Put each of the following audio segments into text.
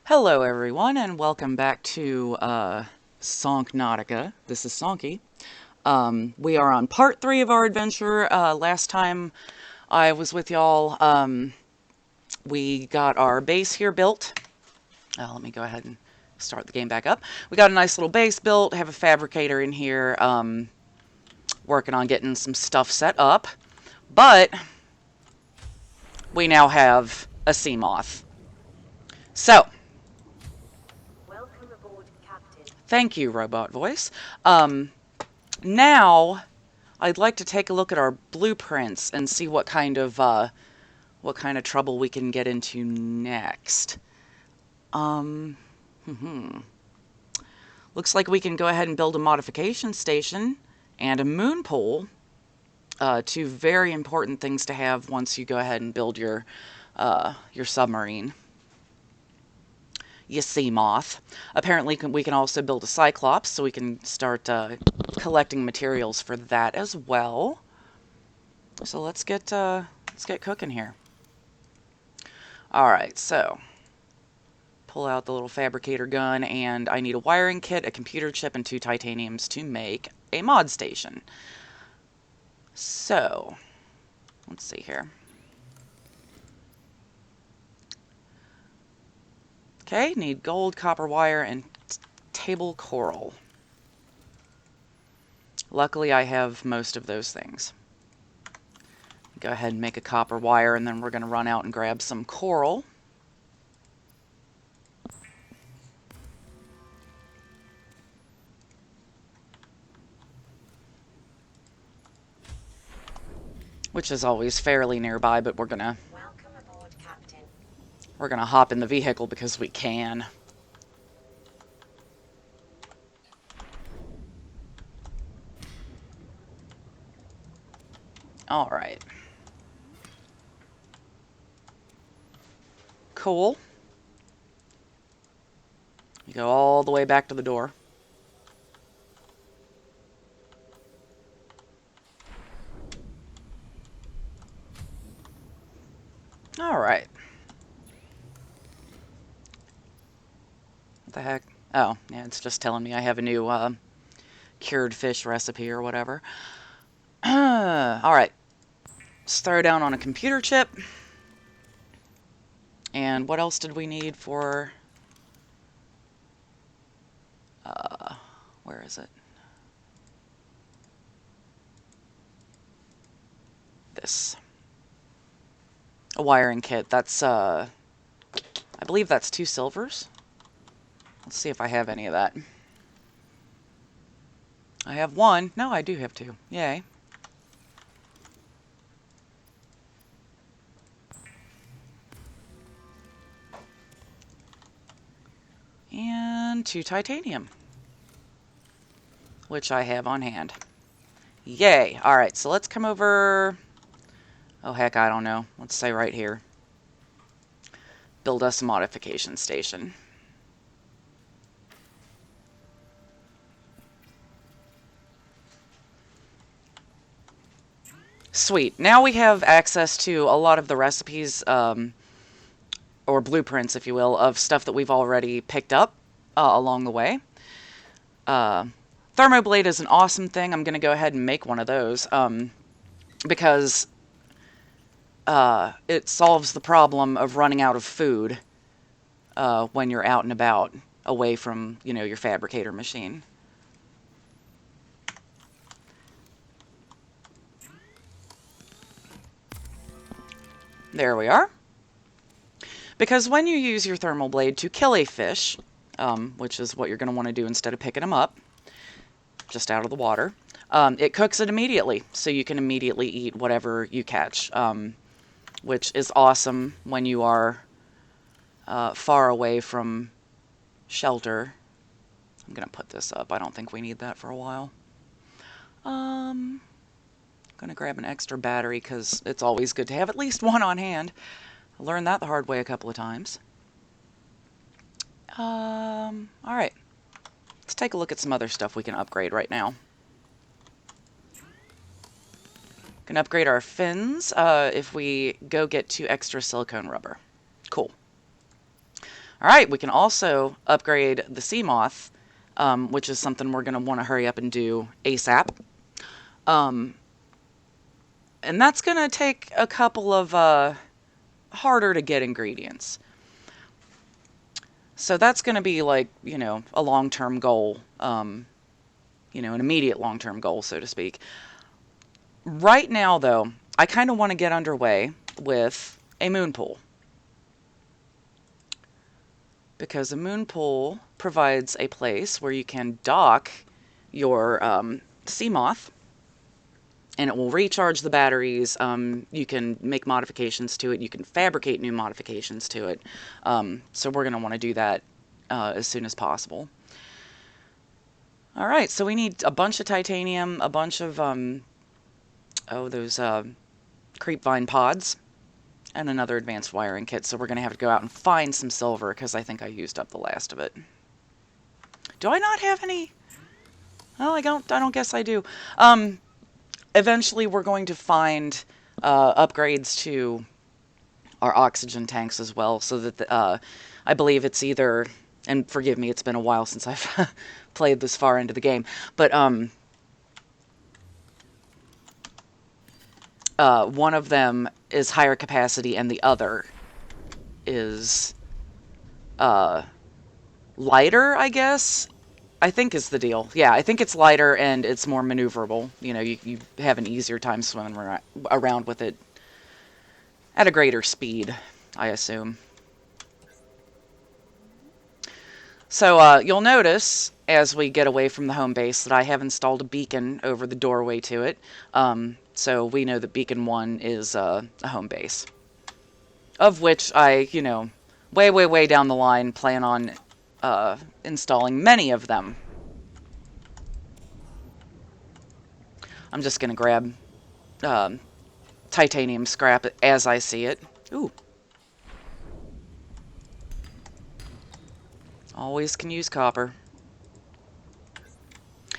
Hello everyone and welcome back to Sonknautica. This is Sonky. We are on part 3 of our adventure. Last time I was with y'all, we got our base here built. Let me go ahead and start the game back up. We got a nice little base built, have a fabricator in here, working on getting some stuff set up. But we now have a sea moth. So, Welcome aboard, Captain. thank you, robot voice. Now, I'd like to take a look at our blueprints and see what kind of trouble we can get into next. Hmm. Looks like we can go ahead and build a modification station and a moon pool. Two very important things to have once you go ahead and build your submarine. You sea moth. Apparently, we can also build a cyclops, so we can start collecting materials for that as well. So let's get cooking here. All right, so pull out the little fabricator gun, and I need a wiring kit, a computer chip, and 2 titaniums to make a mod station. So let's see here. Okay, need gold, copper wire, and table coral. Luckily, I have most of those things. Go ahead and make a copper wire, and then we're going to run out and grab some coral. Which is always fairly nearby, but Welcome aboard, Captain. we're gonna hop in the vehicle because we can. All right. Cool. You go all the way back to the door. All right. What the heck? Oh, yeah, it's just telling me I have a new cured fish recipe or whatever. All right. Let's throw down on a computer chip. And what else did we need for... where is it? This. A wiring kit. That's, I believe that's 2 silvers. Let's see if I have any of that. I have 1. No, I do have 2. Yay. And 2 titanium, which I have on hand. Yay. All right, so let's come over. Oh, heck, I don't know. Let's say right here. Build us a modification station. Sweet. Now we have access to a lot of the recipes, or blueprints, if you will, of stuff that we've already picked up along the way. Thermoblade is an awesome thing. I'm going to go ahead and make one of those because it solves the problem of running out of food when you're out and about away from, your fabricator machine. There we are. Because when you use your thermal blade to kill a fish, which is what you're going to want to do instead of picking them up, just out of the water, it cooks it immediately, so you can immediately eat whatever you catch, which is awesome when you are far away from shelter. I'm going to put this up. I don't think we need that for a while. I'm going to grab an extra battery because it's always good to have at least one on hand. I learned that the hard way a couple of times. All right. Let's take a look at some other stuff we can upgrade right now. Can upgrade our fins if we go get 2 extra silicone rubber. Cool. All right, we can also upgrade the sea moth, which is something we're going to want to hurry up and do ASAP. And that's going to take a couple of harder to get ingredients. So that's going to be like, a long-term goal, an immediate long-term goal, so to speak. Right now, though, I kind of want to get underway with a moon pool. Because a moon pool provides a place where you can dock your sea moth, and it will recharge the batteries. You can make modifications to it. You can fabricate new modifications to it. So we're going to want to do that as soon as possible. All right, so we need a bunch of titanium, a bunch of, those creepvine pods, and another advanced wiring kit. So we're going to have to go out and find some silver because I think I used up the last of it. Do I not have any? Well, I don't guess I do. Eventually we're going to find upgrades to our oxygen tanks as well, so that I believe it's either, and forgive me, it's been a while since I've played this far into the game, but one of them is higher capacity and the other is lighter, I guess. I think is the deal. Yeah, I think it's lighter and it's more maneuverable. You have an easier time swimming around with it at a greater speed, I assume. So you'll notice as we get away from the home base that I have installed a beacon over the doorway to it. So we know that Beacon 1 is a home base. Of which I, way, way, way down the line plan on installing many of them. I'm just going to grab titanium scrap as I see it. Ooh. Always can use copper.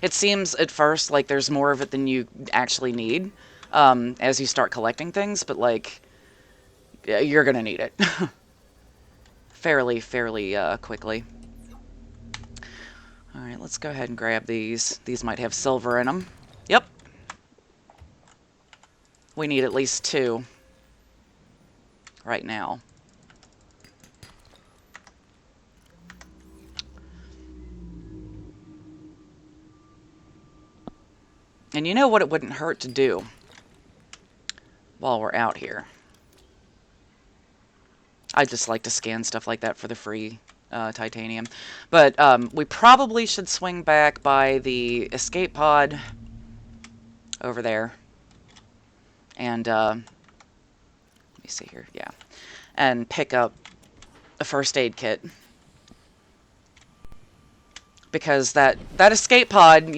It seems at first like there's more of it than you actually need as you start collecting things, but you're going to need it fairly quickly. Alright, let's go ahead and grab these. These might have silver in them. Yep. We need at least 2 right now. And you know what it wouldn't hurt to do while we're out here? I just like to scan stuff like that for the free titanium. But we probably should swing back by the escape pod over there. And, let me see here, yeah. And pick up a first aid kit. Because that escape pod,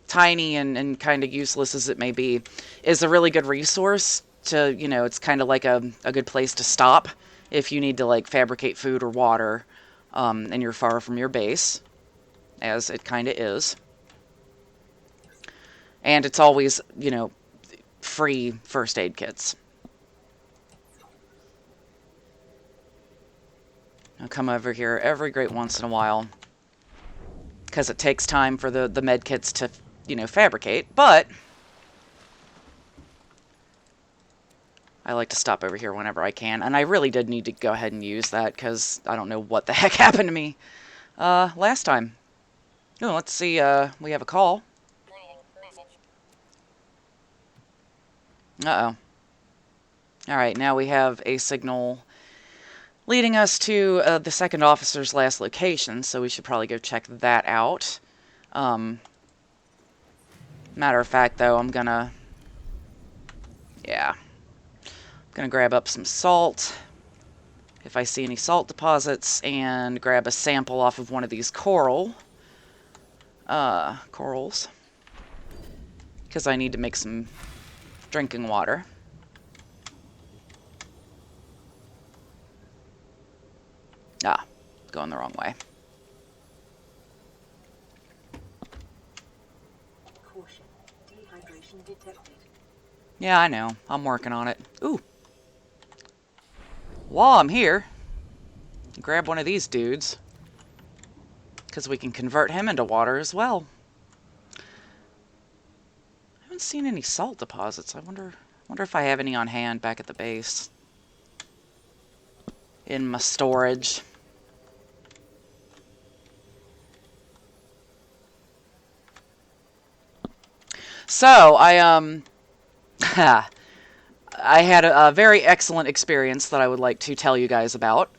tiny and kind of useless as it may be, is a really good resource to, it's kind of like a good place to stop if you need to, fabricate food or water, and you're far from your base, as it kind of is. And it's always, free first aid kits. I'll come over here every great once in a while, because it takes time for the med kits to, fabricate, but I like to stop over here whenever I can, and I really did need to go ahead and use that, because I don't know what the heck happened to me last time. Oh, let's see, we have a call. Uh-oh. Alright, now we have a signal leading us to the second officer's last location, so we should probably go check that out. Matter of fact, though, I'm gonna grab up some salt, if I see any salt deposits, and grab a sample off of one of these corals, because I need to make some drinking water. Ah, going the wrong way. Caution. Dehydration detected. Yeah, I know. I'm working on it. Ooh. While I'm here, grab one of these dudes, because we can convert him into water as well. I haven't seen any salt deposits. I wonder if I have any on hand back at the base. In my storage. So, I had a very excellent experience that I would like to tell you guys about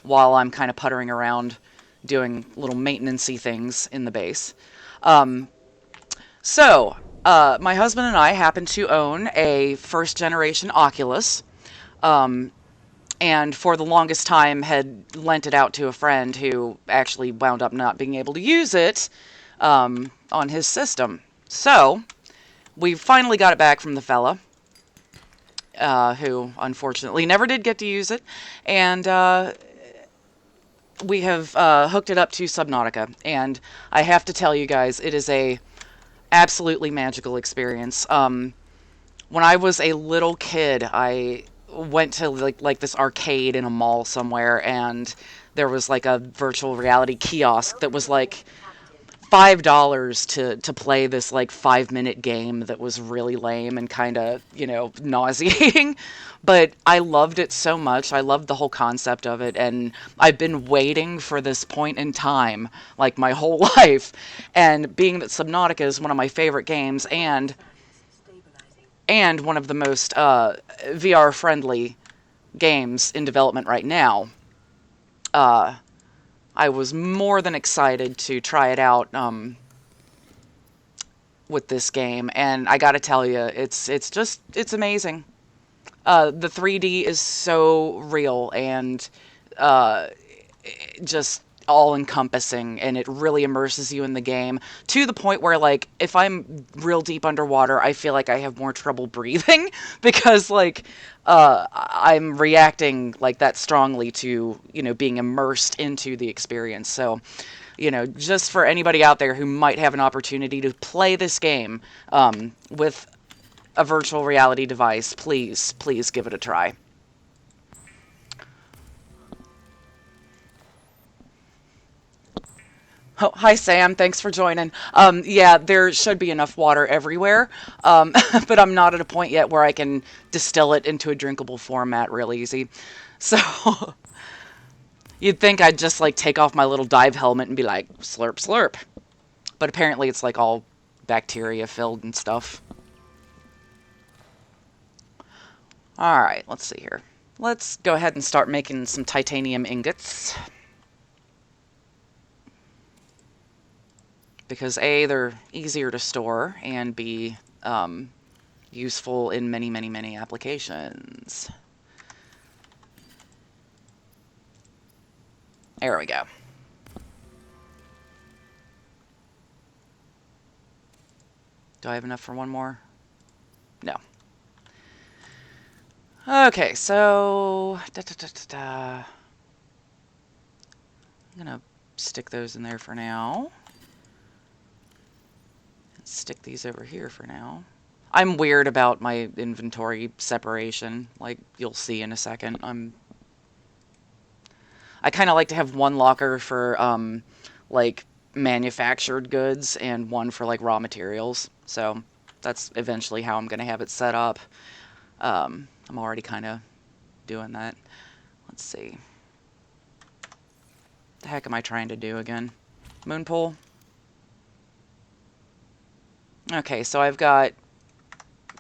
while I'm kind of puttering around doing little maintenance-y things in the base. Um, my husband and I happen to own a first-generation Oculus, and for the longest time had lent it out to a friend who actually wound up not being able to use it on his system. So, we finally got it back from the fella, who unfortunately never did get to use it, and we have hooked it up to Subnautica, and I have to tell you guys, it is a absolutely magical experience. When I was a little kid, I went to like this arcade in a mall somewhere, and there was like a virtual reality kiosk that was like $5 to play this like 5-minute game that was really lame and kind of, nauseating. But I loved it so much. I loved the whole concept of it, and I've been waiting for this point in time like my whole life. And being that Subnautica is one of my favorite games and one of the most VR friendly games in development right now, I was more than excited to try it out with this game, and I gotta tell you, it's amazing. The 3D is so real and just all encompassing, and it really immerses you in the game to the point where, like, if I'm real deep underwater, I feel like I have more trouble breathing because, like, I'm reacting like that strongly to, being immersed into the experience. So, just for anybody out there who might have an opportunity to play this game with a virtual reality device, please give it a try. Oh, hi Sam, thanks for joining. Yeah, there should be enough water everywhere, but I'm not at a point yet where I can distill it into a drinkable format real easy. So you'd think I'd just like take off my little dive helmet and be like, slurp, slurp. But apparently it's like all bacteria filled and stuff. Alright, let's see here. Let's go ahead and start making some titanium ingots. Because A, they're easier to store, and B, useful in many, many, many applications. There we go. Do I have enough for one more? No. Okay, so I'm gonna stick those in there for now. Stick these over here for now. I'm weird about my inventory separation, like you'll see in a second. I kind of like to have one locker for like manufactured goods and one for like raw materials. So that's eventually how I'm going to have it set up. I'm already kind of doing that. Let's see. The heck am I trying to do again? Moon pool? Okay, so I've got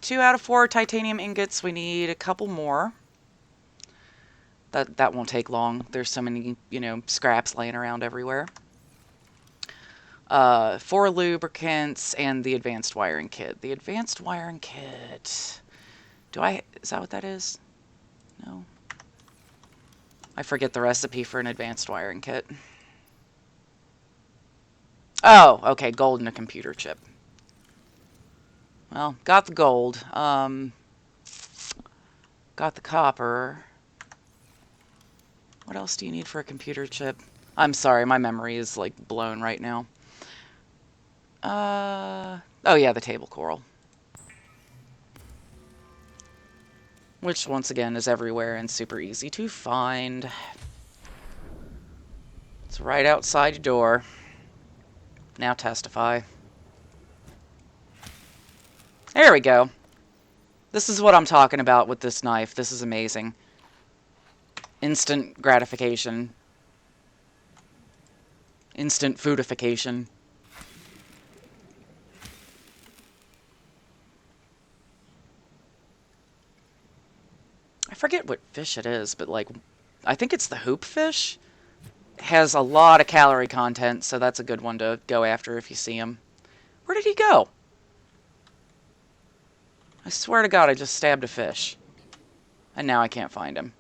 2 out of 4 titanium ingots. We need a couple more. That won't take long. There's so many, scraps laying around everywhere. 4 lubricants and the advanced wiring kit. The advanced wiring kit. Is that what that is? No. I forget the recipe for an advanced wiring kit. Oh, okay, gold and a computer chip. Well, got the gold. Got the copper. What else do you need for a computer chip? I'm sorry, my memory is like blown right now. Oh yeah, the table coral. Which once again is everywhere and super easy to find. It's right outside your door. Now testify. There we go. This is what I'm talking about with this knife. This is amazing. Instant gratification. Instant foodification. I forget what fish it is, but like, I think it's the hoop fish. It has a lot of calorie content, so that's a good one to go after if you see him. Where did he go? I swear to God, I just stabbed a fish. And now I can't find him.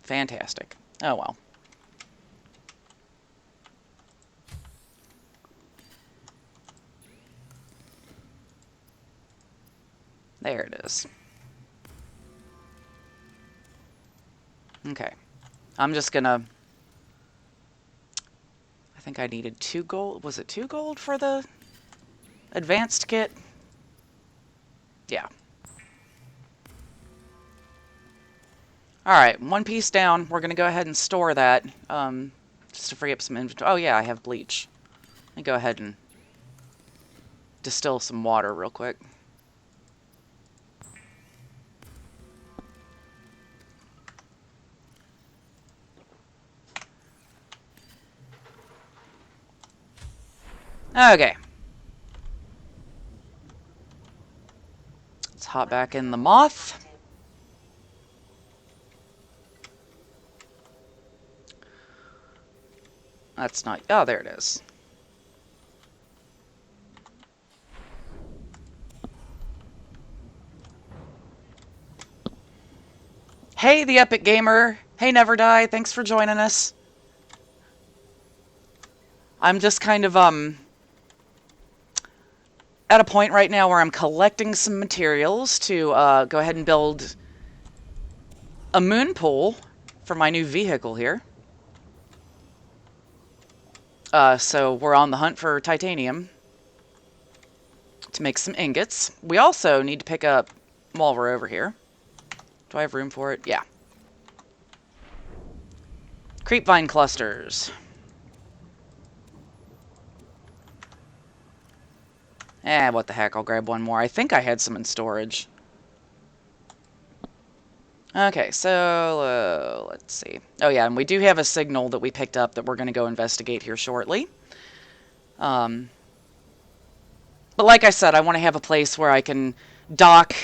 Fantastic. Oh well. There it is. Okay. I'm just gonna... I think I needed 2 gold. Was it 2 gold for the advanced kit? Yeah. Alright, 1 piece down. We're gonna go ahead and store that. Just to free up some inventory. Oh yeah, I have bleach. Let me go ahead and distill some water real quick. Okay. Let's hop back in the moth. That's not... Oh, there it is. Hey, the Epic Gamer. Hey, Never Die. Thanks for joining us. I'm just kind of, at a point right now where I'm collecting some materials to, go ahead and build a moon pool for my new vehicle here. So we're on the hunt for titanium to make some ingots. We also need to pick up, while we're over here. Do I have room for it? Yeah. Creepvine clusters. What the heck, I'll grab one more. I think I had some in storage. Okay, so, let's see. Oh yeah, and we do have a signal that we picked up that we're going to go investigate here shortly. But like I said, I want to have a place where I can dock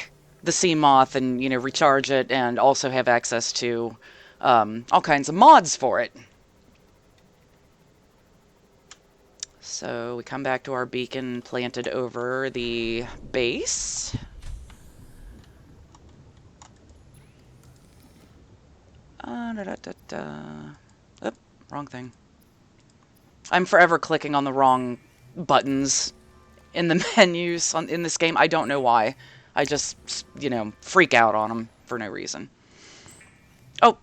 the sea moth and, you know, recharge it, and also have access to all kinds of mods for it. So we come back to our beacon planted over the base. Oop, wrong thing. I'm forever clicking on the wrong buttons in the menus in this game. I don't know why. I just, you know, freak out on them for no reason. Oh.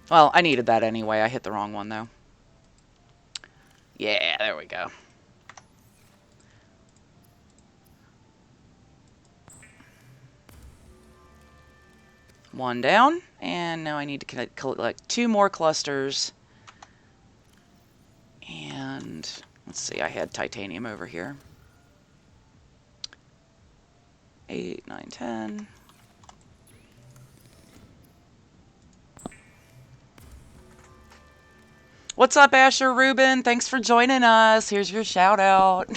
Well, I needed that anyway. I hit the wrong one, though. Yeah, there we go. One down, and now I need to collect 2 more clusters. And let's see, I had titanium over here. 8, 9, 10. What's up, Asher Rubin? Thanks for joining us. Here's your shout out.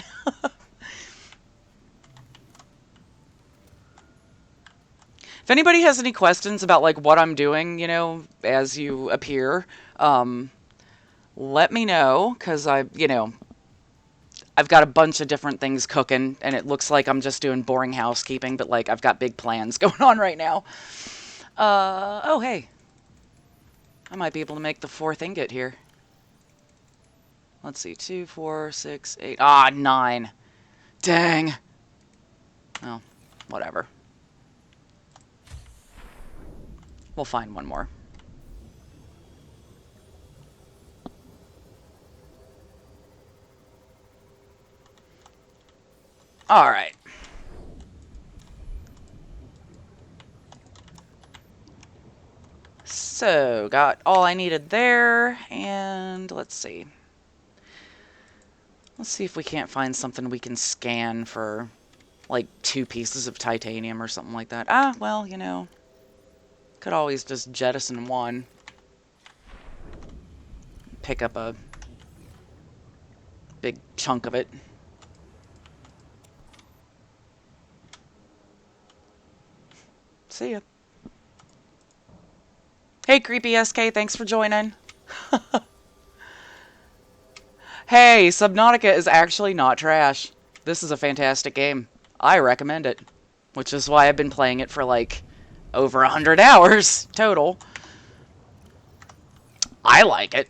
If anybody has any questions about like what I'm doing, you know, as you appear, let me know, because I've got a bunch of different things cooking, and it looks like I'm just doing boring housekeeping, but like I've got big plans going on right now. Oh hey, I might be able to make the 4th ingot here. Let's see, 2, 4, 6, 8. Ah, 9. Dang. Oh, whatever. We'll find one more. All right. So, got all I needed there, and let's see. Let's see if we can't find something we can scan for, like, 2 pieces of titanium or something like that. Ah, well, you know, could always just jettison 1. Pick up a big chunk of it. See ya. Hey, Creepy SK, thanks for joining. Hey, Subnautica is actually not trash. This is a fantastic game. I recommend it. Which is why I've been playing it for, like, over 100 hours total. I like it.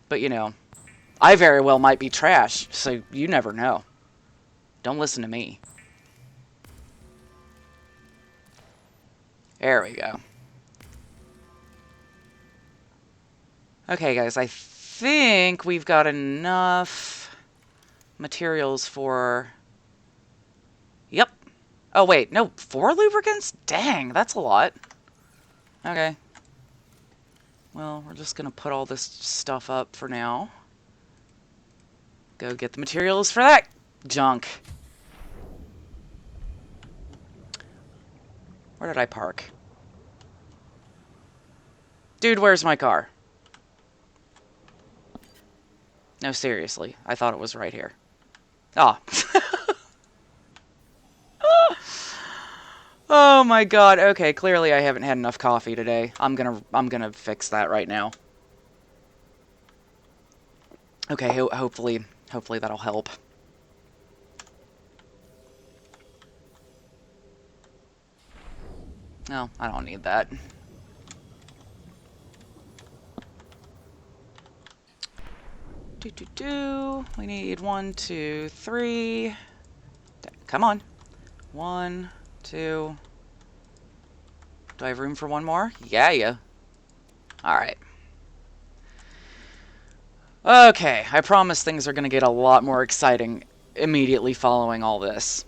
But, you know, I very well might be trash, so you never know. Don't listen to me. There we go. Okay, guys, I think we've got enough materials for... Yep. Oh, wait, no, 4 lubricants? Dang, that's a lot. Okay. Well, we're just gonna put all this stuff up for now. Go get the materials for that junk. Where did I park? Dude, where's my car? No, seriously. I thought it was right here. Ah. Oh my god. Okay, clearly I haven't had enough coffee today. I'm gonna fix that right now. Okay, hopefully that'll help. No, I don't need that. We need 1, 2, 3. Come on. 1, 2. Do I have room for 1 more? Yeah. Alright. Okay, I promise things are going to get a lot more exciting immediately following all this.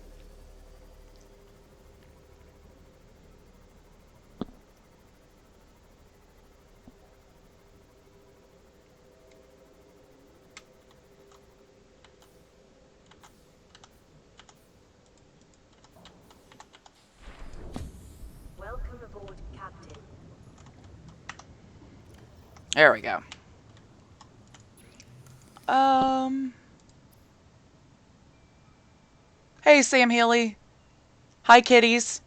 Welcome aboard, Captain. There we go. Hey, Sam Healy. Hi, kitties.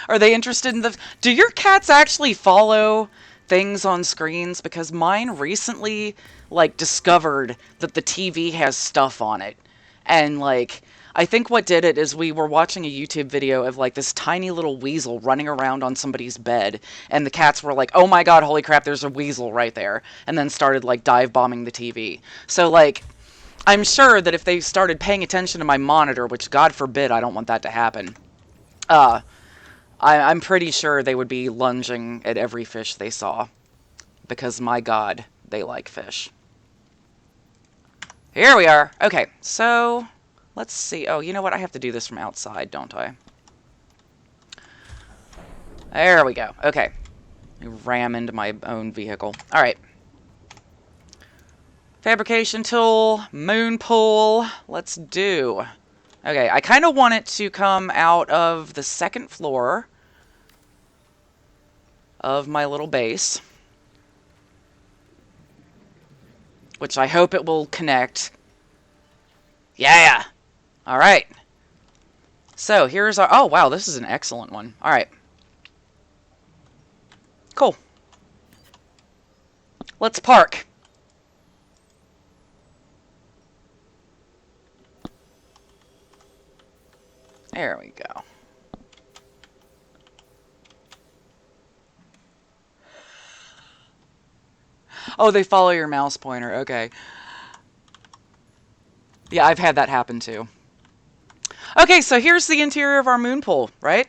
Are they interested in the... Do your cats actually follow things on screens? Because mine recently, like, discovered that the TV has stuff on it. And, like, I think what did it is we were watching a YouTube video of, like, this tiny little weasel running around on somebody's bed. And the cats were like, oh my god, holy crap, there's a weasel right there. And then started, like, dive bombing the TV. So, like... I'm sure that if they started paying attention to my monitor, which God forbid I don't want that to happen, I'm pretty sure they would be lunging at every fish they saw. Because, my God, they like fish. Here we are. Okay, so let's see. Oh, you know what? I have to do this from outside, don't I? There we go. Okay. Ram into my own vehicle. All right. Fabrication tool, moon pool, let's do. Okay, I kind of want it to come out of the 2nd floor of my little base. Which I hope it will connect. Yeah! Alright. So, here's our... Oh, wow, this is an excellent one. Alright. Cool. Let's park. There we go. Oh, they follow your mouse pointer. Okay. Yeah, I've had that happen too. Okay, so here's the interior of our moon pool, right?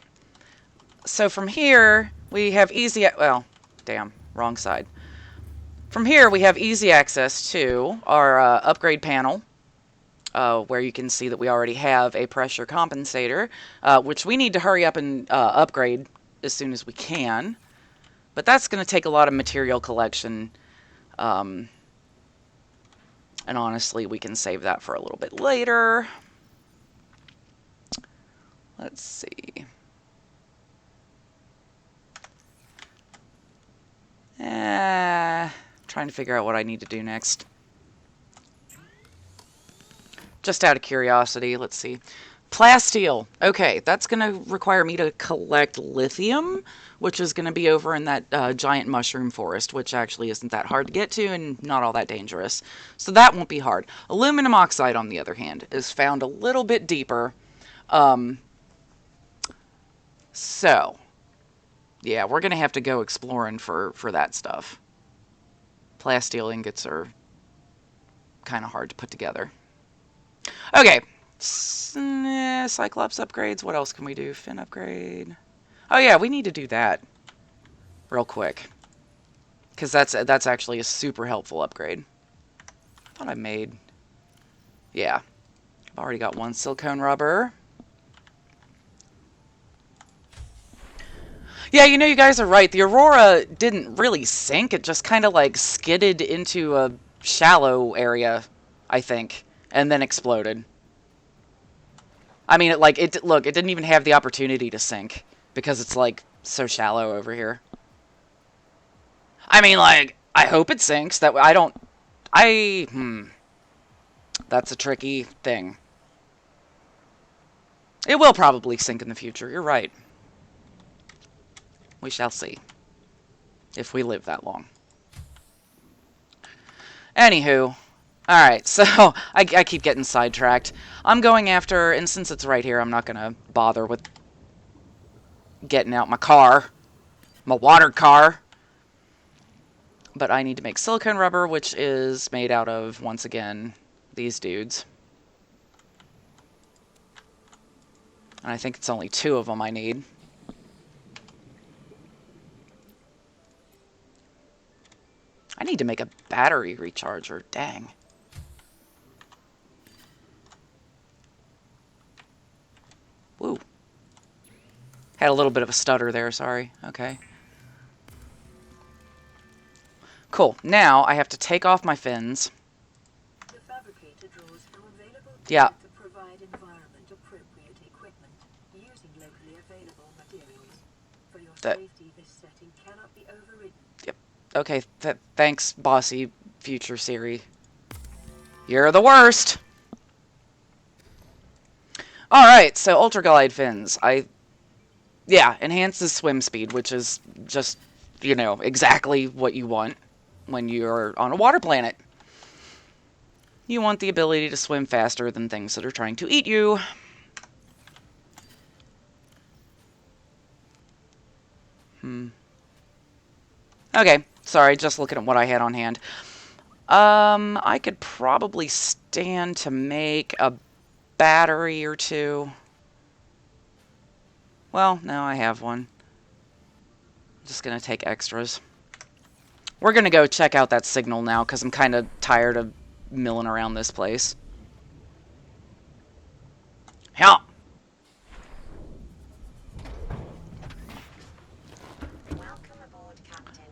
So from here, we have easy... Well, damn, wrong side. From here, we have easy access to our upgrade panel. Where you can see that we already have a pressure compensator, which we need to hurry up and upgrade as soon as we can. But that's going to take a lot of material collection. And honestly, we can save that for a little bit later. Let's see. Trying to figure out what I need to do next. Just out of curiosity, let's see. Plasteel. Okay, that's going to require me to collect lithium, which is going to be over in that giant mushroom forest, which actually isn't that hard to get to and not all that dangerous. So that won't be hard. Aluminum oxide, on the other hand, is found a little bit deeper. So, yeah, we're going to have to go exploring for that stuff. Plasteel ingots are kind of hard to put together. Okay. Cyclops upgrades. What else can we do? Fin upgrade. Oh yeah, we need to do that real quick. Because that's actually a super helpful upgrade. I thought I made... Yeah. I've already got one silicone rubber. Yeah, you know, you guys are right. The Aurora didn't really sink. It just kind of like skidded into a shallow area, I think, and then exploded. I mean, look, it didn't even have the opportunity to sink because it's like so shallow over here. I mean, like, I hope it sinks. That I don't. That's a tricky thing. It will probably sink in the future. You're right. We shall see. If we live that long. Anywho. Alright, so I keep getting sidetracked. I'm going after, and since it's right here, I'm not going to bother with getting out my car. My water car. But I need to make silicone rubber, which is made out of, once again, these dudes. And I think it's only 2 of them I need. I need to make a battery recharger. Dang. Woo. Had a little bit of a stutter there, sorry. Okay. Cool. Now I have to take off my fins. The fabricator draws from available Yeah. to provide environment-appropriate equipment using locally available materials. For your safety, this setting cannot be overridden. Yep. Okay, thanks, bossy future Siri. You're the worst! Alright, so Ultra Glide fins. Yeah, enhances swim speed, which is just, you know, exactly what you want when you're on a water planet. You want the ability to swim faster than things that are trying to eat you. Okay, sorry, just looking at what I had on hand. I could probably stand to make a battery or 2. Well, no, I have one. I'm just going to take extras. We're going to go check out that signal now, because I'm kind of tired of milling around this place. Yeah. Welcome aboard, Captain.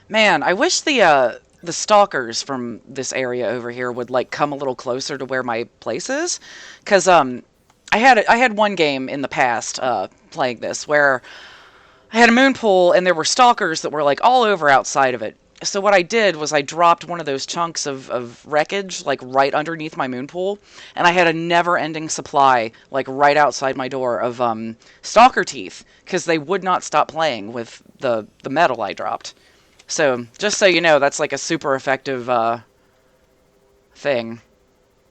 Man, I wish the stalkers from this area over here would like come a little closer to where my place is, because I had one game in the past playing this where I had a moon pool and there were stalkers that were like all over outside of it. So what I did was I dropped one of those chunks of wreckage like right underneath my moon pool, and I had a never-ending supply like right outside my door of stalker teeth, because they would not stop playing with the metal I dropped. So just so you know, that's like a super effective thing.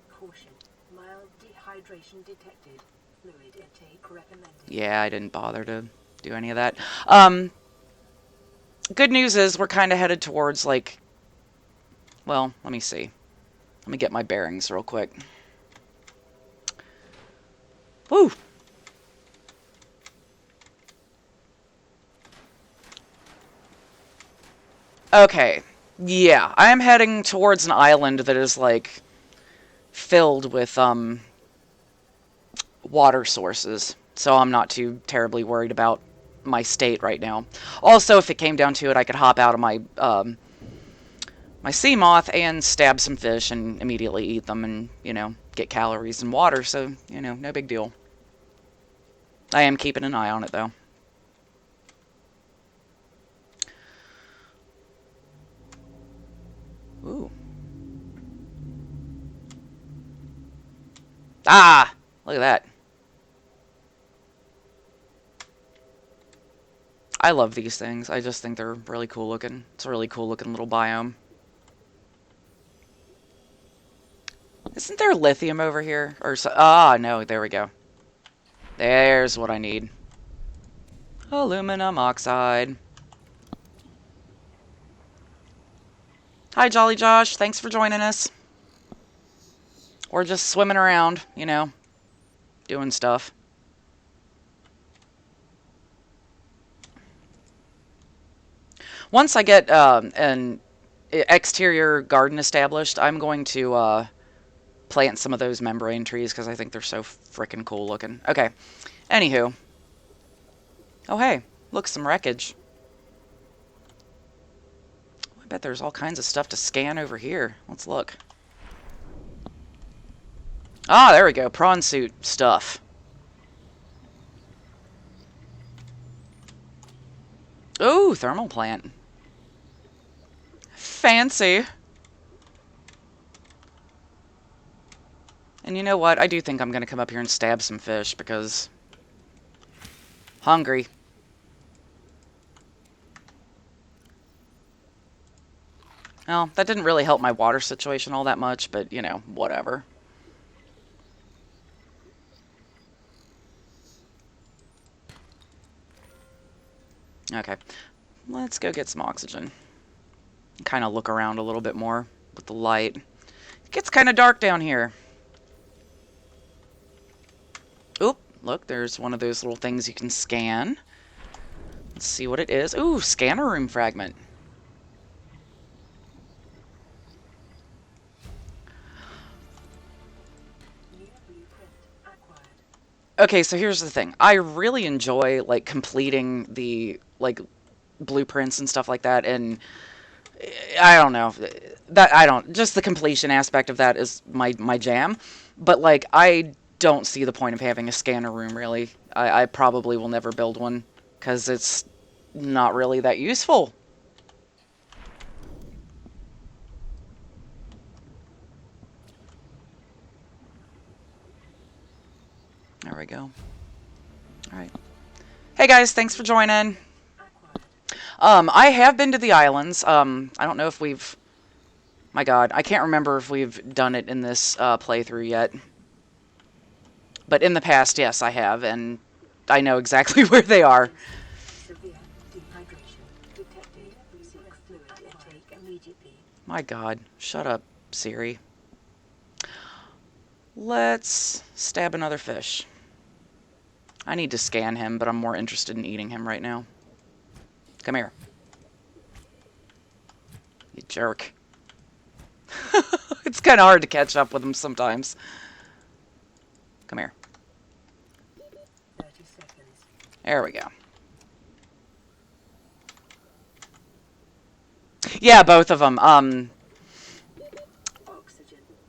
Caution. Mild dehydration detected. Fluid intake recommended. Yeah, I didn't bother to do any of that. Good news is we're kind of headed towards, like... Well, let me see. Let me get my bearings real quick. Woo! Okay. Yeah, I am heading towards an island that is, like, filled with, water sources. So I'm not too terribly worried about my state right now. Also, if it came down to it, I could hop out of my my sea moth and stab some fish and immediately eat them and, you know, get calories and water. So, you know, no big deal. I am keeping an eye on it, though. Ooh. Ah! Look at that. I love these things. I just think they're really cool looking. It's a really cool looking little biome. Isn't there lithium over here? Or so, ah, no, there we go. There's what I need. Aluminum oxide. Hi, Jolly Josh. Thanks for joining us. We're just swimming around, you know, doing stuff. Once I get an exterior garden established, I'm going to plant some of those membrane trees because I think they're so freaking cool looking. Okay. Anywho. Oh, hey. Look, some wreckage. I bet there's all kinds of stuff to scan over here. Let's look. Ah, there we go. Prawn suit stuff. Ooh, thermal plant. Fancy. And you know what? I do think I'm going to come up here and stab some fish because... hungry. Well, that didn't really help my water situation all that much, but, you know, whatever. Okay. Let's go get some oxygen. Kind of look around a little bit more with the light. It gets kind of dark down here. Oop, look, there's one of those little things you can scan. Let's see what it is. Ooh, scanner room fragment. Okay, so here's the thing. I really enjoy, like, completing the, like, blueprints and stuff like that, and I don't know. Just the completion aspect of that is my jam. But, like, I don't see the point of having a scanner room, really. I probably will never build one, because it's not really that useful. There we go. Alright. Hey guys, thanks for joining. I have been to the islands. I don't know if we've... My god, I can't remember if we've done it in this playthrough yet. But in the past, yes, I have, and I know exactly where they are. My god, shut up, Siri. Let's stab another fish. I need to scan him, but I'm more interested in eating him right now. Come here. You jerk. It's kind of hard to catch up with him sometimes. Come here. 30 seconds. There we go. Yeah, both of them.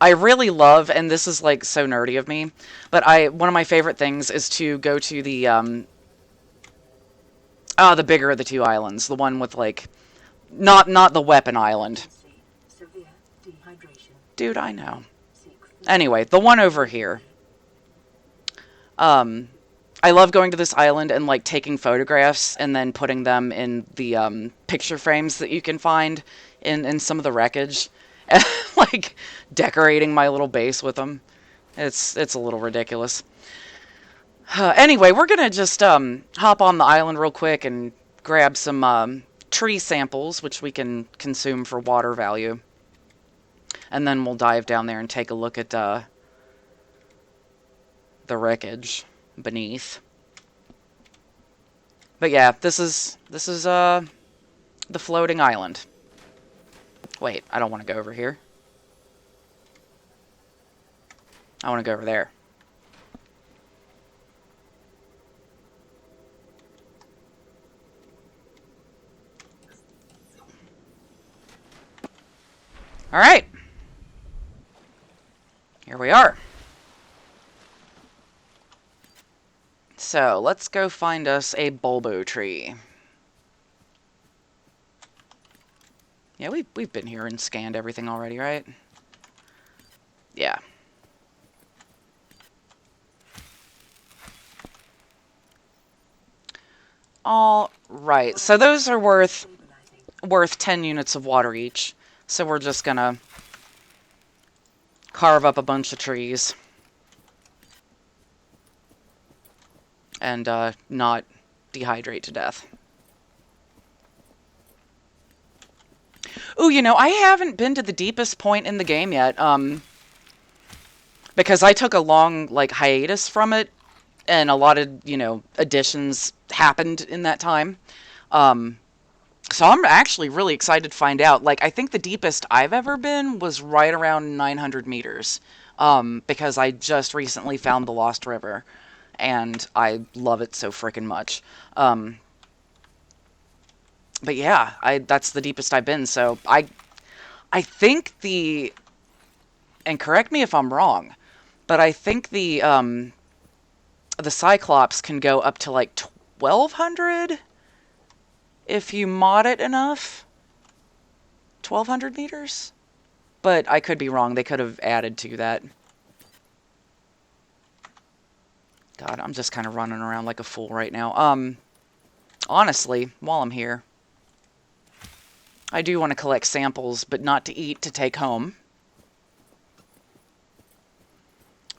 I really love, and this is like so nerdy of me, but one of my favorite things is to go to the bigger of the two islands, the one with like not the weapon island. Dude, I know. Anyway, the one over here. I love going to this island and like taking photographs and then putting them in the picture frames that you can find in some of the wreckage. Like decorating my little base with them. It's a little ridiculous. Anyway, we're gonna just hop on the island real quick and grab some tree samples, which we can consume for water value. And then we'll dive down there and take a look at the wreckage beneath. But yeah, this is the floating island. Wait, I don't want to go over here. I want to go over there. Alright. Here we are. So, let's go find us a bulbo tree. Yeah, we've been here and scanned everything already, right? Yeah. All right. So those are worth 10 units of water each. So we're just gonna carve up a bunch of trees and not dehydrate to death. Ooh, you know, I haven't been to the deepest point in the game yet, because I took a long, like, hiatus from it, and a lot of, you know, additions happened in that time. So I'm actually really excited to find out. Like, I think the deepest I've ever been was right around 900 meters, because I just recently found the Lost River, and I love it so freaking much. But yeah, that's the deepest I've been, so I think and correct me if I'm wrong, but I think the Cyclops can go up to like 1200 if you mod it enough. 1200 meters? But I could be wrong. They could have added to that. God, I'm just kind of running around like a fool right now. Honestly, while I'm here, I do want to collect samples, but not to eat, to take home.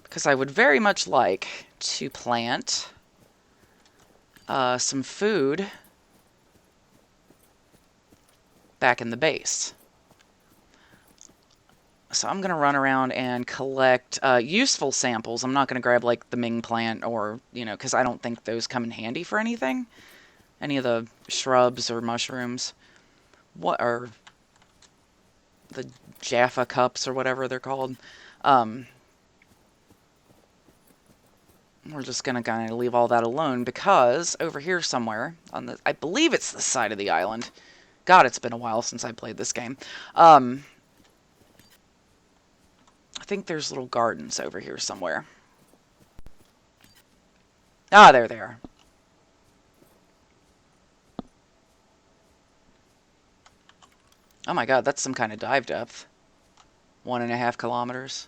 Because I would very much like to plant some food back in the base. So I'm going to run around and collect useful samples. I'm not going to grab, like, the Ming plant or, you know, because I don't think those come in handy for anything. Any of the shrubs or mushrooms. What are the Jaffa cups or whatever they're called? We're just going to kind of leave all that alone because over here somewhere, I believe it's the side of the island. God, it's been a while since I played this game. I think there's little gardens over here somewhere. Ah, there they are. Oh my god, that's some kind of dive depth. 1.5 kilometers.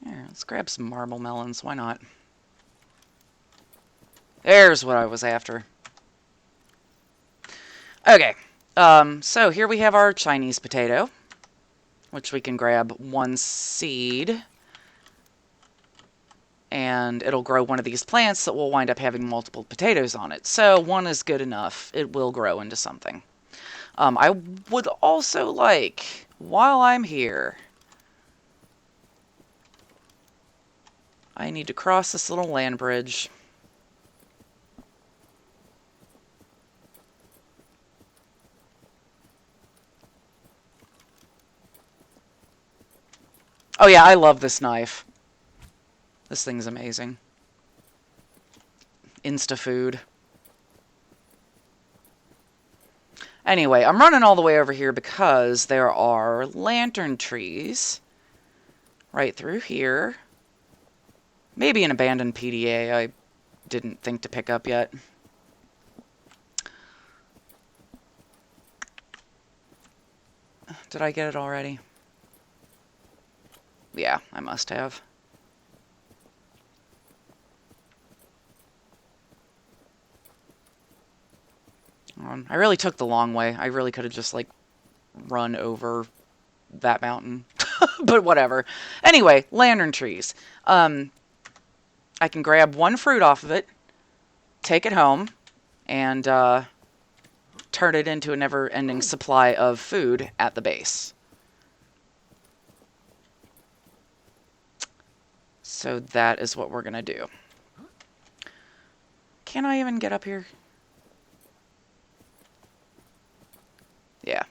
Here, let's grab some marble melons. Why not? There's what I was after. Okay. So here we have our Chinese potato, which we can grab 1 seed, and it'll grow one of these plants that will wind up having multiple potatoes on it. So 1 is good enough. It will grow into something. I would also like, while I'm here, I need to cross this little land bridge. Oh yeah, I love this knife. This thing's amazing. Insta food. Anyway, I'm running all the way over here because there are lantern trees right through here. Maybe an abandoned PDA I didn't think to pick up yet. Did I get it already? Yeah, I must have. I really took the long way. I really could have just, like, run over that mountain. But whatever. Anyway, lantern trees. I can grab 1 fruit off of it, take it home, and turn it into a never-ending supply of food at the base. So that is what we're going to do. Can I even get up here? Yeah.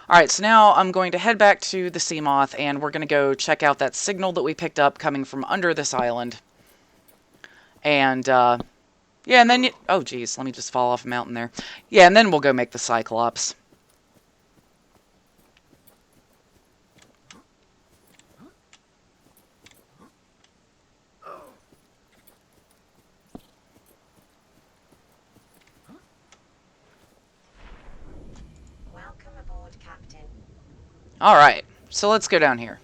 Alright, so now I'm going to head back to the sea moth, and we're going to go check out that signal that we picked up coming from under this island. And, yeah, and then oh, geez, let me just fall off a mountain there. Yeah, and then we'll go make the Cyclops. Alright, so let's go down here.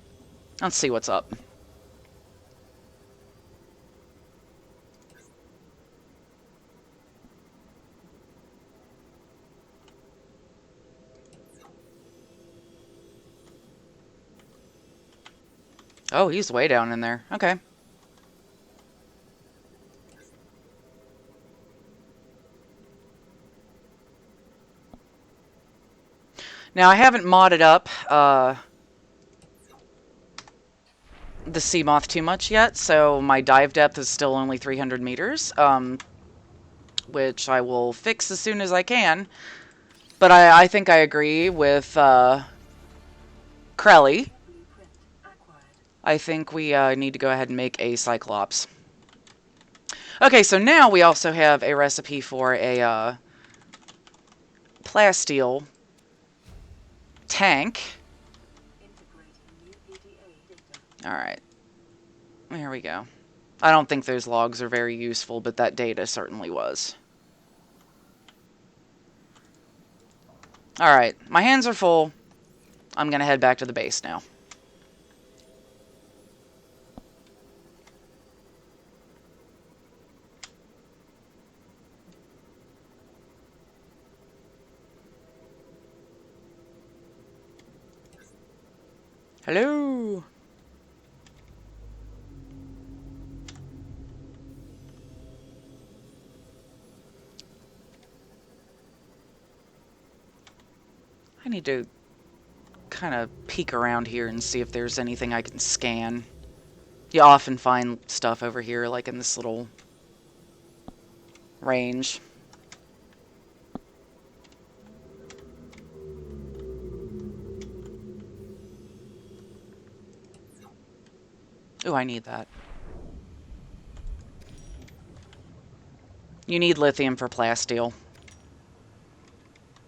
Let's see what's up. Oh, he's way down in there. Okay. Now, I haven't modded up the sea moth too much yet, so my dive depth is still only 300 meters, which I will fix as soon as I can. But I think I agree with Crelly. Blueprint acquired. I think we need to go ahead and make a Cyclops. Okay, so now we also have a recipe for a plasteel tank. Integrating new PDA data. Alright. Here we go. I don't think those logs are very useful, but that data certainly was. Alright, my hands are full. I'm going to head back to the base now. Hello? I need to kind of peek around here and see if there's anything I can scan. You often find stuff over here, like in this little range. Ooh, I need that. You need lithium for plasteel.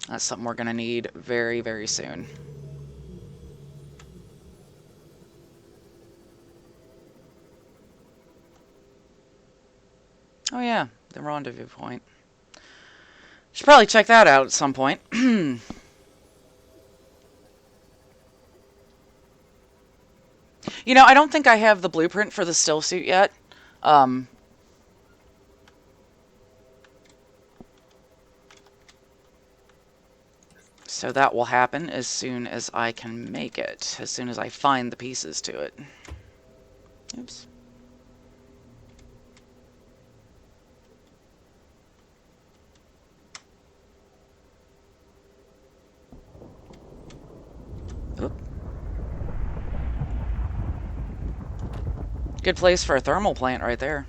That's something we're going to need very, very soon. Oh yeah, the rendezvous point. Should probably check that out at some point. You know, I don't think I have the blueprint for the still suit yet. So that will happen as soon as I can make it. As soon as I find the pieces to it. Oops. Oop. Good place for a thermal plant right there.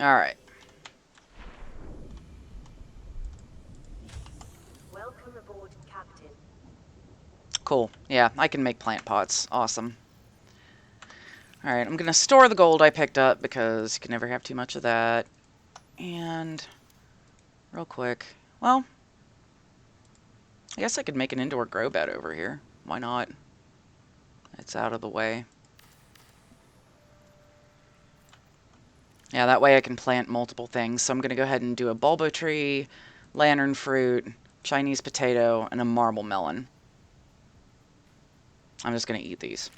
Alright. Welcome aboard, Captain. Cool. Yeah, I can make plant pots. Awesome. Alright, I'm going to store the gold I picked up because you can never have too much of that. And, real quick, well, I guess I could make an indoor grow bed over here. Why not? It's out of the way. Yeah, that way I can plant multiple things. So I'm going to go ahead and do a bulbo tree, lantern fruit, Chinese potato, and a marble melon. I'm just going to eat these.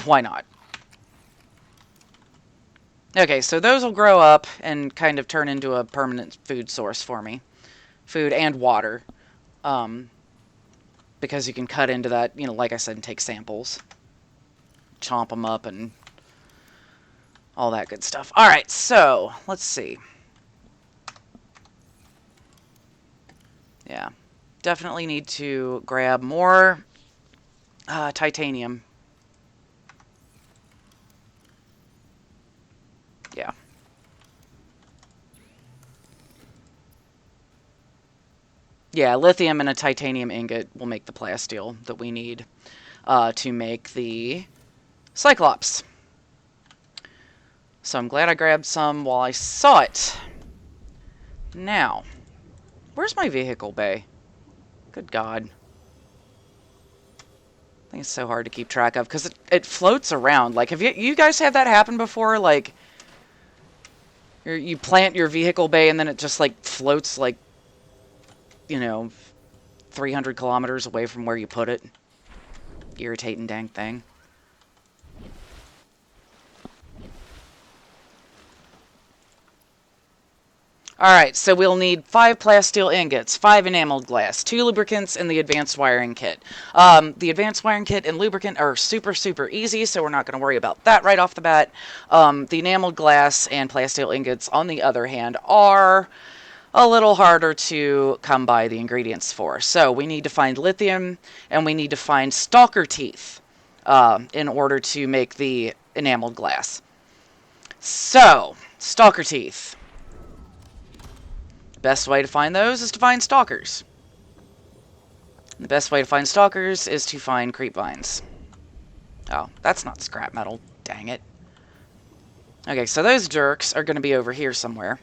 Why not? Okay, so those will grow up and kind of turn into a permanent food source for me. Food and water. Because you can cut into that, you know, like I said, and take samples. Chomp them up and all that good stuff. Alright, so, let's see. Yeah. Definitely need to grab more titanium. Yeah. Yeah, lithium and a titanium ingot will make the plasteel that we need to make the Cyclops. So I'm glad I grabbed some while I saw it. Now, where's my vehicle bay? Good God. I think it's so hard to keep track of because it floats around. Like, have you guys had that happen before? Like, you plant your vehicle bay and then it just, like, floats, like, 300 kilometers away from where you put it. Irritating dang thing. Alright, so we'll need 5 plasteel ingots, 5 enameled glass, 2 lubricants, and the advanced wiring kit. The advanced wiring kit and lubricant are super, super easy, so we're not going to worry about that right off the bat. The enameled glass and plasteel ingots, on the other hand, are a little harder to come by the ingredients for. So we need to find lithium, and we need to find stalker teeth in order to make the enameled glass. So, stalker teeth. Best way to find those is to find stalkers. The best way to find stalkers is to find creep vines. Oh, that's not scrap metal. Dang it. Okay, so those jerks are going to be over here somewhere.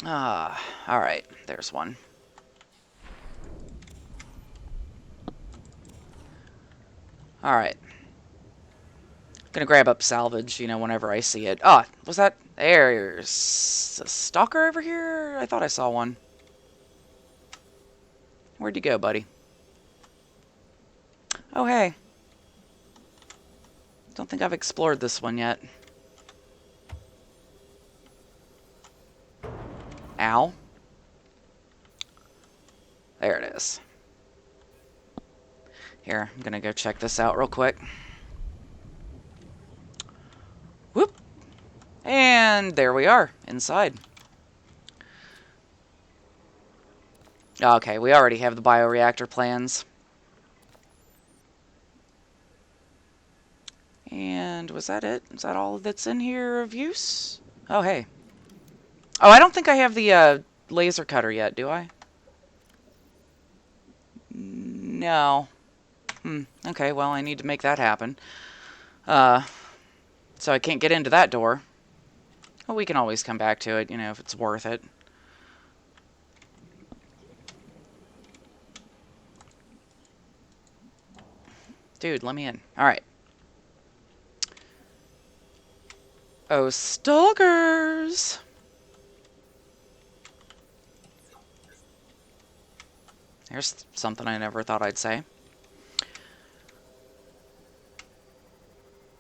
Alright, there's one. Alright. Gonna grab up salvage, whenever I see it. Ah, was that... There's a stalker over here? I thought I saw one. Where'd you go, buddy? Oh, hey. Don't think I've explored this one yet. Ow. There it is. Here, I'm gonna go check this out real quick. Whoop! And there we are, inside. Okay, we already have the bioreactor plans. And was that it? Is that all that's in here of use? Oh, hey. Oh, I don't think I have the laser cutter yet, do I? No. Okay, well, I need to make that happen. So I can't get into that door. Well, we can always come back to it, if it's worth it. Dude, let me in. Alright. Oh, stalkers! Here's something I never thought I'd say.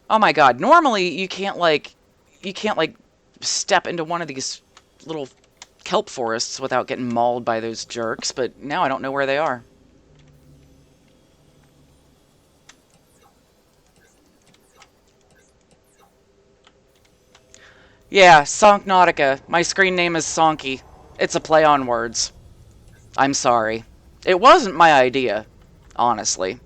Oh my god, normally you can't step into one of these little kelp forests without getting mauled by those jerks, but now I don't know where they are. Yeah, Sonknautica. My screen name is Sonky. It's a play on words. I'm sorry. It wasn't my idea, honestly.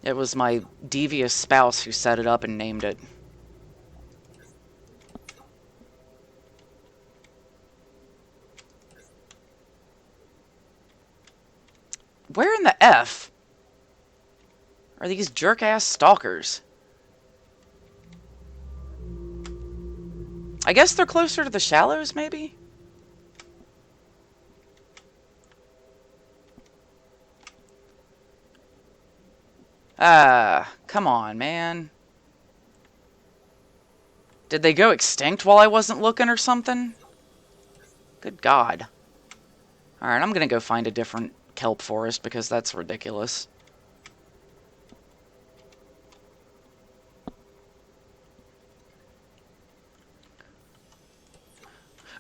It was my devious spouse who set it up and named it. Where in the F are these jerk-ass stalkers? I guess they're closer to the shallows, maybe? Come on, man. Did they go extinct while I wasn't looking or something? Good God. Alright, I'm gonna go find a different kelp forest because that's ridiculous.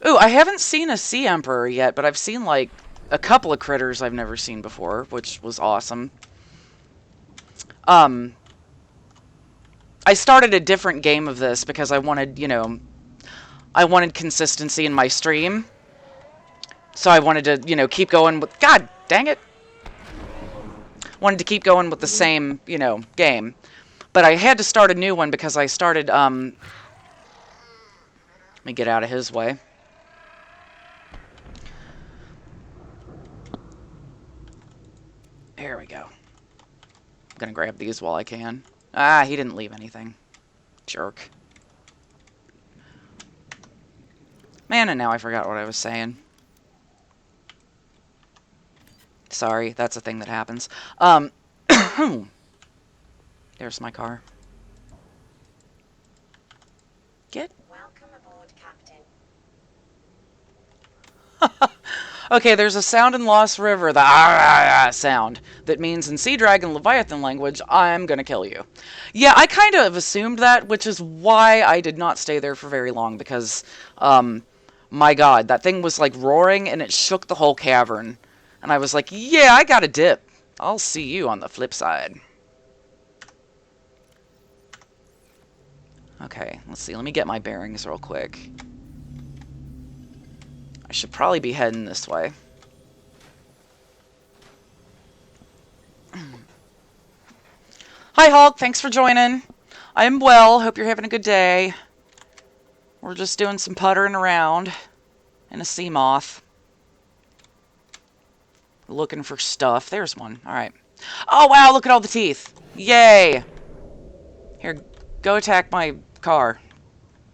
Ooh, I haven't seen a sea emperor yet, but I've seen, like, a couple of critters I've never seen before, which was awesome. I started a different game of this because I wanted, I wanted consistency in my stream. So I wanted to, keep going with... God dang it! Wanted to keep going with the same, game. But I had to start a new one because I started, Let me get out of his way. There we go. I'm gonna grab these while I can. Ah, he didn't leave anything. Jerk. Man, and now I forgot what I was saying. Sorry, that's a thing that happens. There's my car. Get. Welcome aboard, Captain. Okay, there's a sound in Lost River, the ah sound, that means in Sea Dragon Leviathan language, I'm gonna kill you. Yeah, I kind of assumed that, which is why I did not stay there for very long, because, my god, that thing was like roaring and it shook the whole cavern. And I was like, yeah, I got a dip. I'll see you on the flip side. Okay, let's see, let me get my bearings real quick. I should probably be heading this way. Hi, Hulk. Thanks for joining. I am well. Hope you're having a good day. We're just doing some puttering around in a sea moth. Looking for stuff. There's one. All right. Oh, wow. Look at all the teeth. Yay. Here, go attack my car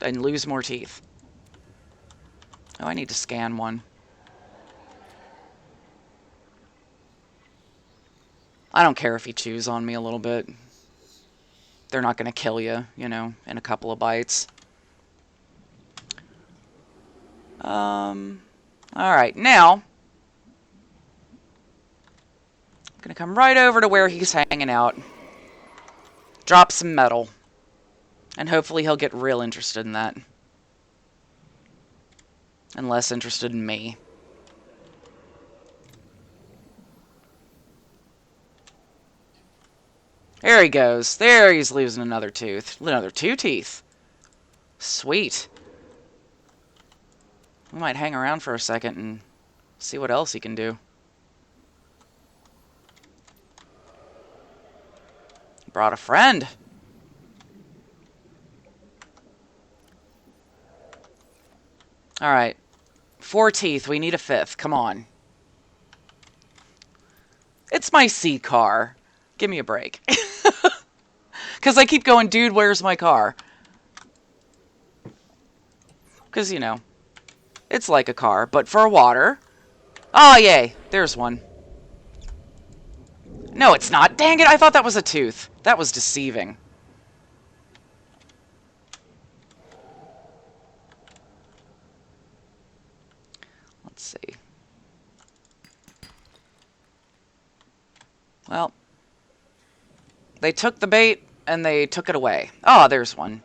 and lose more teeth. Oh, I need to scan one. I don't care if he chews on me a little bit. They're not going to kill you, you know, in a couple of bites. Alright, now, I'm going to come right over to where he's hanging out. Drop some metal. And hopefully he'll get real interested in that. And less interested in me. There he goes. There he's losing another tooth. Another 2 teeth. Sweet. We might hang around for a second and see what else he can do. Brought a friend. Alright. 4 teeth. We need a 5th. Come on. It's my sea car. Give me a break. Because I keep going, dude, where's my car? Because, you know, it's like a car, but for water. Oh, yay. There's one. No, it's not. Dang it, I thought that was a tooth. That was deceiving. Let's see. Well, they took the bait and they took it away. Oh, there's one.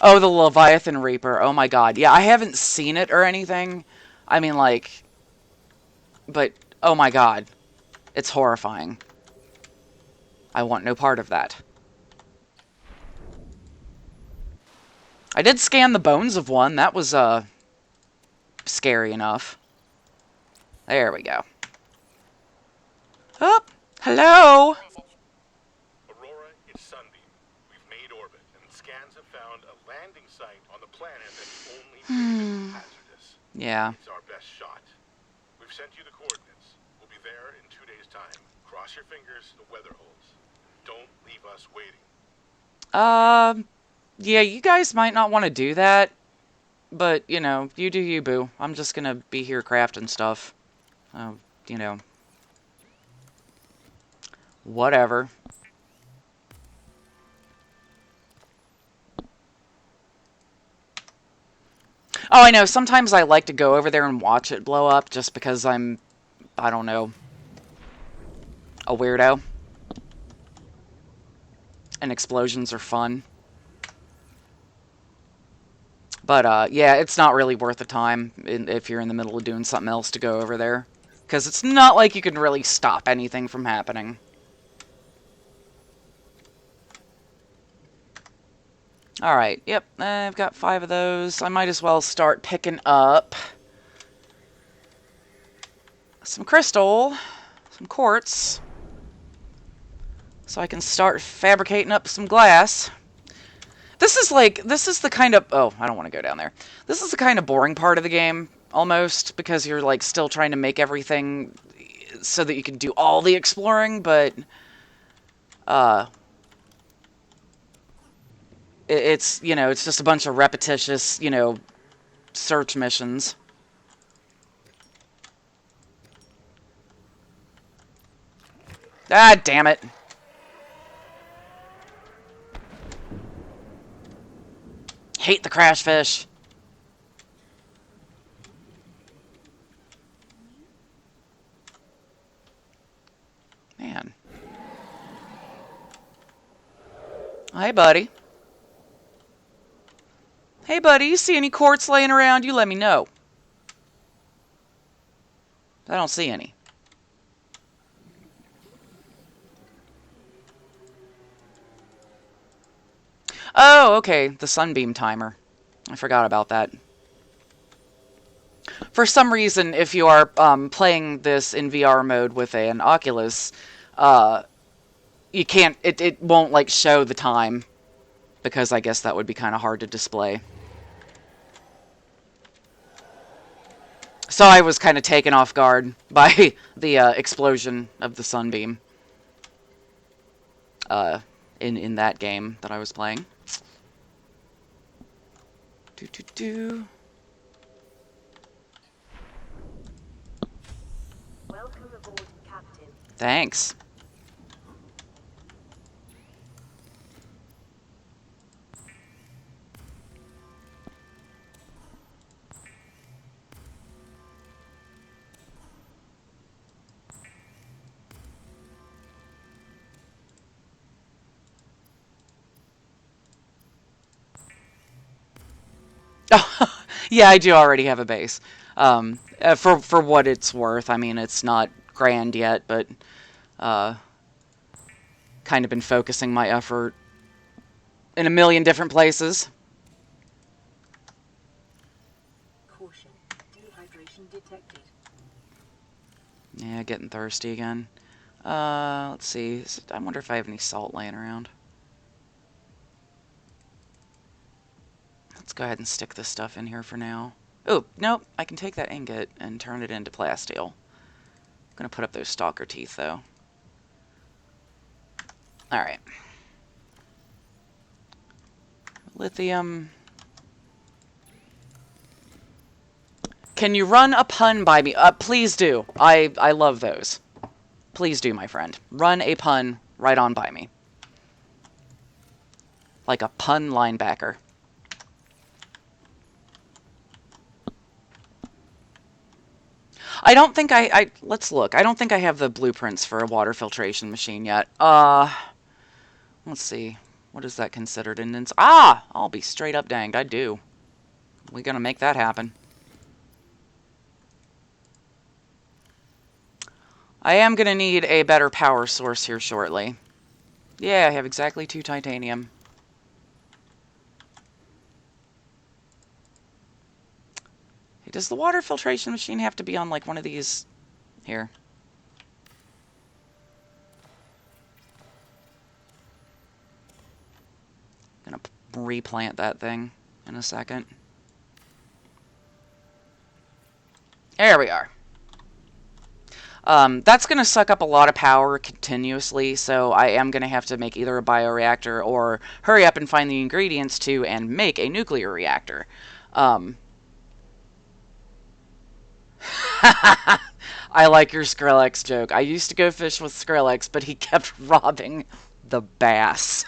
Oh, the Leviathan Reaper. Oh my god. Yeah, I haven't seen it or anything. I mean, like... But, oh my god. It's horrifying. I want no part of that. I did scan the bones of one. That was, scary enough. There we go. Oh, hello! Aurora, it's Sunbeam. We've made orbit, and scans have found a landing site on the planet that's only been hazardous. Yeah. It's our best shot. We've sent you the coordinates. We'll be there in 2 days' time. Cross your fingers, the weather holds. Don't leave us waiting. Yeah, you guys might not want to do that. But, you know, you do you, boo. I'm just gonna be here crafting stuff. You know. Whatever. Oh, I know. Sometimes I like to go over there and watch it blow up just because I'm, I don't know, a weirdo. And explosions are fun. But, yeah, it's not really worth the time if you're in the middle of doing something else to go over there. Because it's not like you can really stop anything from happening. Alright, yep, I've got 5 of those. I might as well start picking up some crystal, some quartz, so I can start fabricating up some glass. This is the kind of, oh, I don't want to go down there. This is the kind of boring part of the game, almost, because you're, like, still trying to make everything so that you can do all the exploring, but, it's, you know, it's just a bunch of repetitious, you know, search missions. Ah, damn it. Hate the crash fish. Man. Hey, buddy. Hey, buddy, you see any quartz laying around? You let me know. I don't see any. Oh, okay, the sunbeam timer. I forgot about that. For some reason, if you are playing this in VR mode with an Oculus, you can't, it won't, like, show the time, because I guess that would be kind of hard to display. So I was kind of taken off guard by the explosion of the sunbeam in that game that I was playing. Welcome aboard, Captain. Thanks. Oh, yeah, I do already have a base. For what it's worth, I mean, it's not grand yet, but kind of been focusing my effort in a million different places. Caution. Dehydration detected. Yeah, getting thirsty again. Let's see. I wonder if I have any salt laying around. Let's go ahead and stick this stuff in here for now. Oh, nope. I can take that ingot and turn it into plasteel. I'm going to put up those stalker teeth, though. Alright. Lithium. Can you run a pun by me? Please do. I love those. Please do, my friend. Run a pun right on by me. Like a pun linebacker. I don't think let's look. I don't think I have the blueprints for a water filtration machine yet. Let's see. What is that considered? I'll be straight up danged. I do. We're gonna make that happen. I am gonna need a better power source here shortly. Yeah, I have exactly 2 titanium. Hey, does the water filtration machine have to be on, like, one of these? Here. Gonna replant that thing in a second. There we are. That's going to suck up a lot of power continuously, so I am going to have to make either a bioreactor or hurry up and find the ingredients to and make a nuclear reactor. I like your Skrillex joke. I used to go fish with Skrillex, but he kept robbing the bass.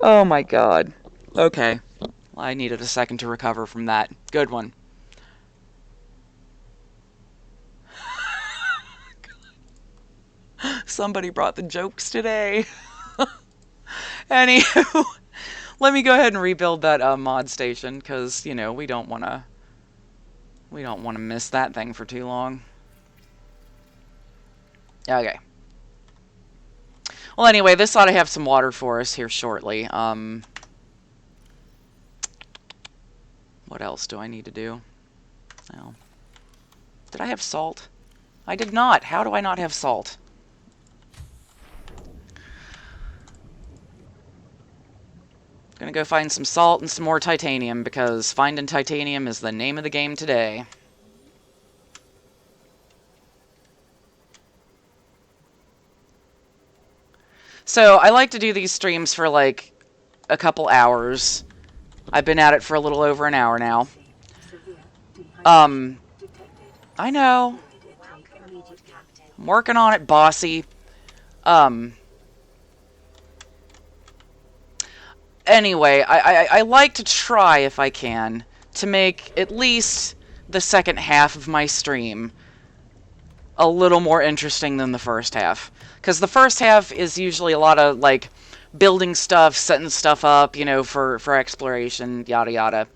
Oh my god. Okay. Well, I needed a second to recover from that. Good one. Somebody brought the jokes today. Anywho, let me go ahead and rebuild that mod station, because, you know, we don't want to miss that thing for too long. Okay. Well, anyway, this ought to have some water for us here shortly. What else do I need to do? Well, did I have salt? I did not. How do I not have salt? Gonna go find some salt and some more titanium, because finding titanium is the name of the game today. So, I like to do these streams for like a couple hours. I've been at it for a little over an hour now. I know. I'm working on it, bossy. Anyway, I like to try, if I can, to make at least the second half of my stream a little more interesting than the first half. Because the first half is usually a lot of, like, building stuff, setting stuff up, you know, for exploration, yada yada.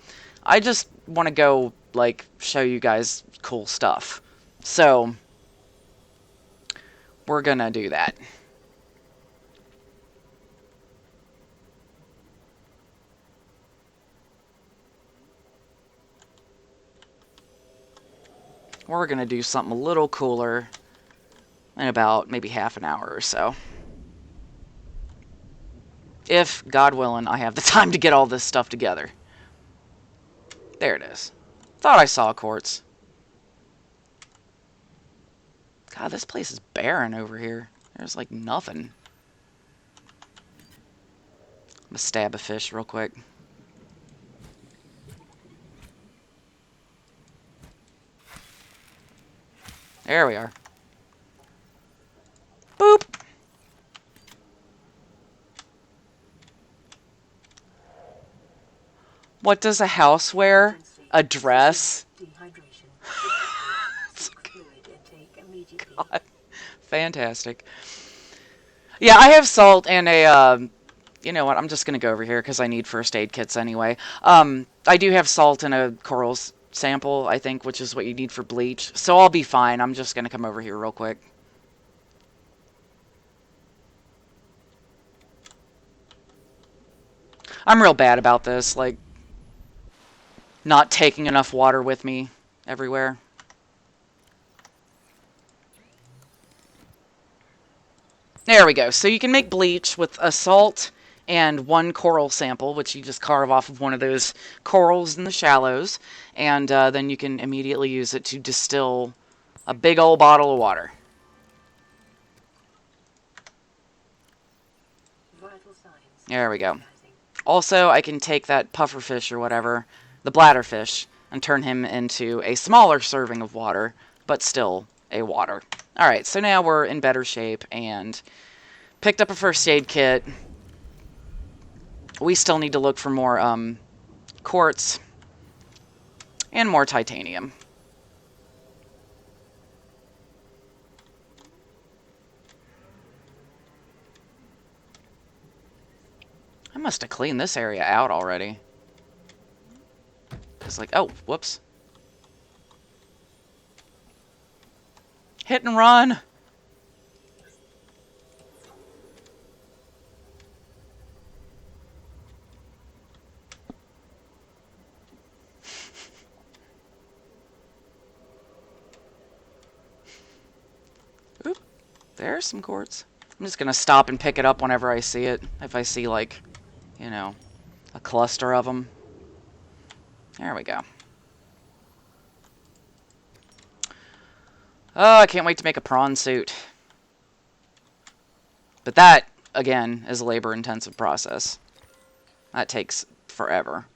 I just want to go, like, show you guys cool stuff. So, we're gonna do that. We're gonna do something a little cooler in about maybe half an hour or so. If, God willing, I have the time to get all this stuff together. There it is. Thought I saw quartz. God, this place is barren over here. There's like nothing. I'm gonna stab a fish real quick. There we are. Boop! What does a house wear? A dress? God. Fantastic. Yeah, I have salt and a, you know what, I'm just gonna go over here because I need first aid kits anyway. I do have salt and a coral sample, I think, which is what you need for bleach. So I'll be fine. I'm just gonna come over here real quick. I'm real bad about this, like, not taking enough water with me everywhere. There we go. So you can make bleach with a salt and one coral sample, which you just carve off of one of those corals in the shallows, and then you can immediately use it to distill a big old bottle of water. There we go. Also, I can take that pufferfish or whatever, the bladderfish, and turn him into a smaller serving of water, but still a water. Alright, so now we're in better shape, and picked up a first aid kit. We still need to look for more quartz and more titanium. I must have cleaned this area out already. It's like, oh, whoops. Hit and run! Oop, there's some quartz. I'm just gonna stop and pick it up whenever I see it. If I see, like, you know, a cluster of them. There we go. Oh, I can't wait to make a prawn suit. But that, again, is a labor-intensive process. That takes forever.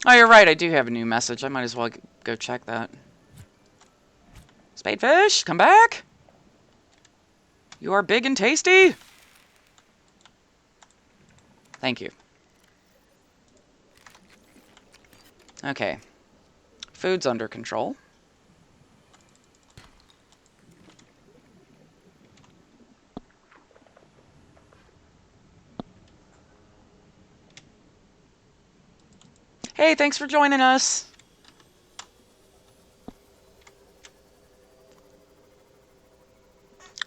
Oh, you're right, I do have a new message. I might as well go check that. Spadefish, come back! You are big and tasty! Thank you. Okay. Food's under control. Hey, thanks for joining us!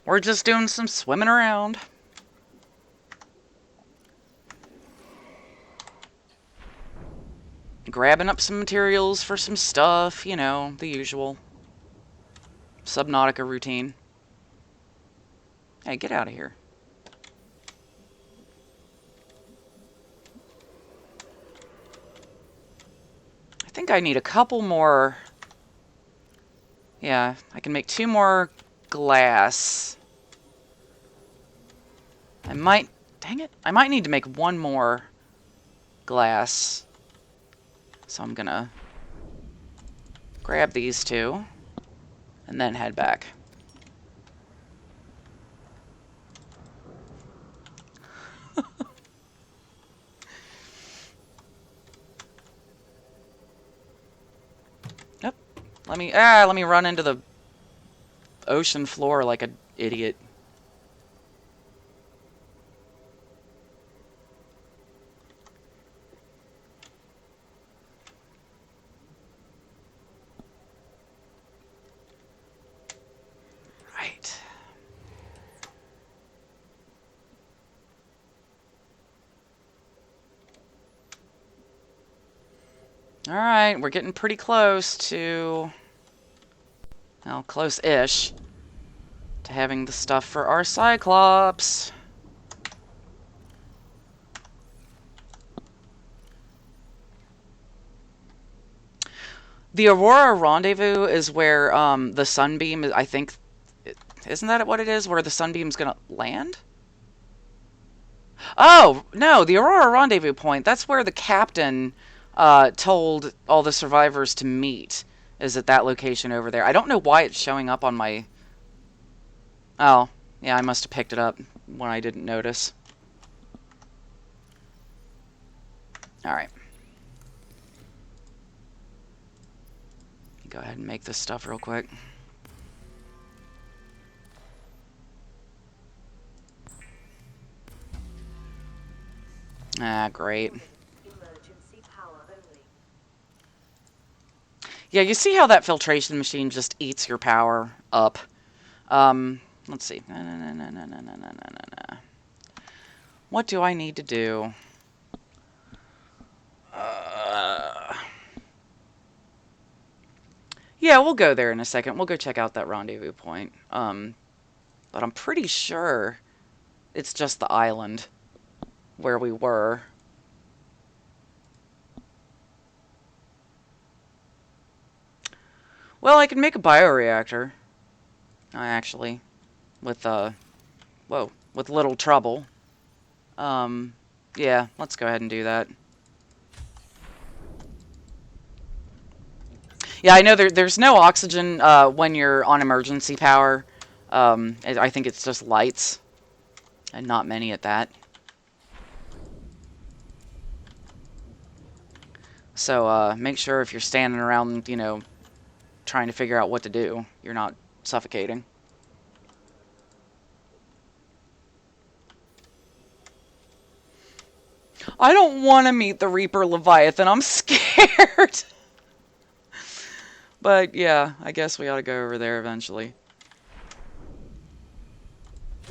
We're just doing some swimming around. grabbing up some materials for some stuff, you know, the usual Subnautica routine. Hey, get out of here. I think I need a couple more. Yeah, I can make 2 more glass. I might... Dang it. I might need to make 1 more glass. So I'm gonna grab these 2 and then head back. Yep. Let me run into the ocean floor like an idiot. Right. Alright, we're getting pretty close to... Well, close-ish to having the stuff for our Cyclops. The Aurora Rendezvous is where the Sunbeam, I think... Isn't that what it is? Where the Sunbeam's gonna land? Oh, no, the Aurora Rendezvous Point. That's where the captain told all the survivors to meet. Is at that location over there. I don't know why it's showing up on my... Oh, yeah, I must have picked it up when I didn't notice. Alright. Go ahead and make this stuff real quick. Ah, great. Emergency power only. Yeah, you see how that filtration machine just eats your power up. Let's see. What do I need to do? Yeah, we'll go there in a second. We'll go check out that rendezvous point. But I'm pretty sure it's just the island where we were. Well, I can make a bioreactor. Actually. With, whoa. With little trouble. Yeah, let's go ahead and do that. Yeah, I know there's no oxygen when you're on emergency power. I think it's just lights. And not many at that. So, make sure if you're standing around, you know, trying to figure out what to do, you're not suffocating. I don't want to meet the Reaper Leviathan. I'm scared. But, yeah, I guess we ought to go over there eventually.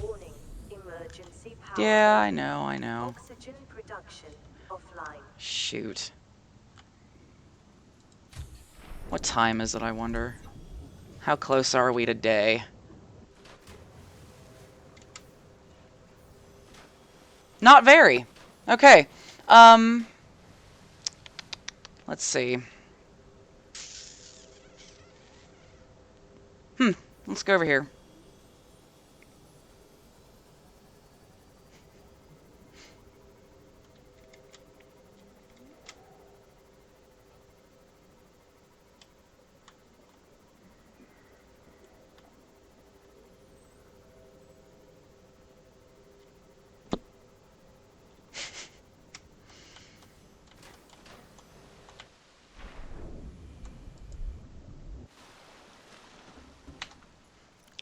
Warning, emergency power. Yeah, I know. Oxygen production offline. Shoot. What time is it, I wonder? How close are we to day? Not very. Okay. Let's see. Let's go over here.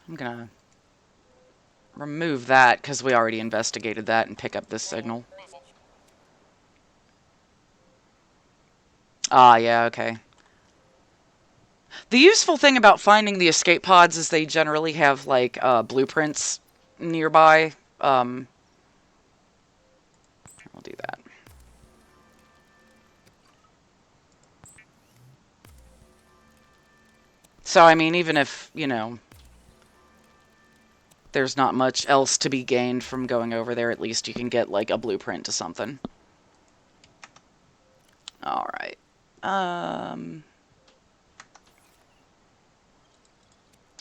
I'm gonna remove that because we already investigated that and pick up this signal. Ah, yeah, okay. The useful thing about finding the escape pods is they generally have, like, blueprints nearby. We'll do that. So, I mean, even if, you know, there's not much else to be gained from going over there, at least you can get, like, a blueprint to something. Alright.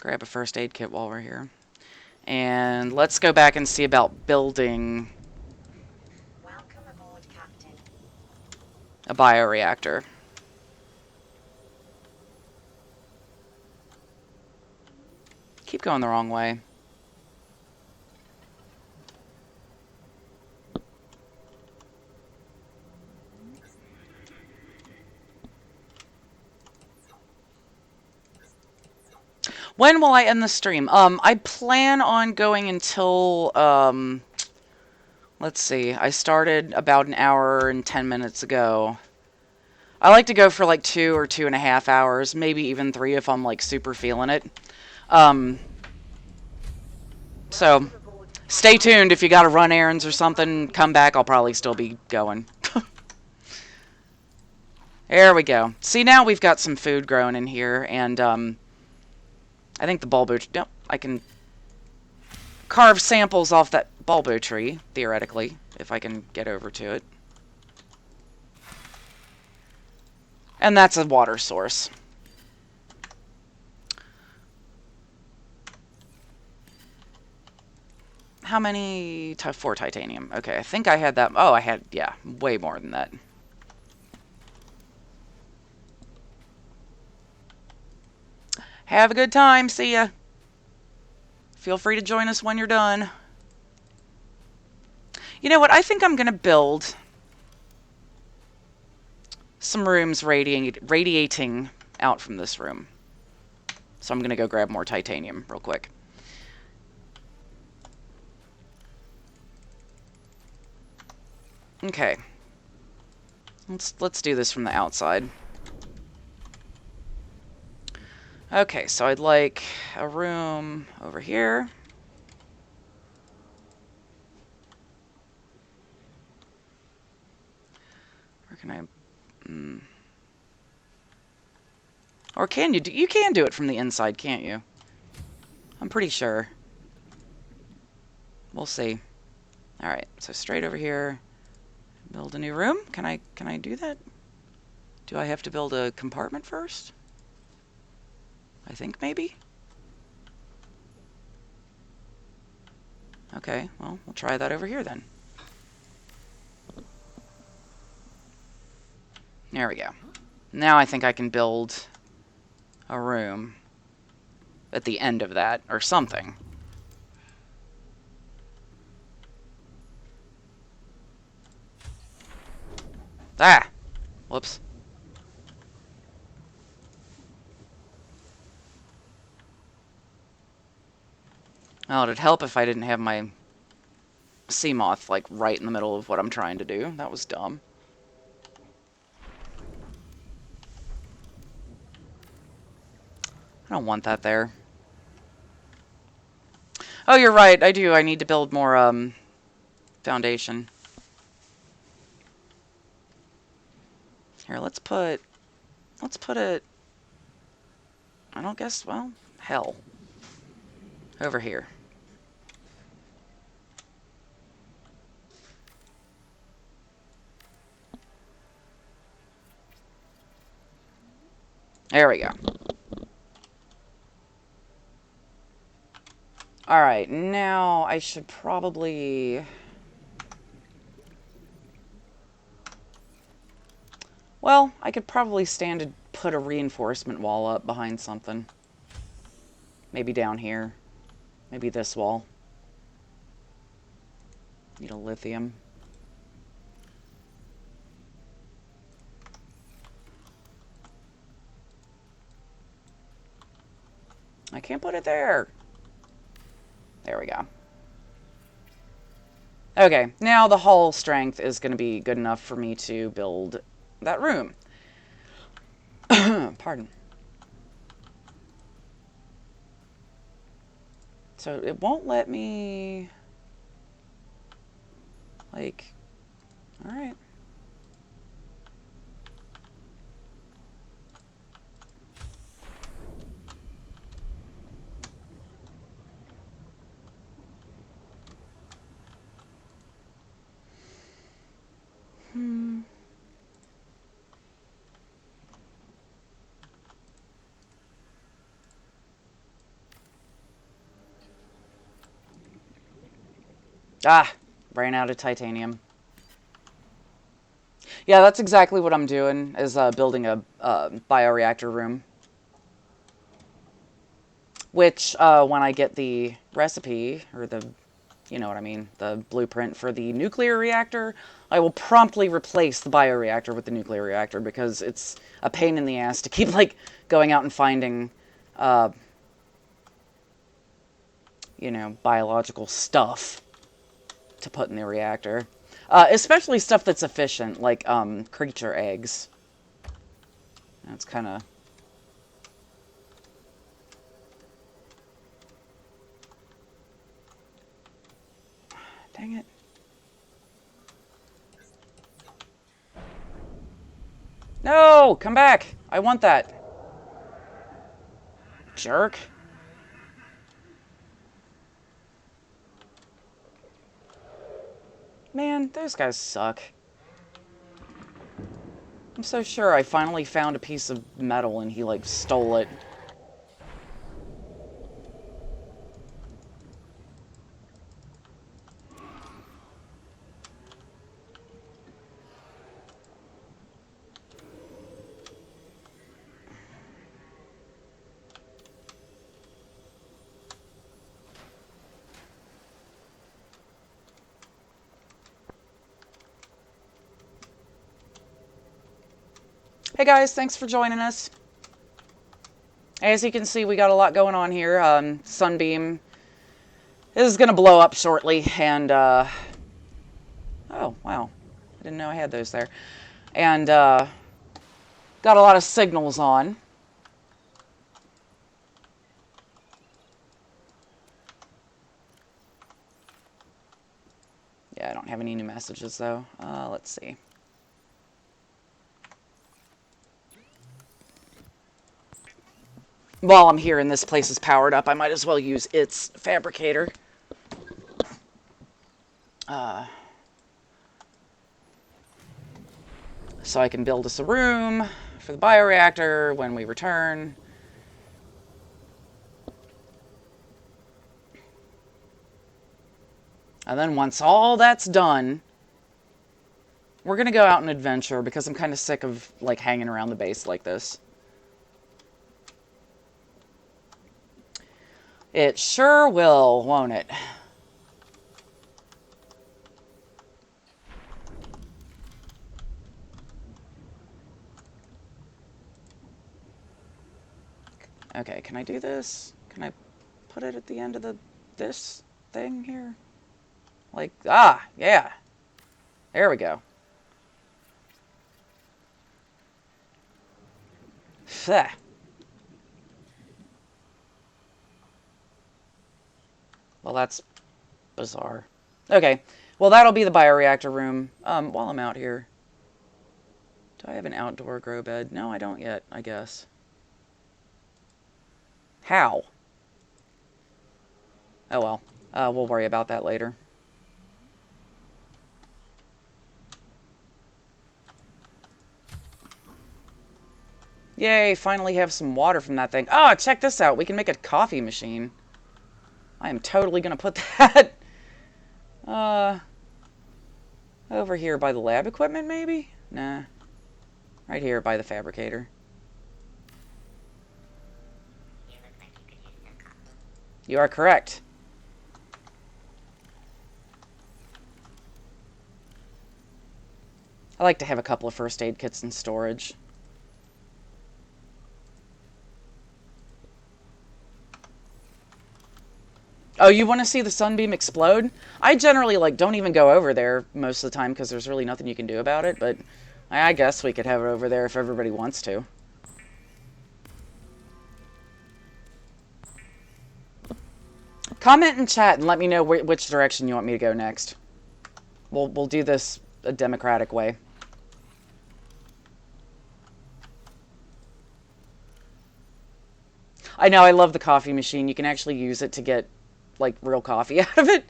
Grab a first aid kit while we're here. And let's go back and see about building Welcome aboard, Captain. a bioreactor. Keep going the wrong way. When will I end the stream? I plan on going until, let's see, I started about an hour and 10 minutes ago. I like to go for like 2 or 2.5 hours, maybe even 3 if I'm like super feeling it. So, stay tuned if you gotta run errands or something, come back, I'll probably still be going. There we go. See, now we've got some food growing in here, and, I think the bulbo... No, I can carve samples off that bulbo tree, theoretically, if I can get over to it. And that's a water source. How many? 4 titanium. Okay, I think I had that. Oh, I had, yeah, way more than that. Have a good time. See ya. Feel free to join us when you're done. You know what? I think I'm going to build some rooms radiating out from this room. So I'm going to go grab more titanium real quick. Okay. Let's do this from the outside. Okay, so I'd like a room over here. Where can I... Or can you do... You can do it from the inside, can't you? I'm pretty sure. We'll see. Alright, so straight over here. Build a new room? Can I do that? Do I have to build a compartment first? I think maybe? Okay, well, we'll try that over here then. There we go. Now I think I can build a room at the end of that, or something. Ah! Whoops. Well, it'd help if I didn't have my sea moth, like, right in the middle of what I'm trying to do. That was dumb. I don't want that there. Oh, you're right. I do. I need to build more, foundation. Here, let's put it... I don't guess... Well, hell. Over here. There we go. Alright, now I should probably... Well, I could probably stand to put a reinforcement wall up behind something. Maybe down here. Maybe this wall. Need a lithium. I can't put it there. There we go. Okay, now the hull strength is going to be good enough for me to build that room. Pardon. So it won't let me... Like... Alright. Ah, ran out of titanium. Yeah, that's exactly what I'm doing, is building a bioreactor room. Which, when I get the recipe, or the, you know what I mean, the blueprint for the nuclear reactor, I will promptly replace the bioreactor with the nuclear reactor, because it's a pain in the ass to keep, like, going out and finding, you know, biological stuff to put in the reactor. Especially stuff that's efficient, like, creature eggs. That's kind of... Dang it. No! Come back! I want that. Jerk. Man, those guys suck. I'm so sure I finally found a piece of metal and he, like, stole it. Hey guys, thanks for joining us. As you can see, we got a lot going on here. Sunbeam is going to blow up shortly, and, oh, wow. I didn't know I had those there. And, got a lot of signals on. Yeah, I don't have any new messages, though. Let's see. While I'm here and this place is powered up, I might as well use its fabricator. So I can build us a room for the bioreactor when we return. And then once all that's done, we're going to go out and adventure, because I'm kind of sick of, like, hanging around the base like this. It sure will, won't it? Okay, can I do this? Can I put it at the end of this thing here? Like, yeah. There we go. Pfft. Well, that's bizarre. Okay, well, that'll be the bioreactor room. While I'm out here. Do I have an outdoor grow bed? No, I don't yet, I guess. How? Oh well. We'll worry about that later. Yay, finally have some water from that thing. Oh, check this out. We can make a coffee machine. I am totally going to put that over here by the lab equipment, maybe? Nah. Right here by the fabricator. You are correct. I like to have a couple of first aid kits in storage. Oh, you want to see the sunbeam explode? I generally, like, don't even go over there most of the time, because there's really nothing you can do about it, but I guess we could have it over there if everybody wants to. Comment in chat and let me know which direction you want me to go next. We'll do this a democratic way. I know, I love the coffee machine. You can actually use it to get, like, real coffee out of it,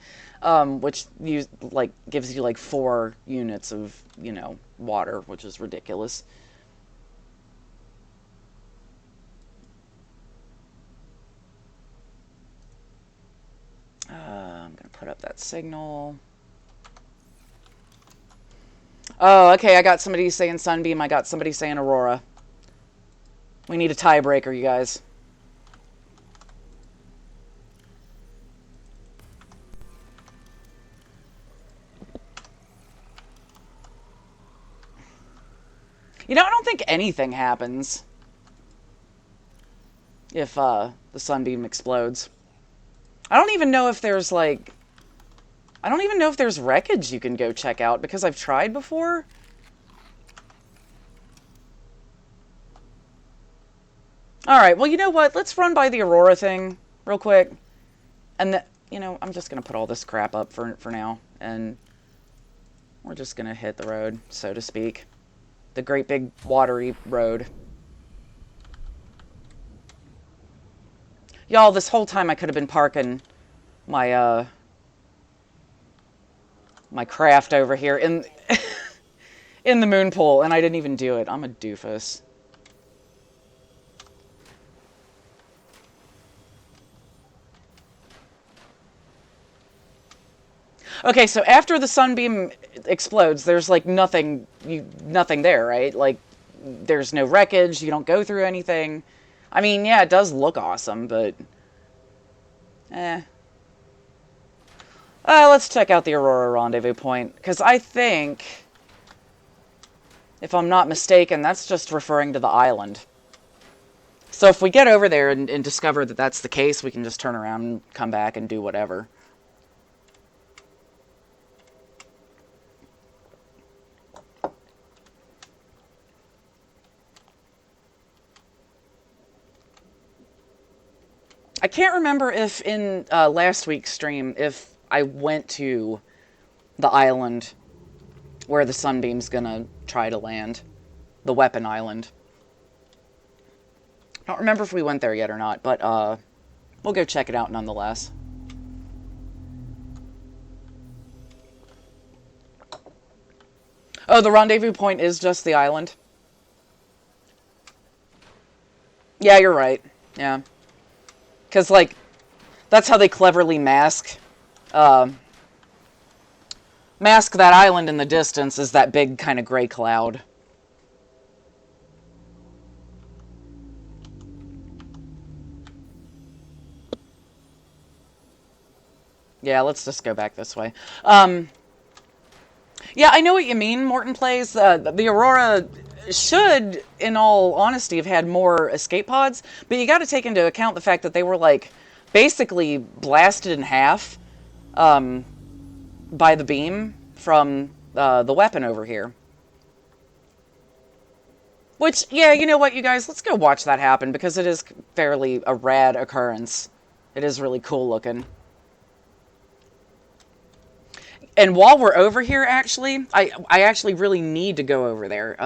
which gives you like 4 units of, you know, water, which is ridiculous. I'm gonna Put up that signal. Oh, okay, I got somebody saying Sunbeam. I got somebody saying Aurora. We need a tiebreaker, you guys. You know, I don't think anything happens if the Sunbeam explodes. I don't even know if there's, like... I don't even know if there's wreckage you can go check out, because I've tried before. Alright, well, you know what? Let's run by the Aurora thing real quick. And, you know, I'm just going to put all this crap up for now. And we're just going to hit the road, so to speak. The great big watery road. Y'all, this whole time I could have been parking my, my craft over here in, in the moon pool, and I didn't even do it. I'm a doofus. Okay, so after the sunbeam explodes, there's like nothing there, right? Like, there's no wreckage, you don't go through anything. I mean, yeah, it does look awesome, but... let's check out the Aurora Rendezvous Point, because I think, if I'm not mistaken, that's just referring to the island. So if we get over there and discover that that's the case, we can just turn around and come back and do whatever. I can't remember if in last week's stream, if I went to the island where the Sunbeam's gonna try to land. The Weapon Island. I don't remember if we went there yet or not, but we'll go check it out nonetheless. Oh, the rendezvous point is just the island? Yeah, you're right. Yeah. Because, like, that's how they cleverly mask that island in the distance is that big kind of gray cloud. Yeah, let's just go back this way. Yeah, I know what you mean, Morton Plays. The Aurora should, in all honesty, have had more escape pods, but you got to take into account the fact that they were, like, basically blasted in half by the beam from the weapon over here. Which, yeah, you know what, you guys? Let's go watch that happen, because it is fairly a rad occurrence. It is really cool looking. And while we're over here, actually, I actually really need to go over there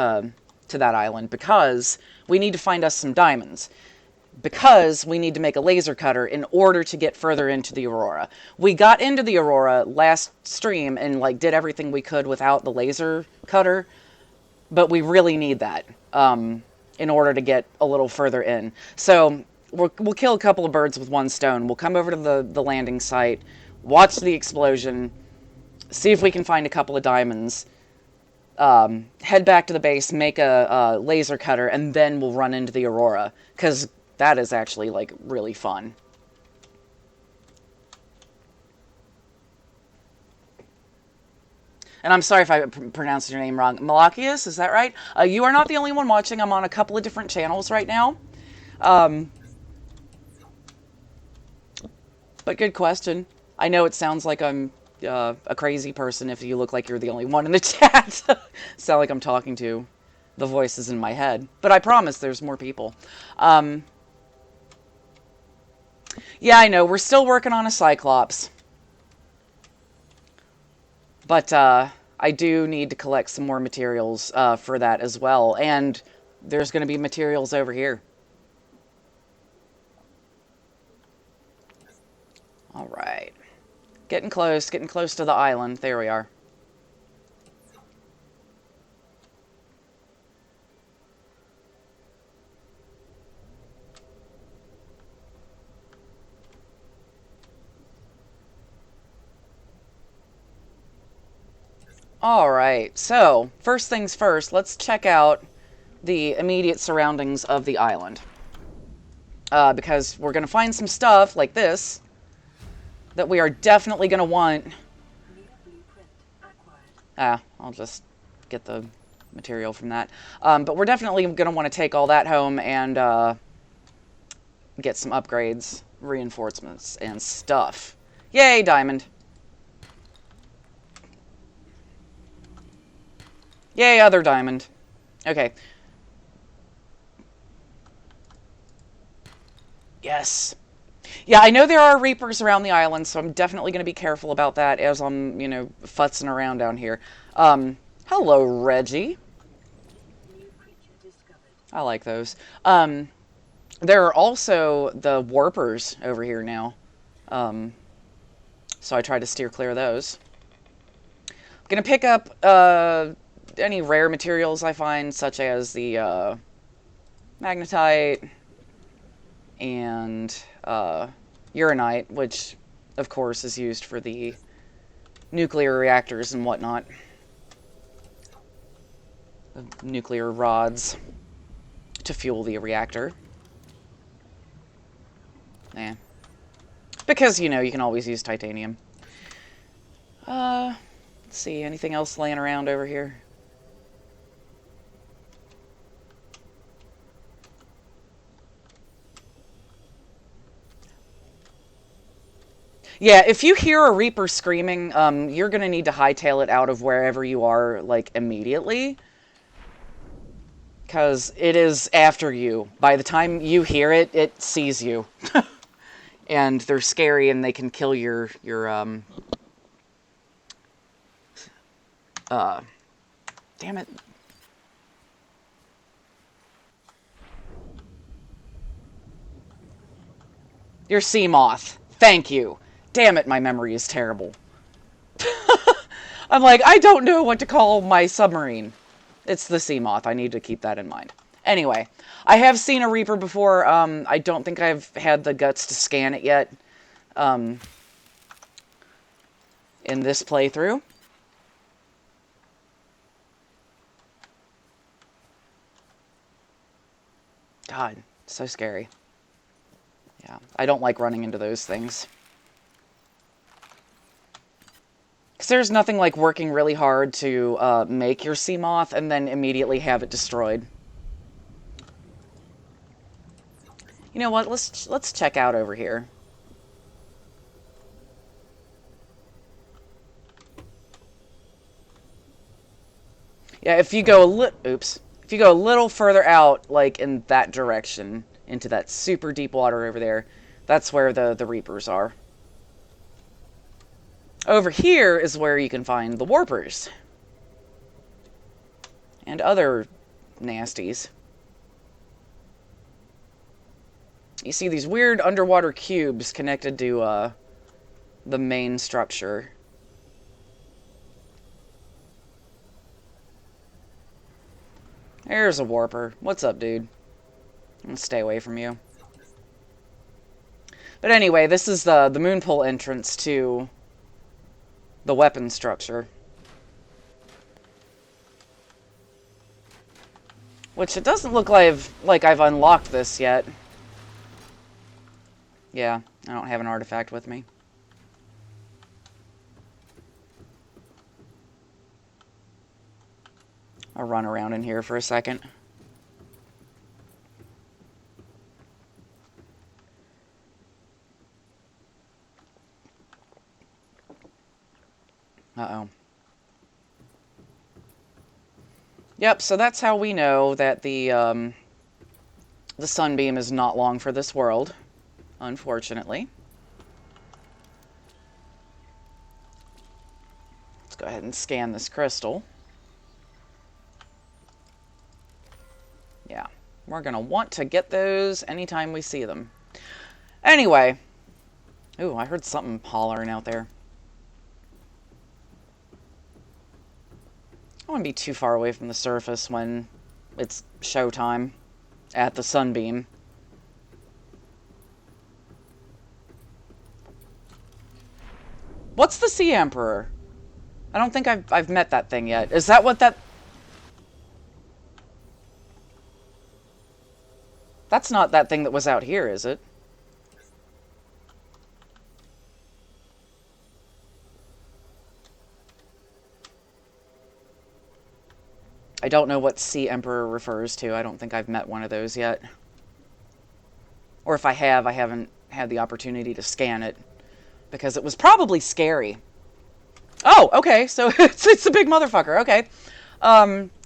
to that island, because we need to find us some diamonds. Because we need to make a laser cutter in order to get further into the Aurora. We got into the Aurora last stream and, like, did everything we could without the laser cutter, but we really need that in order to get a little further in. So we'll kill a couple of birds with one stone. We'll come over to the landing site, watch the explosion, see if we can find a couple of diamonds, head back to the base, make a laser cutter, and then we'll run into the Aurora, because that is actually, like, really fun. And I'm sorry if I pronounced your name wrong. Malachius, is that right? You are not the only one watching. I'm on a couple of different channels right now. But good question. I know it sounds like I'm a crazy person if you look like you're the only one in the chat. Sound like I'm talking to the voices in my head. But I promise there's more people. Yeah, I know. We're still working on a Cyclops. But I do need to collect some more materials for that as well. And there's going to be materials over here. All right. Getting close to the island. There we are. Alright, so, first things first, let's check out the immediate surroundings of the island. Because we're going to find some stuff, like this, that we are definitely going to want. New blueprint acquired. I'll just get the material from that. But we're definitely going to want to take all that home and get some upgrades, reinforcements, and stuff. Yay, diamond. Yay, other diamond. Okay. Yes. Yeah, I know there are reapers around the island, so I'm definitely going to be careful about that as I'm, futzing around down here. Hello, Reggie. New creature discovered. I like those. There are also the warpers over here now. So I try to steer clear of those. I'm going to pick up any rare materials I find, such as the magnetite and uranite, which, of course, is used for the nuclear reactors and whatnot. The nuclear rods to fuel the reactor. Because, you can always use titanium. Let's see, anything else laying around over here? Yeah, if you hear a Reaper screaming, you're gonna need to hightail it out of wherever you are, like, immediately. Because it is after you. By the time you hear it, it sees you. And they're scary and they can kill your damn it. Your sea moth. Thank you. Damn it, my memory is terrible. I'm like, I don't know what to call my submarine. It's the sea moth. I need to keep that in mind. Anyway, I have seen a Reaper before. I don't think I've had the guts to scan it yet. In this playthrough. God, so scary. Yeah, I don't like running into those things. Because there's nothing like working really hard to make your sea moth and then immediately have it destroyed. You know what? Let's check out over here. Yeah, if you go a little further out, like in that direction, into that super deep water over there, that's where the Reapers are. Over here is where you can find the Warpers. And other nasties. You see these weird underwater cubes connected to the main structure. There's a Warper. What's up, dude? I'm gonna stay away from you. But anyway, this is the moon pool entrance to the weapon structure. Which it doesn't look like I've unlocked this yet. Yeah, I don't have an artifact with me. I'll run around in here for a second. Uh-oh. Yep, so that's how we know that the sunbeam is not long for this world, unfortunately. Let's go ahead and scan this crystal. Yeah, we're going to want to get those anytime we see them. Anyway. Ooh, I heard something hollering out there. I don't want to be too far away from the surface when it's showtime at the sunbeam. What's the Sea Emperor? I don't think I've met that thing yet. Is that what that... That's not that thing that was out here, is it? I don't know what Sea Emperor refers to. I don't think I've met one of those yet. Or if I have, I haven't had the opportunity to scan it. Because it was probably scary. Oh, okay. So it's a big motherfucker. Okay.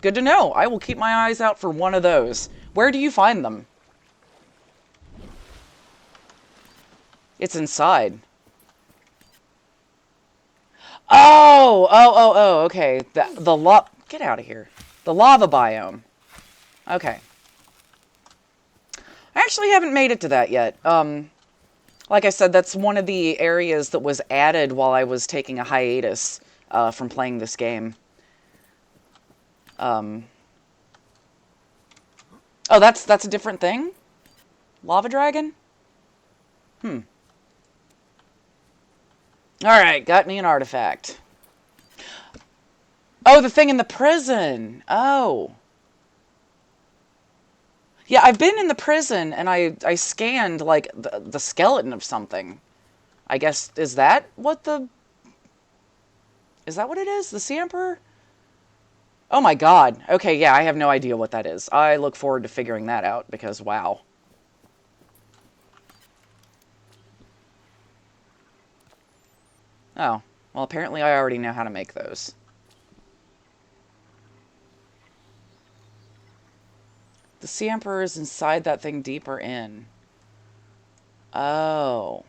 Good to know. I will keep my eyes out for one of those. Where do you find them? It's inside. Oh, okay. Get out of here. The lava biome. Okay. I actually haven't made it to that yet. Like I said, that's one of the areas that was added while I was taking a hiatus from playing this game. Oh, that's a different thing? Lava dragon? Alright, got me an artifact. Oh, the thing in the prison! Oh. Yeah, I've been in the prison, and I scanned, like, the skeleton of something. I guess, is that what it is? The Sea Emperor? Oh my god. Okay, yeah, I have no idea what that is. I look forward to figuring that out, because, wow. Oh, well, apparently I already know how to make those. The Sea Emperor is inside that thing deeper in. Oh.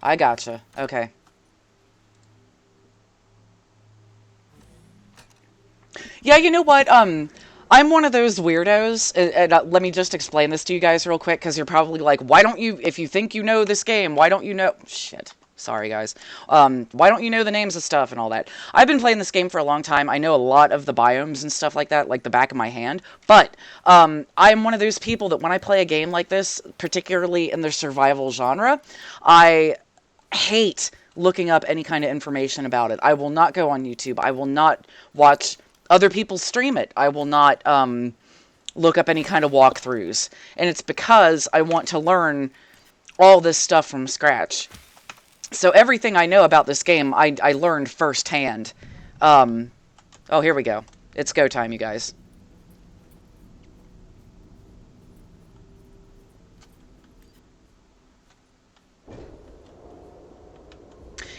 I gotcha. Okay. Yeah, you know what? I'm one of those weirdos, and let me just explain this to you guys real quick, because you're probably like, why don't you, if you think you know this game, why don't you know... Shit. Sorry, guys. Why don't you know the names of stuff and all that? I've been playing this game for a long time. I know a lot of the biomes and stuff like that, like the back of my hand. But I'm one of those people that when I play a game like this, particularly in the survival genre, I hate looking up any kind of information about it. I will not go on YouTube. I will not watch other people stream it. I will not look up any kind of walkthroughs. And it's because I want to learn all this stuff from scratch. So everything I know about this game, I learned firsthand. Oh, here we go. It's go time, you guys.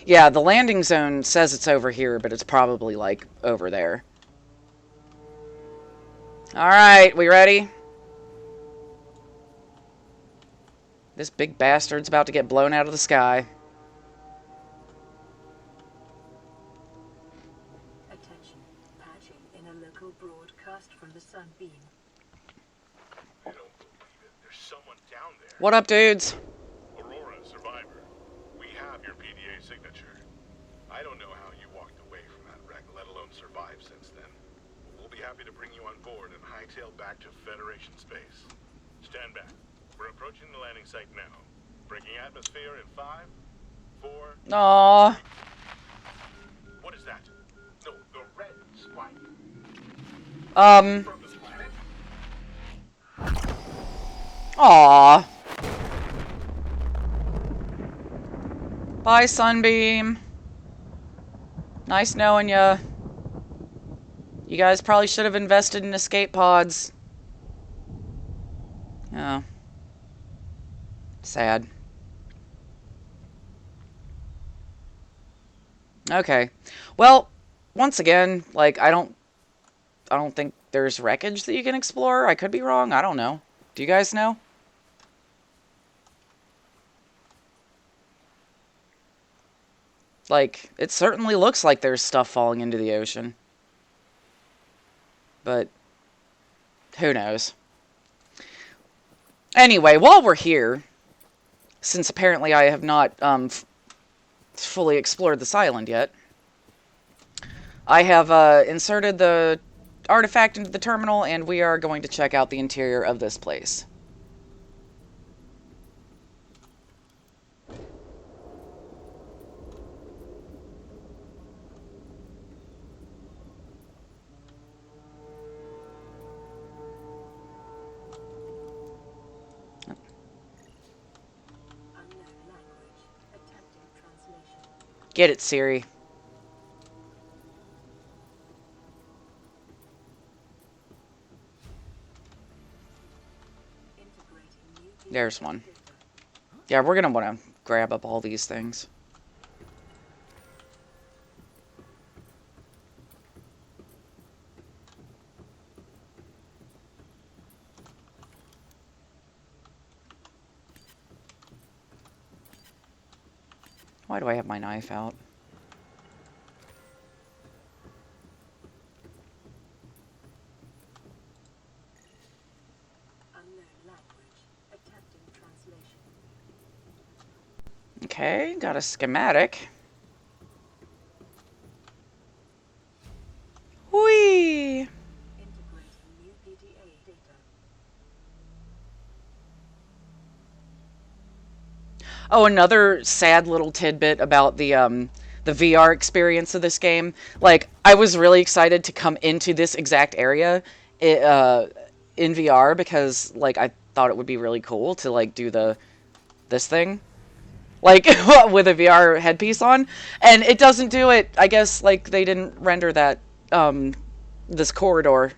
Yeah, the landing zone says it's over here, but it's probably, like, over there. Alright, we ready? This big bastard's about to get blown out of the sky. Attention. Patching in a local broadcast from the Sunbeam. I don't believe it. There's someone down there. What up, dudes? Aurora, survivor. We have your PDA signature. I don't know how you walked away from that wreck, let alone survived since then. We'll be happy to bring you on board and hightail back to Federation space. Stand back. We're approaching the landing site now. Breaking atmosphere in 5, 4... Aww. What is that? No, the red spike. From this planet? Aww. Bye, Sunbeam. Nice knowing ya. You guys probably should have invested in escape pods. Oh. Sad. Okay. Well, once again, like, I don't think there's wreckage that you can explore. I could be wrong. I don't know. Do you guys know? Like, it certainly looks like there's stuff falling into the ocean. But who knows? Anyway, while we're here, since apparently I have not fully explored this island yet, I have inserted the artifact into the terminal, and we are going to check out the interior of this place. Get it, Siri. There's one. Yeah, we're gonna want to grab up all these things. Why do I have my knife out? Okay, got a schematic. Whee! Oh, another sad little tidbit about the VR experience of this game. Like, I was really excited to come into this exact area in VR because, like, I thought it would be really cool to, like, do this thing. Like, with a VR headpiece on. And it doesn't do it. I guess, like, they didn't render that, this corridor.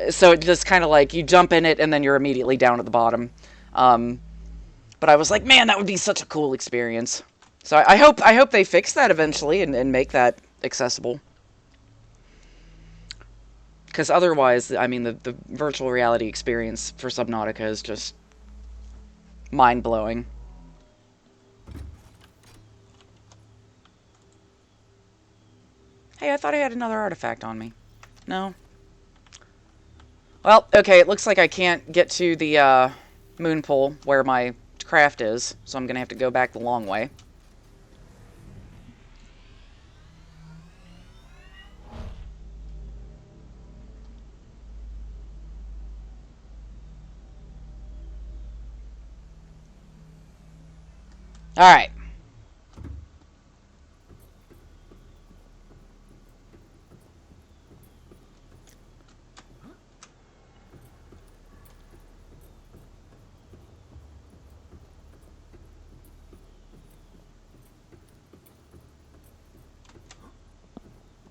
So it just kind of like, you jump in it and then you're immediately down at the bottom. But I was like, man, that would be such a cool experience. So I hope they fix that eventually and make that accessible. Because otherwise, I mean, the virtual reality experience for Subnautica is just mind-blowing. Hey, I thought I had another artifact on me. No? Well, okay, it looks like I can't get to the moon pool where my craft is, so I'm going to have to go back the long way. Alright.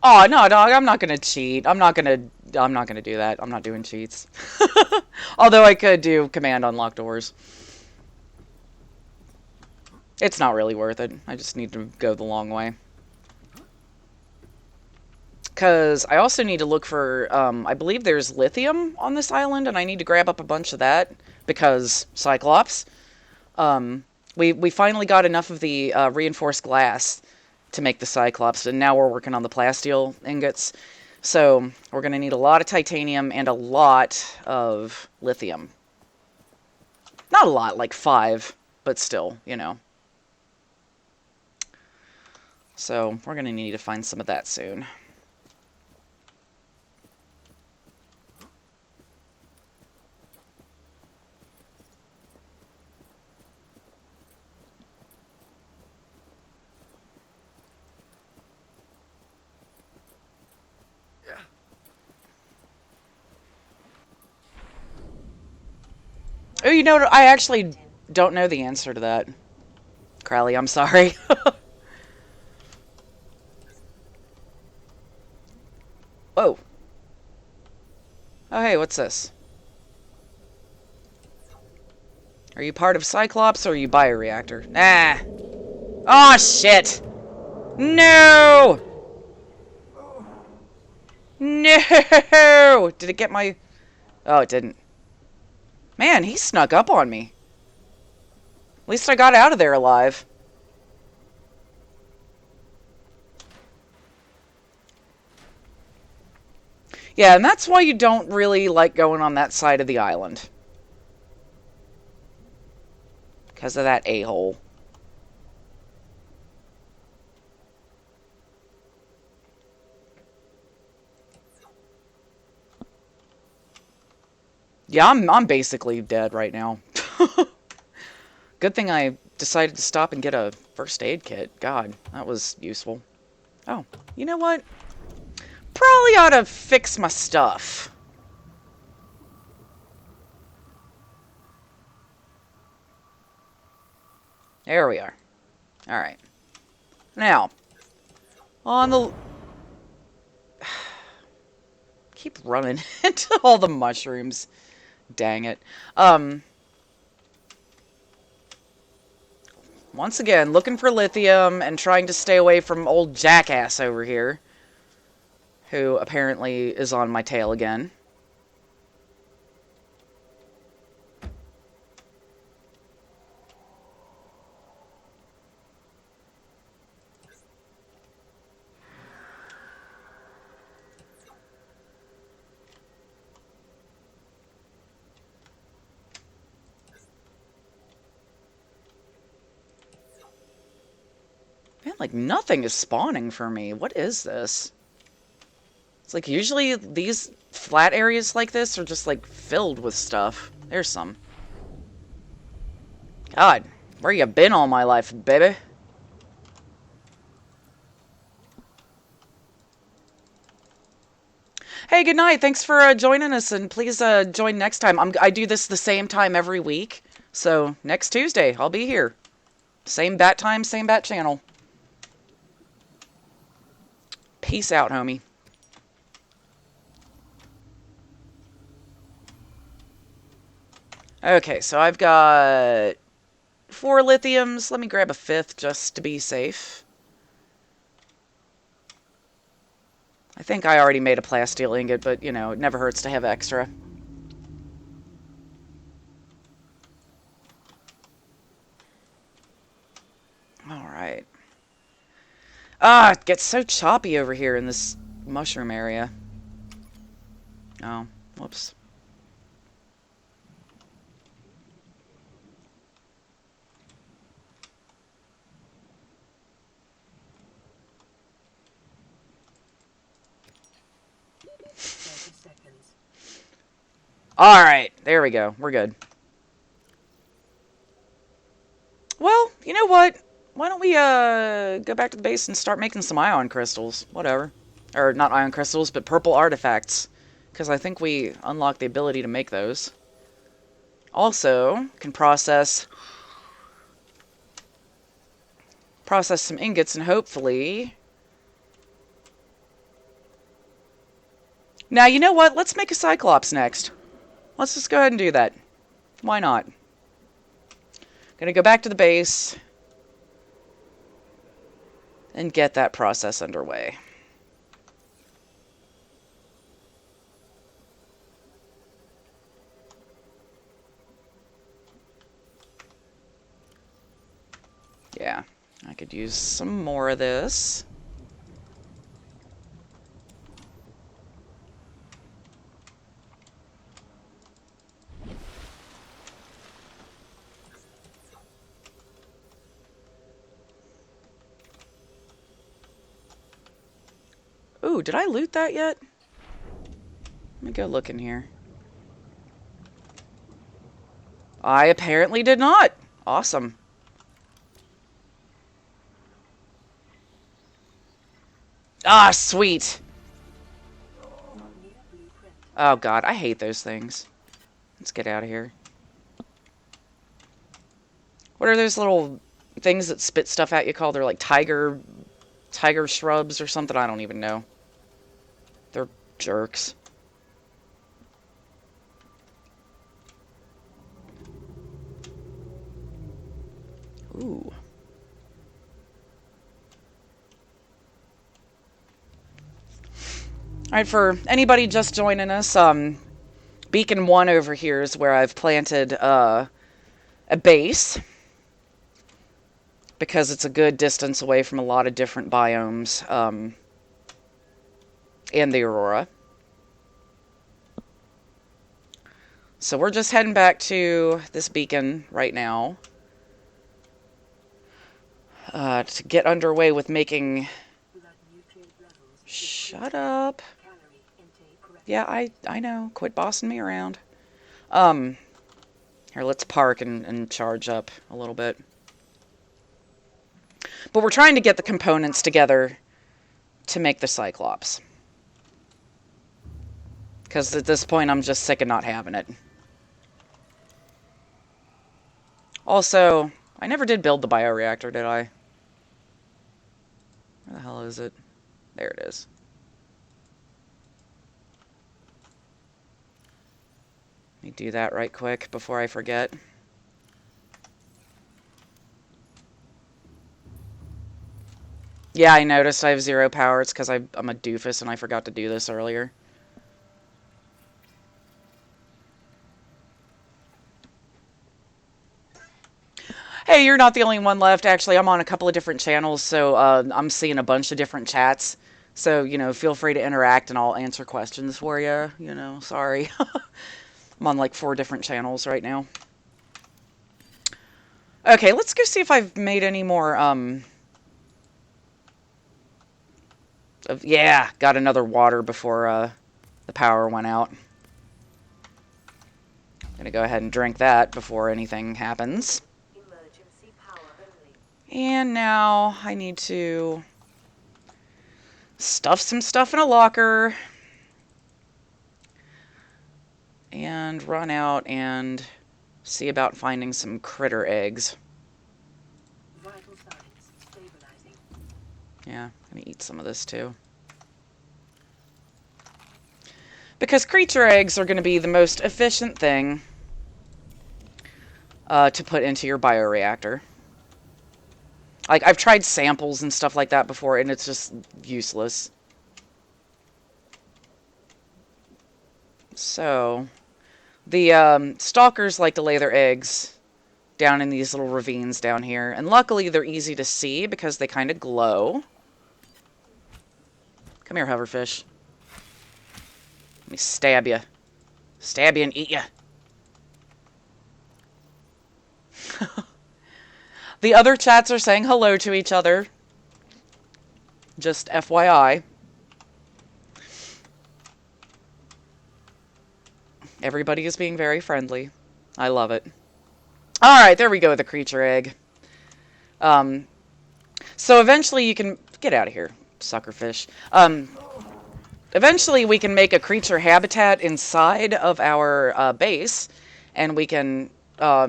Oh, no, dog, I'm not gonna cheat. I'm not gonna do that. I'm not doing cheats. Although I could do command unlock doors. It's not really worth it. I just need to go the long way. Because I also need to look for, I believe there's lithium on this island, and I need to grab up a bunch of that, because Cyclops. We finally got enough of the reinforced glass to make the Cyclops, and now we're working on the plasteel ingots. So we're going to need a lot of titanium and a lot of lithium. Not a lot, like 5, but still, you know. So we're going to need to find some of that soon. Oh, you know, I actually don't know the answer to that. Crowley, I'm sorry. Whoa. Oh, hey, what's this? Are you part of Cyclops or are you bioreactor? Nah. Oh, shit. No! No! Did it get my... Oh, it didn't. Man, he snuck up on me. At least I got out of there alive. Yeah, and that's why you don't really like going on that side of the island. Because of that a-hole. Yeah, I'm basically dead right now. Good thing I decided to stop and get a first aid kit. God, that was useful. Oh, you know what? Probably ought to fix my stuff. There we are. Alright. Now, on the... Keep running into all the mushrooms. Dang it. Once again, looking for lithium and trying to stay away from old jackass over here, who apparently is on my tail again. Man, like, nothing is spawning for me. What is this? It's like, usually these flat areas like this are just, like, filled with stuff. There's some. God, where you been all my life, baby? Hey, good night. Thanks for joining us, and please join next time. I do this the same time every week, so next Tuesday, I'll be here. Same bat time, same bat channel. Peace out, homie. Okay, so I've got 4 lithiums. Let me grab a 5th just to be safe. I think I already made a plasteel ingot, but, you know, it never hurts to have extra. Alright. Ah, it gets so choppy over here in this mushroom area. Oh, whoops. Alright, there we go. We're good. Well, you know what? Why don't we go back to the base and start making some ion crystals? Whatever. Or not ion crystals, but purple artifacts. Because I think we unlocked the ability to make those. Also, can process some ingots and hopefully... Now, you know what? Let's make a Cyclops next. Let's just go ahead and do that. Why not? Gonna go back to the base and get that process underway. Yeah, I could use some more of this. Ooh, did I loot that yet? Let me go look in here. I apparently did not. Awesome. Ah, sweet. Oh god, I hate those things. Let's get out of here. What are those little things that spit stuff at you called? They're like tiger shrubs or something? I don't even know. They're jerks. Ooh. Alright, for anybody just joining us, Beacon 1 over here is where I've planted a base. Because it's a good distance away from a lot of different biomes in the Aurora. So we're just heading back to this beacon right now to get underway with making... Shut up. Yeah, I know. Quit bossing me around. Here, let's park and charge up a little bit. But we're trying to get the components together to make the Cyclops. Because at this point, I'm just sick of not having it. Also, I never did build the bioreactor, did I? is it? There it is. Let me do that right quick before I forget. Yeah, I noticed I have 0 power. It's because I'm a doofus and I forgot to do this earlier. Hey, you're not the only one left. Actually, I'm on a couple of different channels, so I'm seeing a bunch of different chats. So, you know, feel free to interact and I'll answer questions for you. You know, sorry. I'm on like 4 different channels right now. Okay, let's go see if I've made any more, yeah, got another water before the power went out. Gonna go ahead and drink that before anything happens. Emergency power only. And now I need to stuff some stuff in a locker and run out and see about finding some critter eggs. Vital signs stabilizing. Yeah, let me eat some of this too. Because creature eggs are going to be the most efficient thing to put into your bioreactor. Like, I've tried samples and stuff like that before, and it's just useless. So, the stalkers like to lay their eggs down in these little ravines down here. And luckily, they're easy to see because they kind of glow. Come here, hoverfish. Let me stab you. Stab you and eat you. The other chats are saying hello to each other. Just FYI. Everybody is being very friendly. I love it. Alright, there we go with the creature egg. So eventually you can... Get out of here, suckerfish. Eventually we can make a creature habitat inside of our base. And we can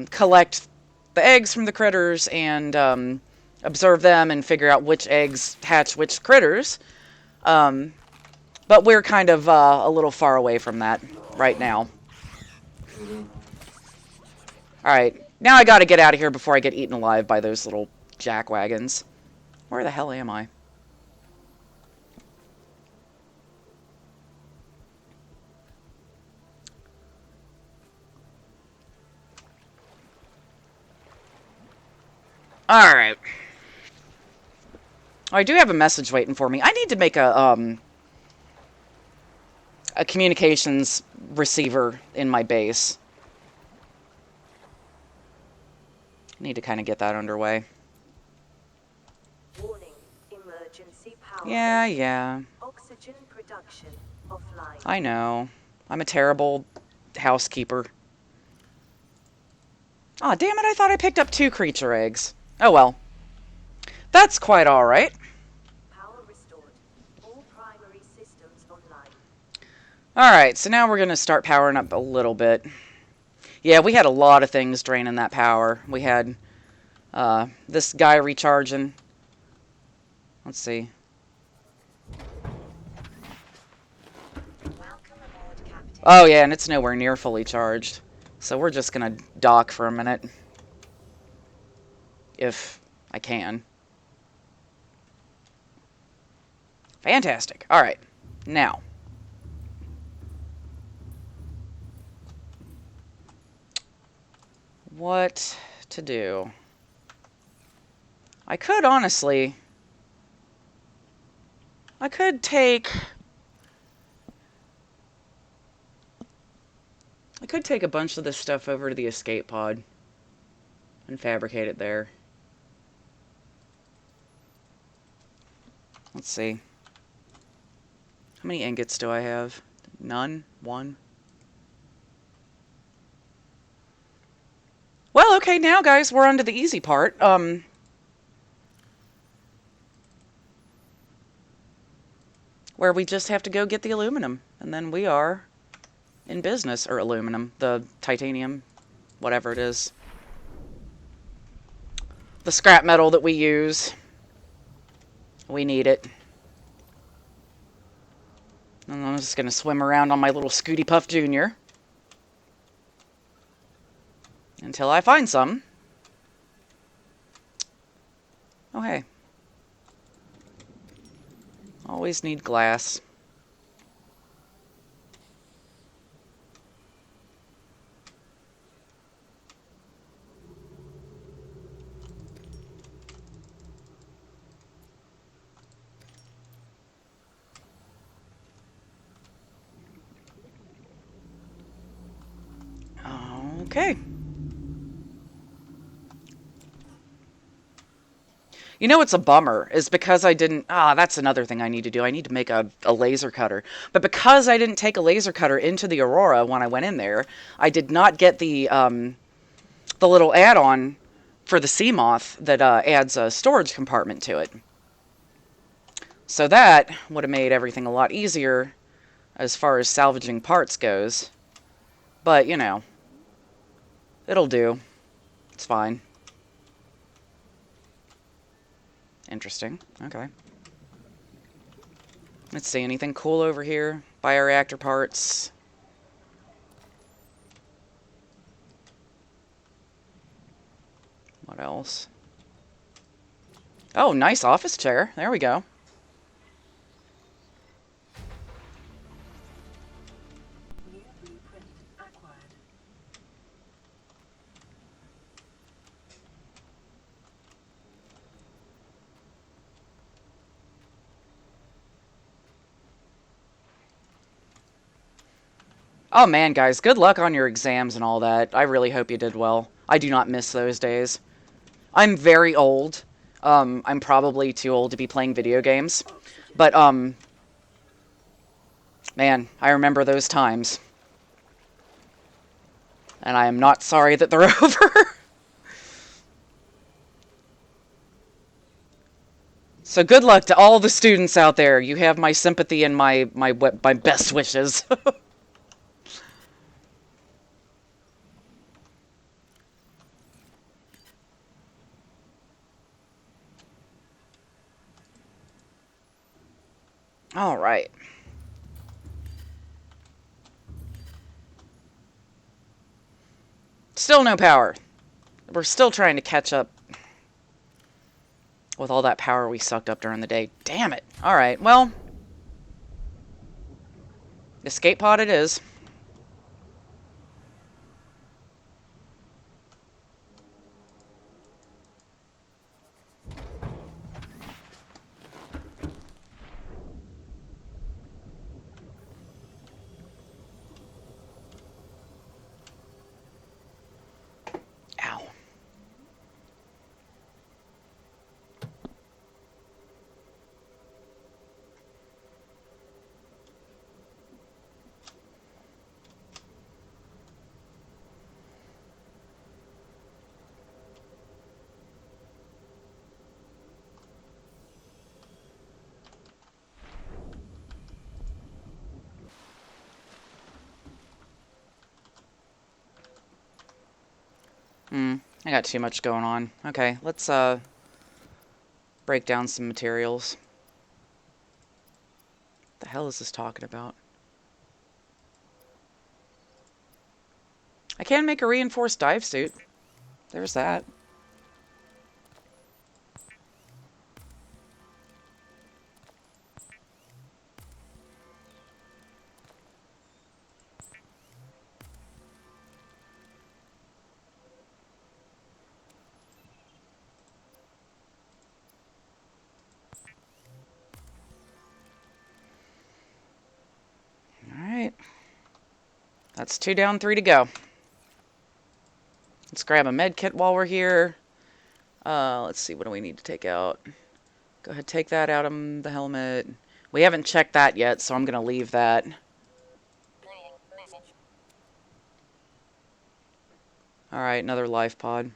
collect the eggs from the critters and observe them and figure out which eggs hatch which critters. But we're kind of a little far away from that right now. Alright, now I gotta get out of here before I get eaten alive by those little jackwagons. Where the hell am I? Alright. Oh, I do have a message waiting for me. I need to make a communications receiver in my base. Need to kind of get that underway. Warning. Emergency power. Yeah. Oxygen production offline. I know. I'm a terrible housekeeper. Aw, damn it, I thought I picked up 2 creature eggs. Oh well. That's quite alright. Power restored. All primary systems online. Alright, so now we're going to start powering up a little bit. Yeah, we had a lot of things draining that power. We had this guy recharging. Let's see. Welcome aboard, Captain. Oh yeah, and it's nowhere near fully charged. So we're just going to dock for a minute. If I can. Fantastic. Alright, now. What to do? I could honestly... I could take a bunch of this stuff over to the escape pod and fabricate it there. Let's see. How many ingots do I have? None? 1? Well, okay, now guys, we're on to the easy part. Where we just have to go get the aluminum, and then we are in business. Or aluminum, the titanium, whatever it is. The scrap metal that we use. We need it. And I'm just going to swim around on my little Scooty Puff Jr. until I find some. Oh, hey. Always need glass. Okay. You know what's a bummer is because I didn't... that's another thing I need to do. I need to make a laser cutter. But because I didn't take a laser cutter into the Aurora when I went in there, I did not get the little add-on for the sea moth that adds a storage compartment to it. So that would have made everything a lot easier as far as salvaging parts goes. But, you know, it'll do. It's fine. Interesting. Okay. Let's see, anything cool over here? Bioreactor parts. What else? Oh, nice office chair. There we go. New blueprint acquired. Oh man, guys, good luck on your exams and all that. I really hope you did well. I do not miss those days. I'm very old. I'm probably too old to be playing video games. But, man, I remember those times. And I am not sorry that they're over. So good luck to all the students out there. You have my sympathy and my best wishes. All right. Still no power. We're still trying to catch up with all that power we sucked up during the day. Damn it. All right, well. Escape pod it is. Ow. I got too much going on. Okay, let's break down some materials. What the hell is this talking about? I can make a reinforced dive suit. There's that. Alright. That's 2 down, 3 to go. Let's grab a med kit while we're here. Let's see, what do we need to take out? Go ahead, take that out of the helmet. We haven't checked that yet, so I'm going to leave that. Alright, another life pod.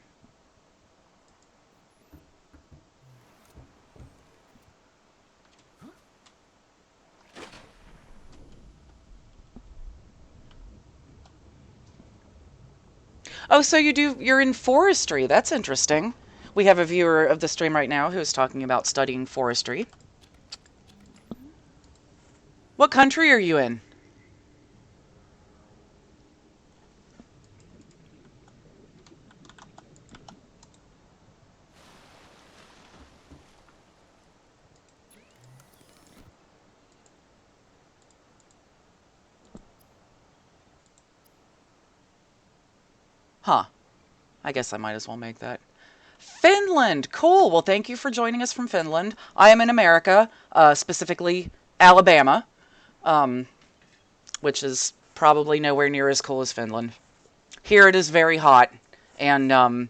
Oh, so you're in forestry. That's interesting. We have a viewer of the stream right now who is talking about studying forestry. What country are you in? Huh. I guess I might as well make that. Finland! Cool! Well, thank you for joining us from Finland. I am in America, specifically Alabama, um, which is probably nowhere near as cool as Finland. Here it is very hot, and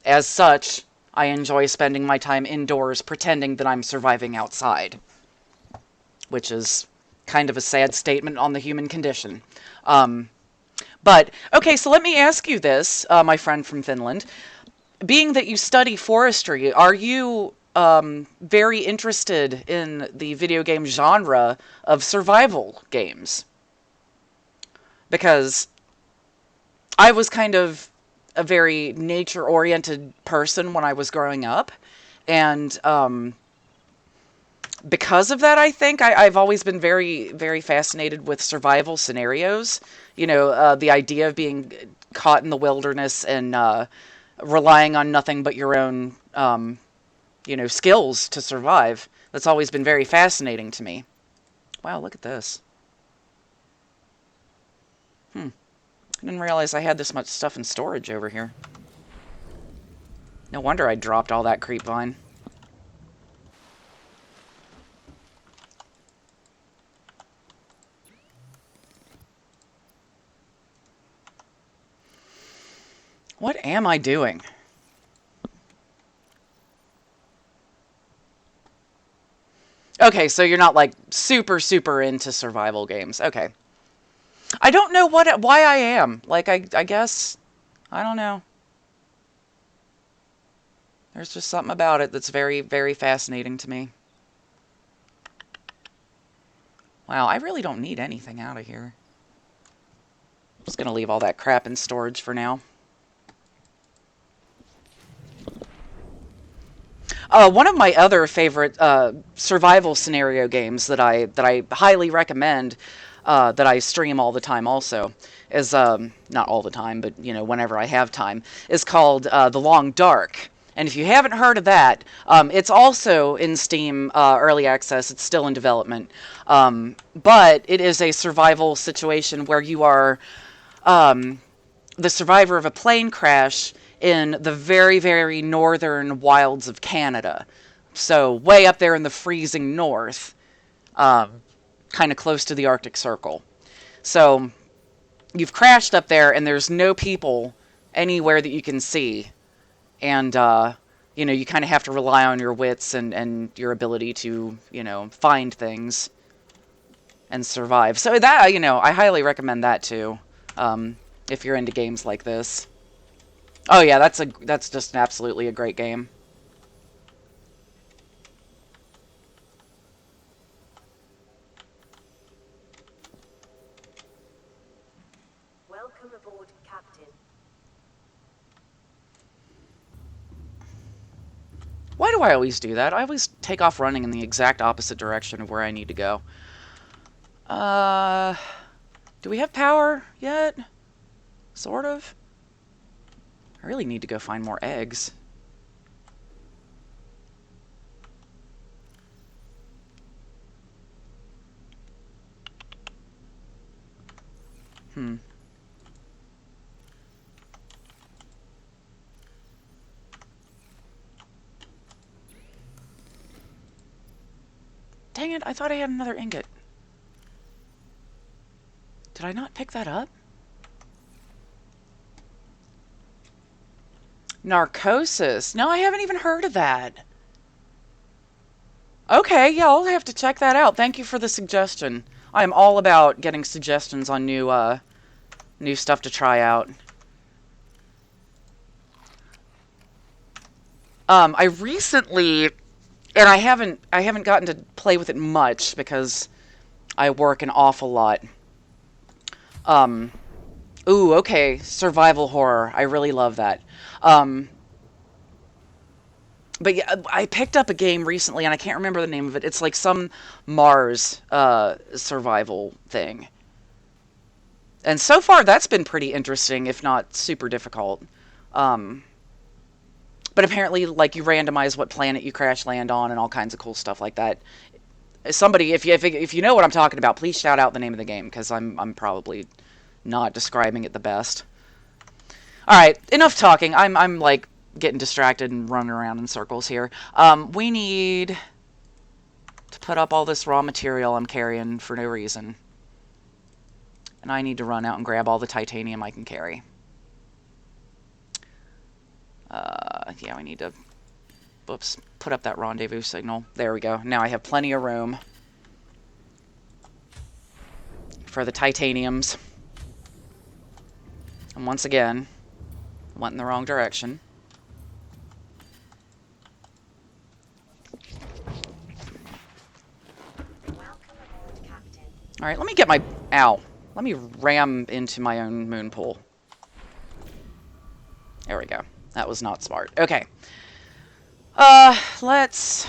as such, I enjoy spending my time indoors pretending that I'm surviving outside, which is kind of a sad statement on the human condition. But, okay, so let me ask you this, my friend from Finland. Being that you study forestry, are you very interested in the video game genre of survival games? Because I was kind of a very nature-oriented person when I was growing up, and because of that, I think I've always been very, very fascinated with survival scenarios. You know, the idea of being caught in the wilderness and relying on nothing but your own, skills to survive. That's always been very fascinating to me. Wow, look at this. I didn't realize I had this much stuff in storage over here. No wonder I dropped all that creep vine. What am I doing? Okay, so you're not like super, super into survival games. Okay. I don't know why I am. Like, I guess, I don't know. There's just something about it that's very, very fascinating to me. Wow, I really don't need anything out of here. I'm just going to leave all that crap in storage for now. One of my other favorite survival scenario games that I highly recommend, that I stream all the time also, is not all the time, but whenever I have time, is called The Long Dark. And if you haven't heard of that, it's also in Steam early access. It's still in development, but it is a survival situation where you are the survivor of a plane crash in the very, very northern wilds of Canada. So way up there in the freezing north, kind of close to the Arctic Circle. So you've crashed up there, and there's no people anywhere that you can see. And, you kind of have to rely on your wits and your ability to, find things and survive. So that, I highly recommend that too, if you're into games like this. Oh yeah, that's just absolutely a great game. Welcome aboard, Captain. Why do I always do that? I always take off running in the exact opposite direction of where I need to go. Do we have power yet? Sort of. I really need to go find more eggs. Dang it, I thought I had another ingot. Did I not pick that up? Narcosis. No, I haven't even heard of that. Okay, yeah, I'll have to check that out. Thank you for the suggestion. I am all about getting suggestions on new stuff to try out. I recently, and I haven't gotten to play with it much because I work an awful lot. Ooh, okay, survival horror. I really love that. But yeah, I picked up a game recently, and I can't remember the name of it. It's like some Mars survival thing. And so far, that's been pretty interesting, if not super difficult. Um, but apparently, like, you randomize what planet you crash land on and all kinds of cool stuff like that. Somebody, if you know what I'm talking about, please shout out the name of the game, because I'm probably not describing it the best. All right, enough talking. I'm like getting distracted and running around in circles here. We need to put up all this raw material I'm carrying for no reason. And I need to run out and grab all the titanium I can carry. Yeah, we need to, whoops, put up that rendezvous signal. There we go. Now I have plenty of room for the titaniums. And once again, went in the wrong direction. Alright, let me get my... Ow. Let me ram into my own moon pool. There we go. That was not smart. Okay. Let's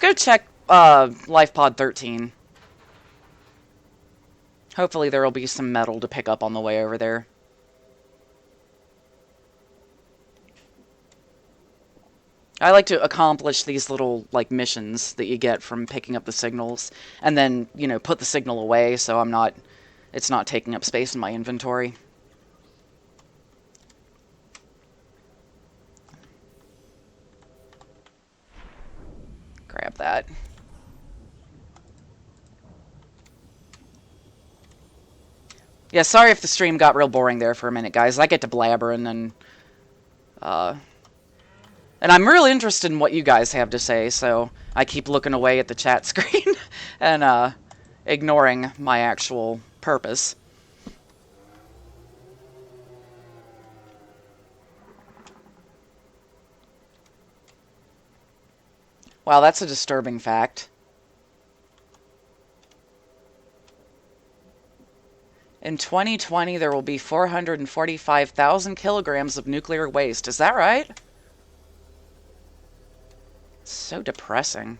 go check, Life Pod 13. Hopefully there will be some metal to pick up on the way over there. I like to accomplish these little, like, missions that you get from picking up the signals, and then, you know, put the signal away so it's not taking up space in my inventory. Grab that. Yeah, sorry if the stream got real boring there for a minute, guys. I get to blabbering, and I'm really interested in what you guys have to say, so I keep looking away at the chat screen and ignoring my actual purpose. Wow, that's a disturbing fact. In 2020, there will be 445,000 kilograms of nuclear waste. Is that right? So depressing.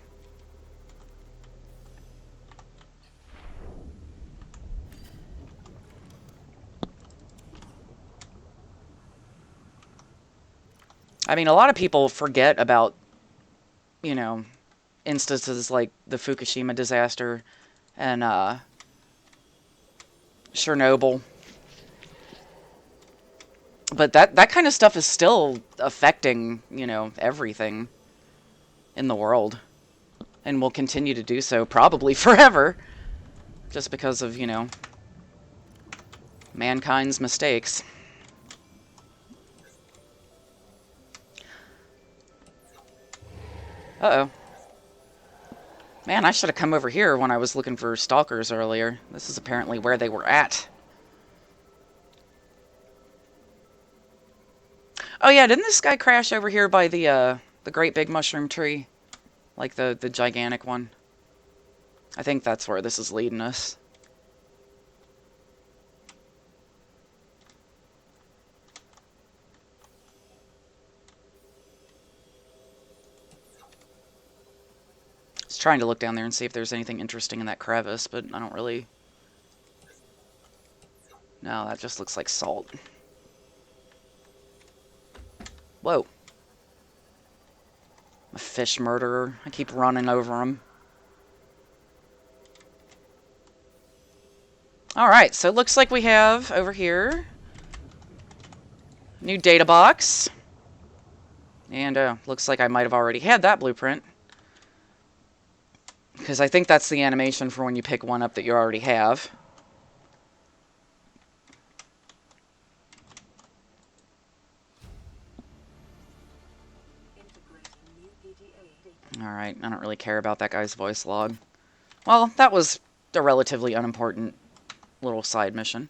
I mean, a lot of people forget about, you know, instances like the Fukushima disaster and Chernobyl. But that kind of stuff is still affecting, you know, everything in the world. And will continue to do so probably forever. Just because of, you know, mankind's mistakes. Uh-oh. Man, I should have come over here when I was looking for stalkers earlier. This is apparently where they were at. Oh yeah, didn't this guy crash over here by the great big mushroom tree? Like the gigantic one? I think that's where this is leading us. Just trying to look down there and see if there's anything interesting in that crevice, but I don't really... No, that just looks like salt. Whoa. A fish murderer. I keep running over him. Alright, so it looks like we have over here new data box. And looks like I might have already had that blueprint. Because I think that's the animation for when you pick one up that you already have. Alright, I don't really care about that guy's voice log. Well, that was a relatively unimportant little side mission.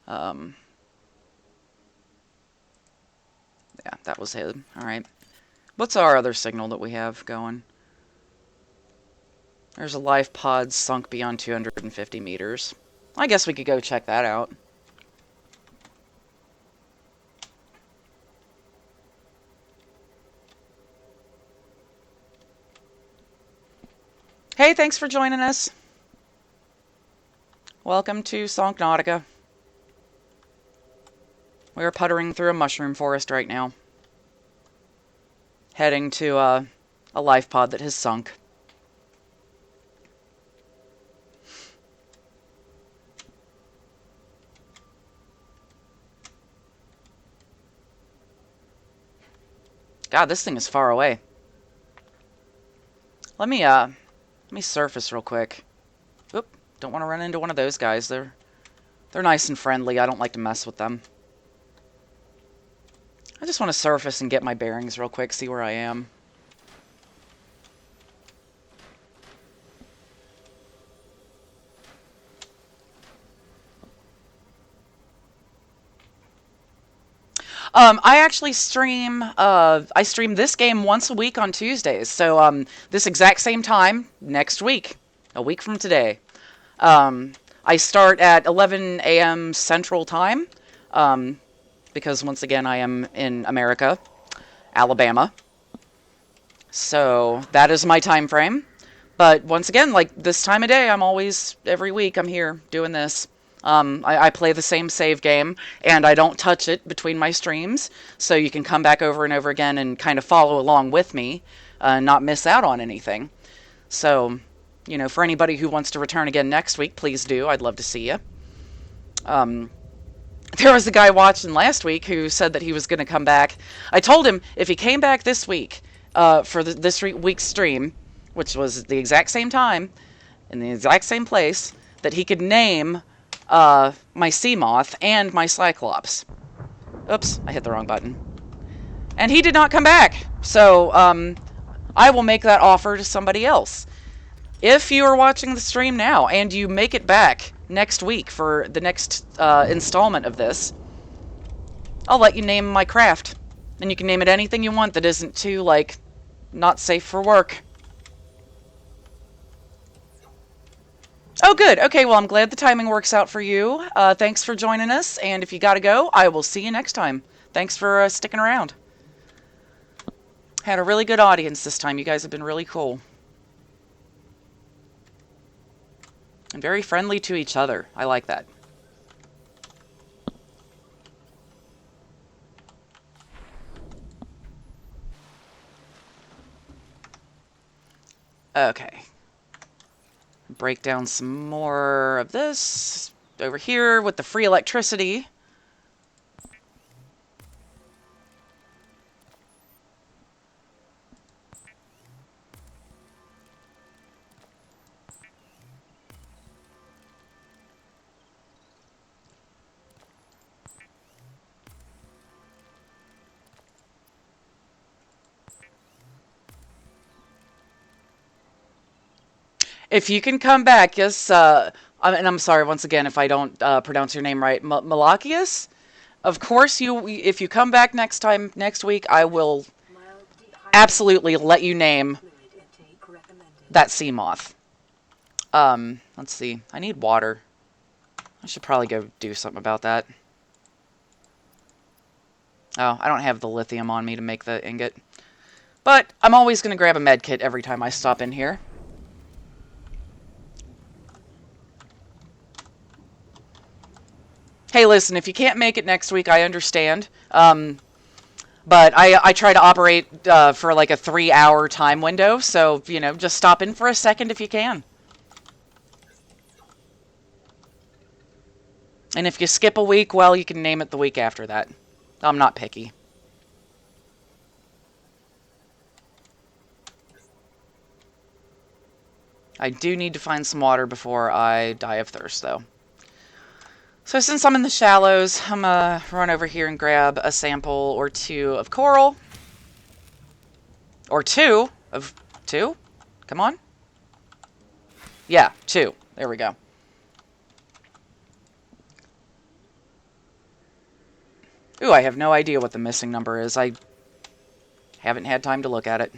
Yeah, that was him. Alright. What's our other signal that we have going? There's a life pod sunk beyond 250 meters. I guess we could go check that out. Hey, thanks for joining us. Welcome to Sonknautica. We're puttering through a mushroom forest right now. Heading to a life pod that has sunk. God, this thing is far away. Let me surface real quick. Oop, don't want to run into one of those guys. They're nice and friendly. I don't like to mess with them. I just want to surface and get my bearings real quick, see where I am. I actually stream, I stream this game once a week on Tuesdays. So, this exact same time next week, a week from today. I start at 11 a.m. Central Time, because once again I am in America, Alabama. So, that is my time frame. But once again, like this time of day, I'm always, every week, I'm here doing this. I play the same save game, and I don't touch it between my streams, so you can come back over and over again and kind of follow along with me, not miss out on anything. So, you know, for anybody who wants to return again next week, please do. I'd love to see you. There was a guy watching last week who said that he was going to come back. I told him if he came back this week for this week's stream, which was the exact same time, in the exact same place, that he could name my sea moth and my cyclops. Oops, I hit the wrong button. And he did not come back. So I will make that offer to somebody else. If you are watching the stream now and you make it back next week for the next installment of this, I'll let you name my craft. And you can name it anything you want that isn't too, like, not safe for work. Oh, good. Okay, well, I'm glad the timing works out for you. Thanks for joining us, and if you gotta go, I will see you next time. Thanks for sticking around. Had a really good audience this time. You guys have been really cool. And very friendly to each other. I like that. Okay. Break down some more of this over here with the free electricity. If you can come back, yes, and I'm sorry once again if I don't pronounce your name right, Malachius? Of course, if you come back next week, I will absolutely let you name that sea moth. Let's see. I need water. I should probably go do something about that. Oh, I don't have the lithium on me to make the ingot. But I'm always going to grab a med kit every time I stop in here. Hey, listen, if you can't make it next week, I understand. But I try to operate for like a 3-hour time window, so, you know, just stop in for a second if you can. And if you skip a week, well, you can name it the week after that. I'm not picky. I do need to find some water before I die of thirst, though. So since I'm in the shallows, I'm going to run over here and grab a sample or two of coral. Or two? Come on. Yeah, 2. There we go. Ooh, I have no idea what the missing number is. I haven't had time to look at it.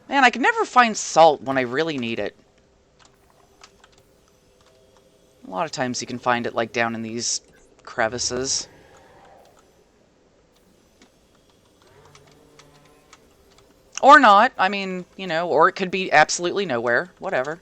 Man, I can never find salt when I really need it. lot of times you can find it like down in these crevices. Or not. I mean, you know, or it could be absolutely nowhere. Whatever.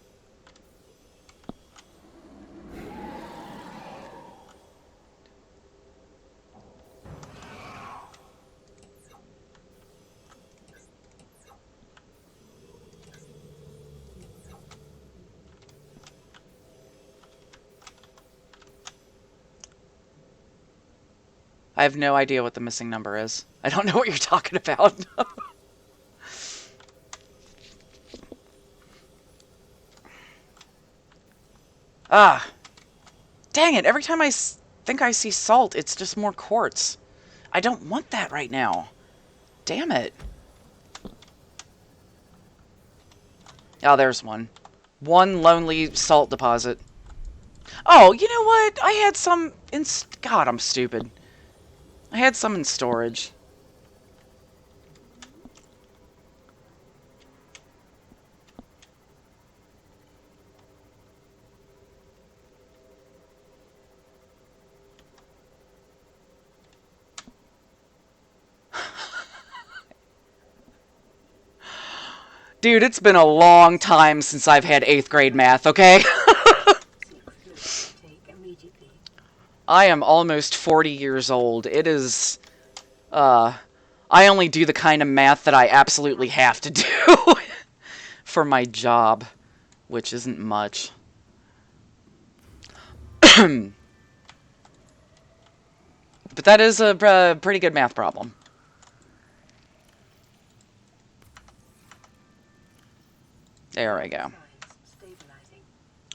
I have no idea what the missing number is. I don't know what you're talking about. Ah. Dang it. Every time I think I see salt, it's just more quartz. I don't want that right now. Damn it. Oh, there's one. One lonely salt deposit. Oh, you know what? I had some in... God, I'm stupid. I had some in storage. Dude, it's been a long time since I've had 8th grade math, okay? I am almost 40 years old. It is, I only do the kind of math that I absolutely have to do for my job, which isn't much. But that is a pretty good math problem. There we go.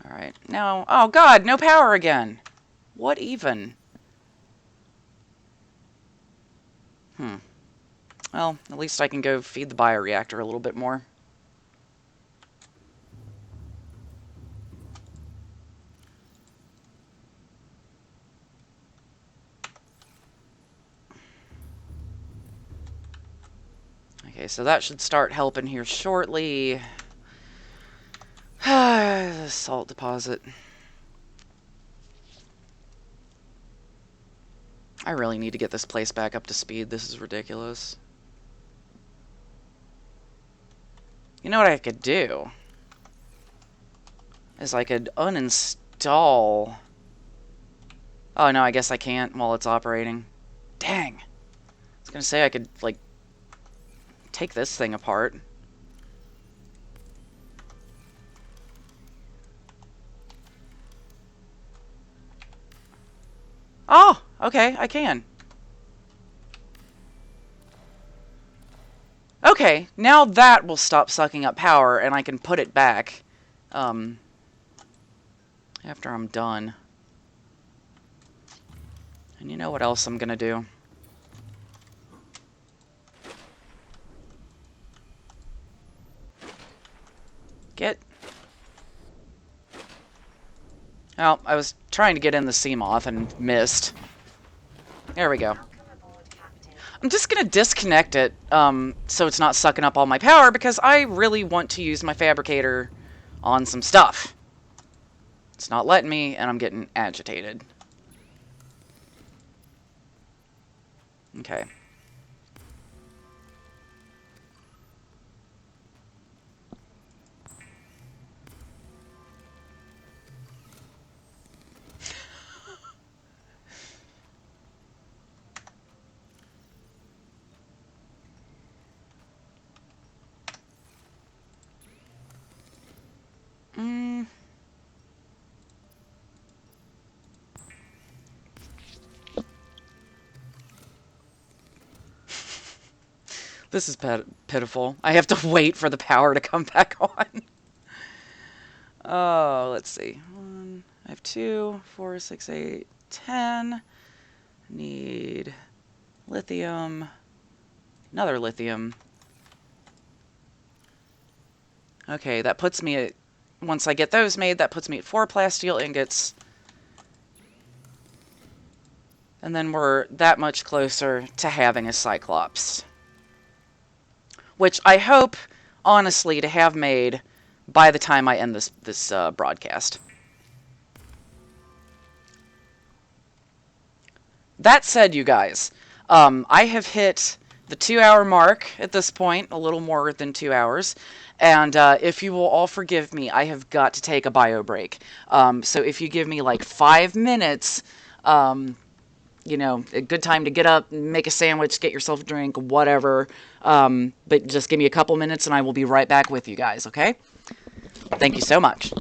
Alright, now... Oh, God, no power again. What even? Well, at least I can go feed the bioreactor a little bit more. Okay, so that should start helping here shortly. The salt deposit. I really need to get this place back up to speed. This is ridiculous. You know what I could do? Is I could uninstall... Oh, no, I guess I can't while it's operating. Dang. I was gonna say I could, like, take this thing apart. Oh, okay, I can. Okay, now that will stop sucking up power, and I can put it back, after I'm done. And you know what else I'm gonna do? Get... Oh, I was trying to get in the Seamoth and missed. There we go. I'm just going to disconnect it so it's not sucking up all my power because I really want to use my fabricator on some stuff. It's not letting me, and I'm getting agitated. Okay. This is pitiful. I have to wait for the power to come back on. Oh, let's see. I have 2, 4, 6, 8, 10. Need lithium. Another lithium. Okay, that puts me at... Once I get those made, that puts me at 4 plasteel ingots. And then we're that much closer to having a Cyclops. Which I hope, honestly, to have made by the time I end this broadcast. that said, you guys, I have hit the 2 hour mark at this point, a little more than 2 hours. And if you will all forgive me, I have got to take a bio break. So if you give me like 5 minutes, a good time to get up, make a sandwich, get yourself a drink, whatever. But just give me a couple minutes and I will be right back with you guys, okay? Thank you so much.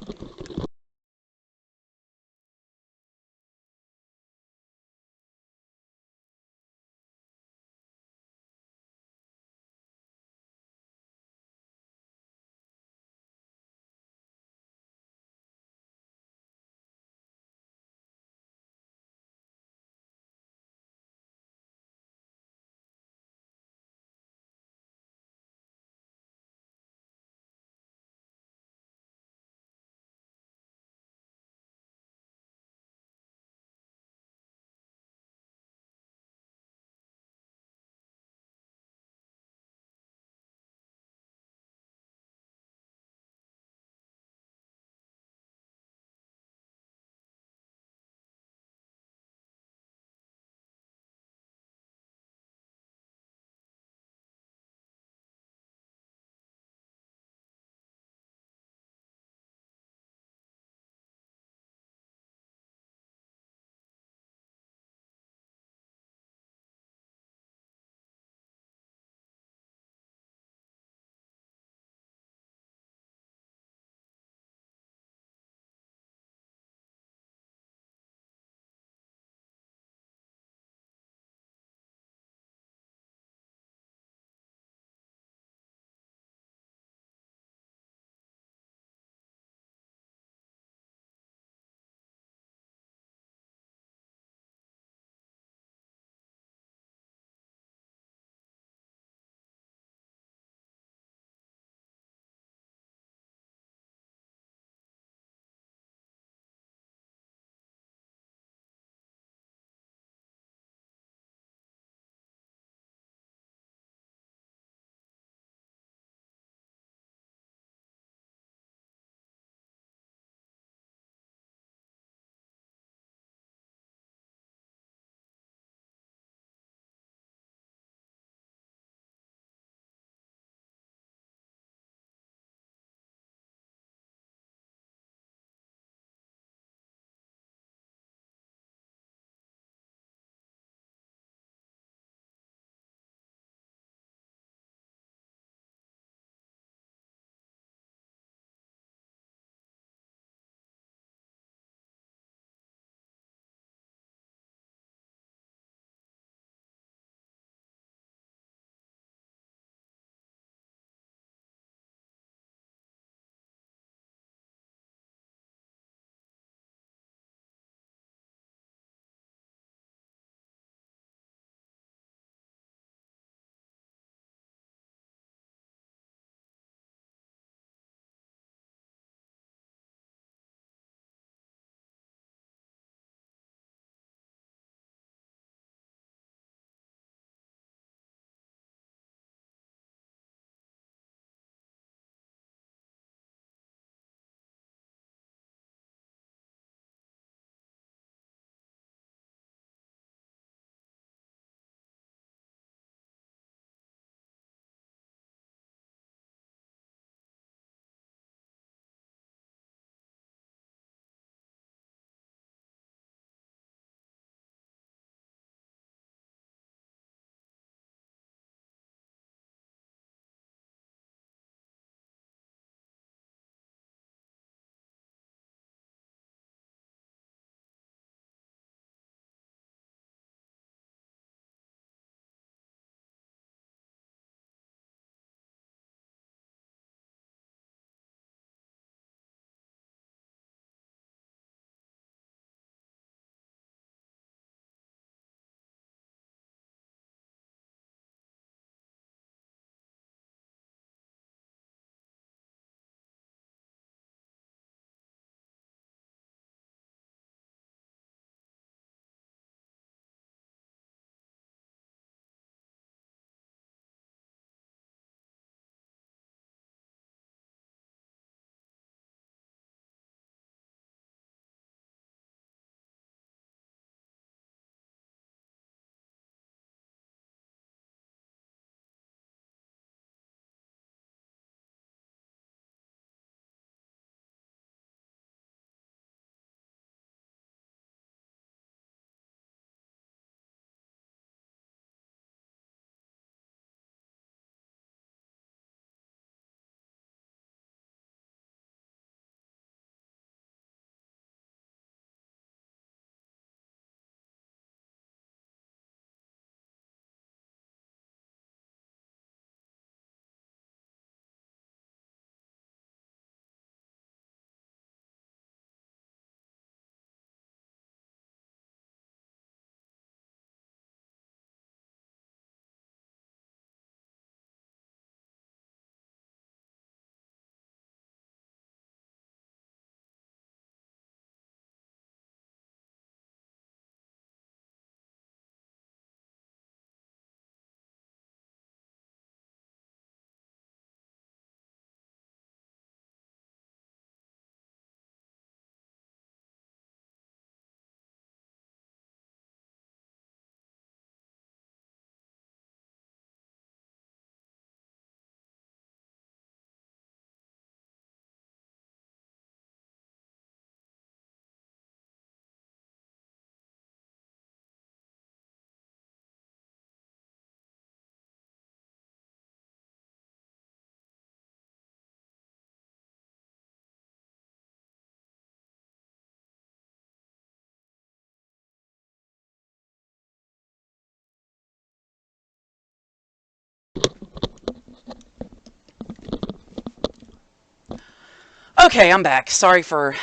Okay, I'm back. Sorry for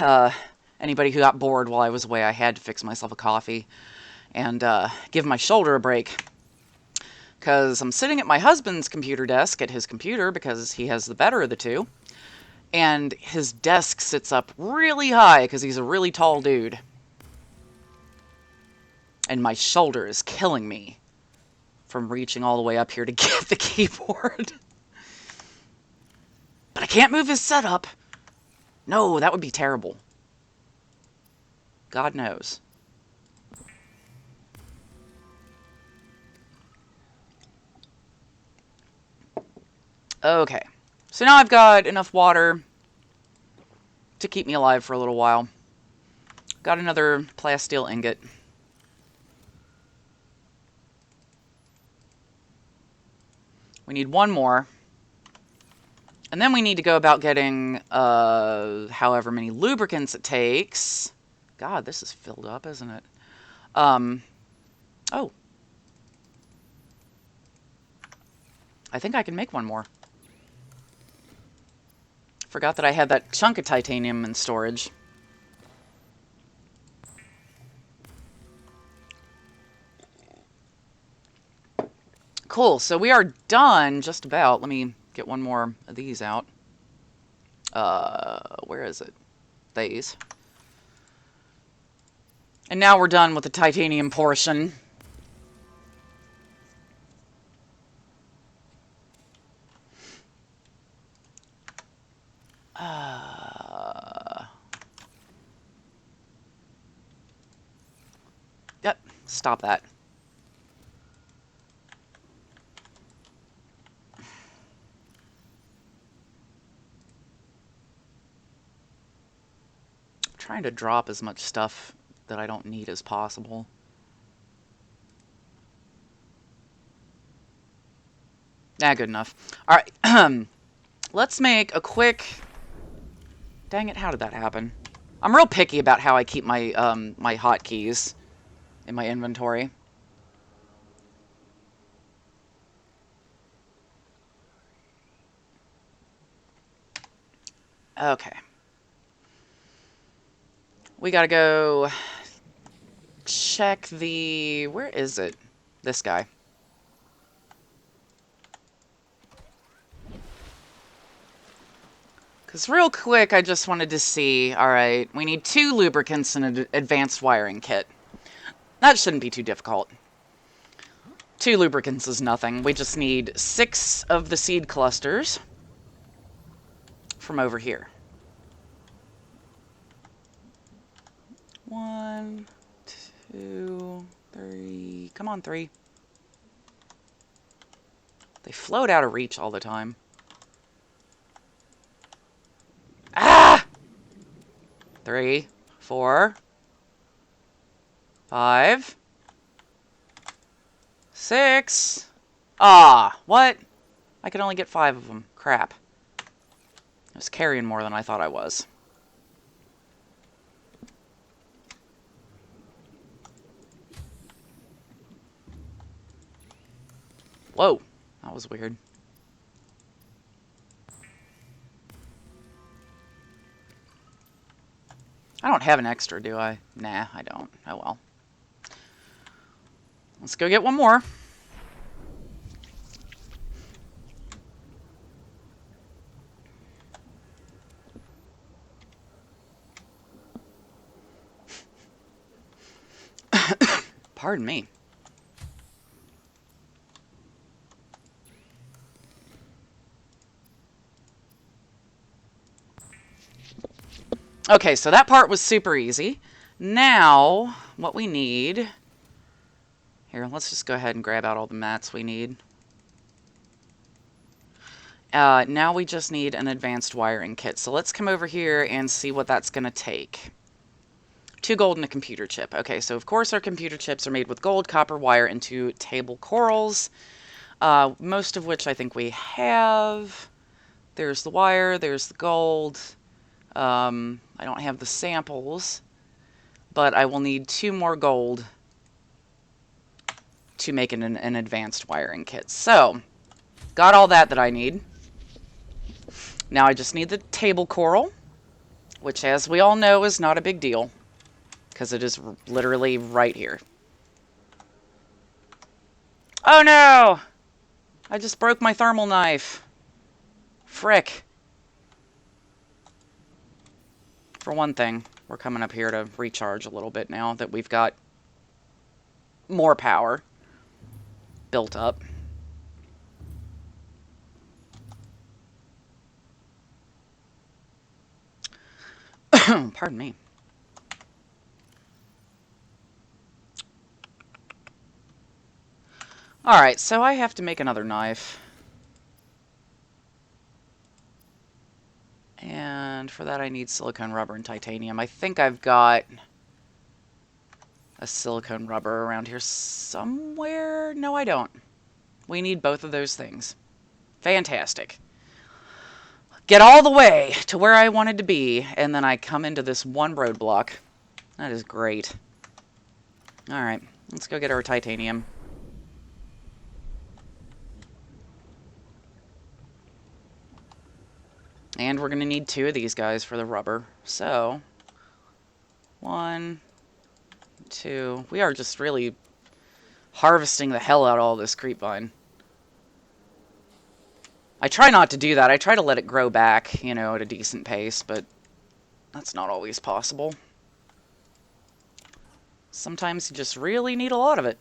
anybody who got bored while I was away. I had to fix myself a coffee and give my shoulder a break. Because I'm sitting at my husband's computer desk at his computer because he has the better of the two. And his desk sits up really high because he's a really tall dude. And my shoulder is killing me from reaching all the way up here to get the keyboard. But I can't move his setup. No, that would be terrible. God knows. Okay. So now I've got enough water to keep me alive for a little while. Got another plasteel ingot. We need one more. And then we need to go about getting however many lubricants it takes. God, this is filled up, isn't it? Oh. I think I can make one more. Forgot that I had that chunk of titanium in storage. Cool, so we are done just about. Let me get one more of these out. Where is it? These. And now we're done with the titanium portion. Yep, stop that. Trying to drop as much stuff that I don't need as possible. Good enough. All right, let's make a quick... Dang it, how did that happen? I'm real picky about how I keep my my hotkeys in my inventory. Okay. We gotta go check the... Where is it? This guy. Because real quick, I just wanted to see... Alright, we need 2 lubricants and an advanced wiring kit. That shouldn't be too difficult. 2 lubricants is nothing. We just need 6 of the seed clusters from over here. 1, 2, 3. Come on, 3. They float out of reach all the time. Ah! 3, 4, 5, 6. Ah, what? I could only get 5 of them. Crap. I was carrying more than I thought I was. Whoa, that was weird. I don't have an extra, do I? Nah, I don't. Oh well. Let's go get one more. Pardon me. Okay, so that part was super easy. Now, what we need... Here, let's just go ahead and grab out all the mats we need. Now we just need an advanced wiring kit. So let's come over here and see what that's going to take. 2 gold and a computer chip. Okay, so of course our computer chips are made with gold, copper wire, and 2 table corals. Most of which I think we have. There's the wire, there's the gold. I don't have the samples, but I will need 2 more gold to make an advanced wiring kit. So, got all that I need. Now I just need the table coral. which, as we all know, is not a big deal, because it is literally right here. Oh no! I just broke my thermal knife. Frick. For one thing, we're coming up here to recharge a little bit now that we've got more power built up. Pardon me. Alright, so I have to make another knife. And for that I need silicone rubber and titanium. I think I've got a silicone rubber around here somewhere. No, I don't. We need both of those things. Fantastic. Get all the way to where I wanted to be, and then I come into this one roadblock. That is great. Alright, let's go get our titanium. And we're going to need 2 of these guys for the rubber. So, 1, 2. We are just really harvesting the hell out of all this creepvine. I try not to do that. I try to let it grow back, you know, at a decent pace, but that's not always possible. Sometimes you just really need a lot of it.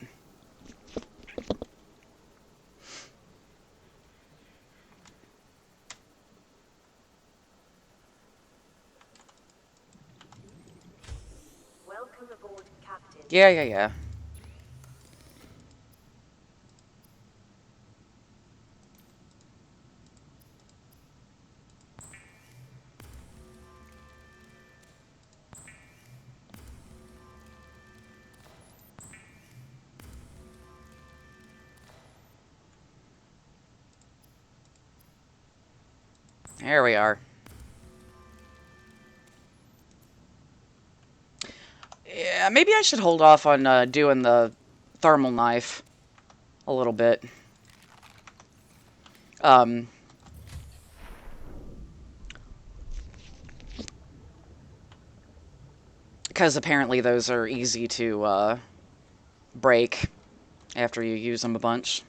Welcome aboard, Captain. Yeah. There we are. Yeah, maybe I should hold off on doing the thermal knife a little bit. Because apparently those are easy to break after you use them a bunch.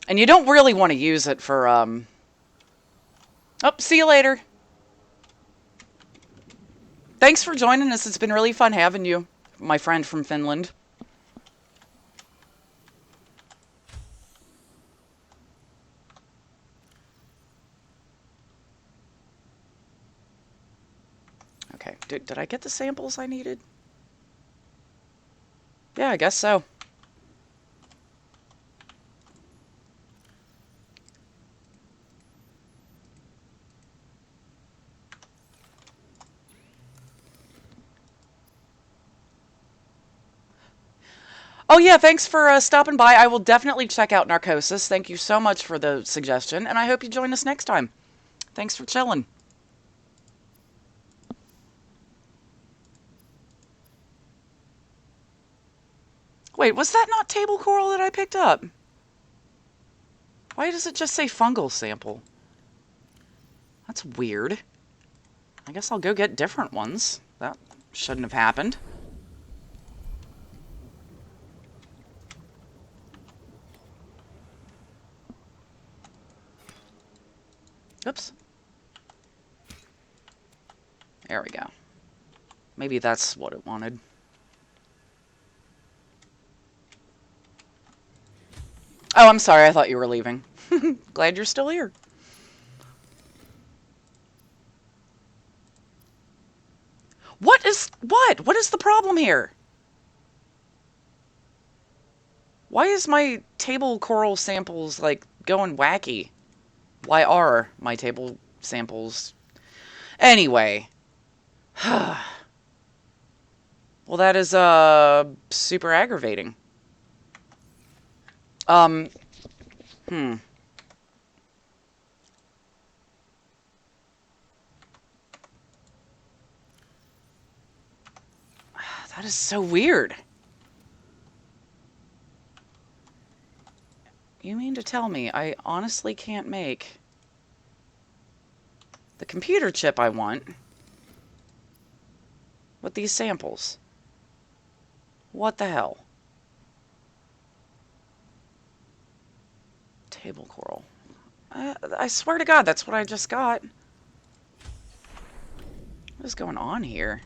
And you don't really want to use it for, Oh, see you later. Thanks for joining us. It's been really fun having you, my friend from Finland. Okay, did I get the samples I needed? Yeah, I guess so. Oh yeah, thanks for stopping by. I will definitely check out Narcosis. Thank you so much for the suggestion, and I hope you join us next time. Thanks for chilling. Wait, was that not table coral that I picked up? Why does it just say fungal sample? That's weird. I guess I'll go get different ones. That shouldn't have happened. Oops. There we go. Maybe that's what it wanted. Oh, I'm sorry. I thought you were leaving. Glad you're still here. What is the problem here? Why is my table coral samples, like, going wacky? Why are my table samples... Anyway. Well, that is, super aggravating. That is so weird. You mean to tell me I honestly can't make the computer chip I want with these samples. What the hell? Table coral. I swear to God, that's what I just got. What is going on here?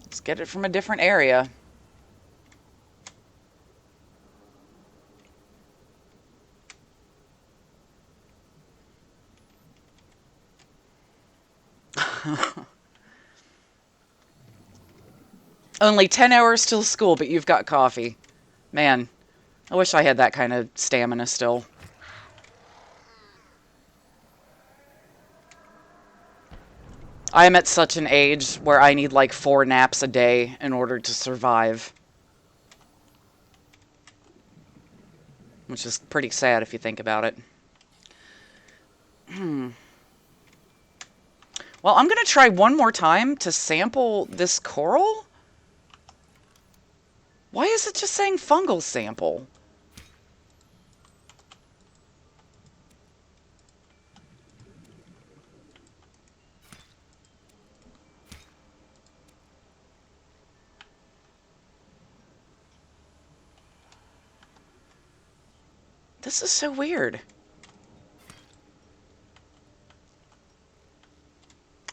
Let's get it from a different area. Only 10 hours till school, but you've got coffee. Man, I wish I had that kind of stamina still. I am at such an age where I need like 4 naps a day in order to survive. Which is pretty sad if you think about it. Well, I'm going to try one more time to sample this coral. Why is it just saying fungal sample? This is so weird.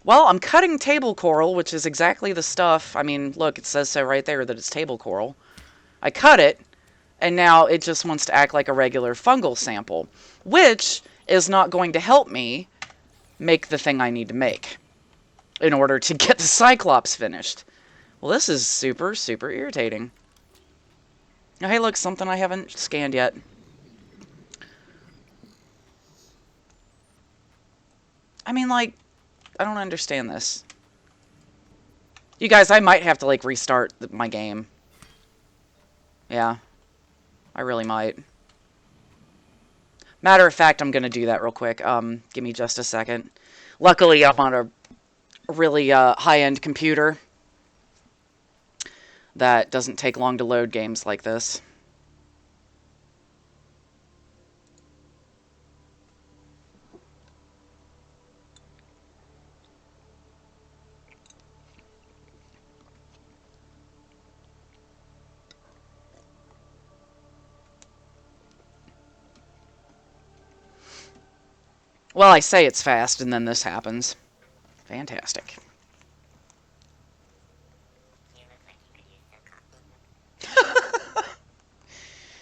Well, I'm cutting table coral, which is exactly the stuff. I mean, look, it says so right there that it's table coral. I cut it, and now it just wants to act like a regular fungal sample, which is not going to help me make the thing I need to make in order to get the Cyclops finished. Well, this is super, super irritating. Oh, hey, look, something I haven't scanned yet. I mean, like, I don't understand this. You guys, I might have to, like, restart my game. Yeah. I really might. Matter of fact, I'm going to do that real quick. Give me just a second. Luckily, I'm on a really high-end computer that doesn't take long to load games like this. Well, I say it's fast, and then this happens. Fantastic.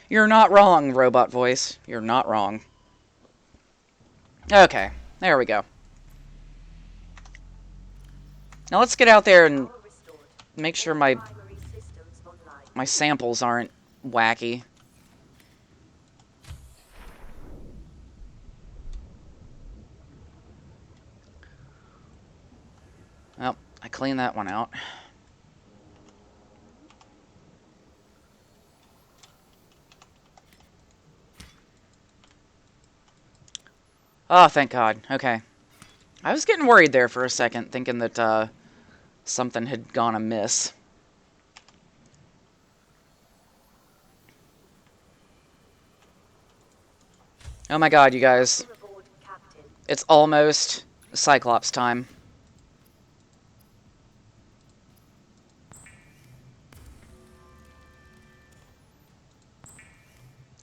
You're not wrong, robot voice. You're not wrong. Okay, there we go. Now let's get out there and make sure my samples aren't wacky. Well, I cleaned that one out. Oh, thank God. Okay. I was getting worried there for a second, thinking that something had gone amiss. Oh my God, you guys. It's almost Cyclops time.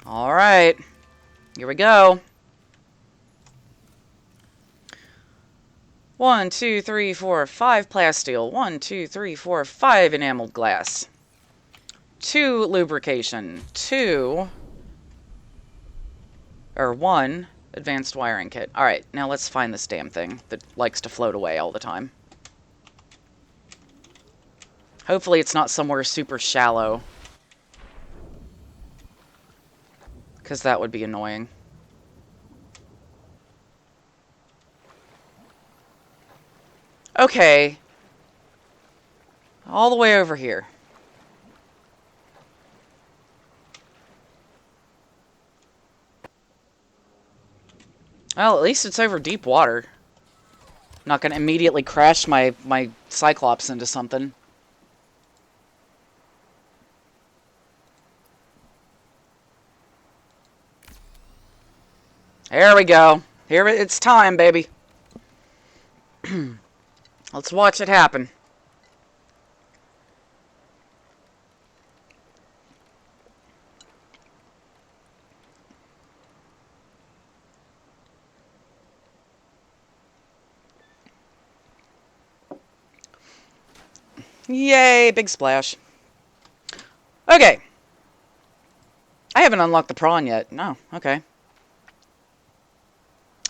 Alright. Here we go. 1, 2, 3, 4, 5 plasteel. 1, 2, 3, 4, 5 enameled glass. 2 lubrication. 1 advanced wiring kit. Alright, now let's find this damn thing that likes to float away all the time. Hopefully it's not somewhere super shallow, because that would be annoying. Okay. All the way over here. Well, at least it's over deep water. Not going to immediately crash my Cyclops into something. There we go. Here it's time, baby. Let's watch it happen. Yay, big splash. Okay. I haven't unlocked the prawn yet. No, okay.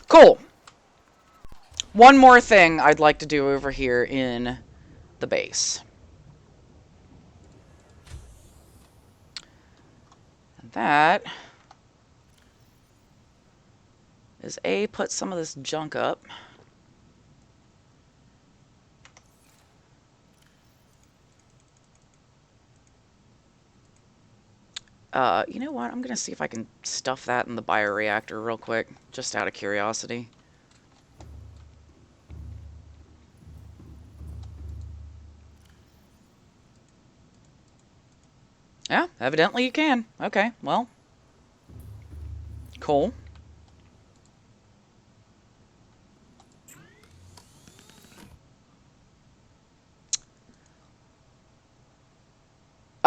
Cool. One more thing I'd like to do over here in the base. And that is put some of this junk up. You know what? I'm going to see if I can stuff that in the bioreactor real quick, just out of curiosity. Yeah, evidently you can. Okay, well. Cool.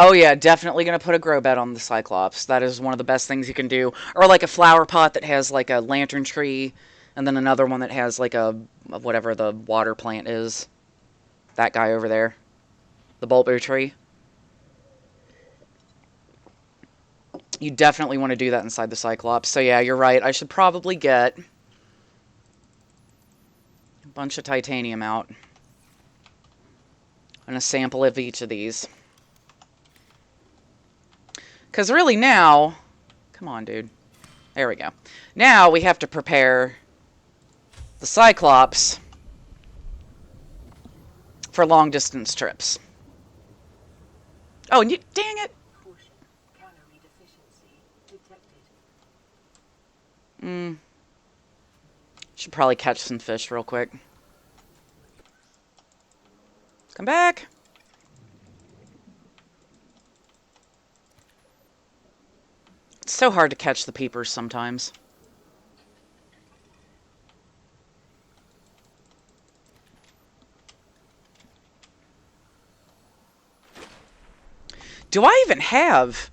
Oh yeah, definitely going to put a grow bed on the Cyclops. That is one of the best things you can do. Or like a flower pot that has like a lantern tree, and then another one that has like a whatever the water plant is. That guy over there. The bulbo tree. You definitely want to do that inside the Cyclops. So yeah, you're right. I should probably get a bunch of titanium out. And a sample of each of these. Because really now... Come on, dude. There we go. Now we have to prepare the Cyclops for long-distance trips. Oh, and you... Dang it! Calorie deficiency detected. Should probably catch some fish real quick. Come back! It's so hard to catch the peepers sometimes. Do I even have...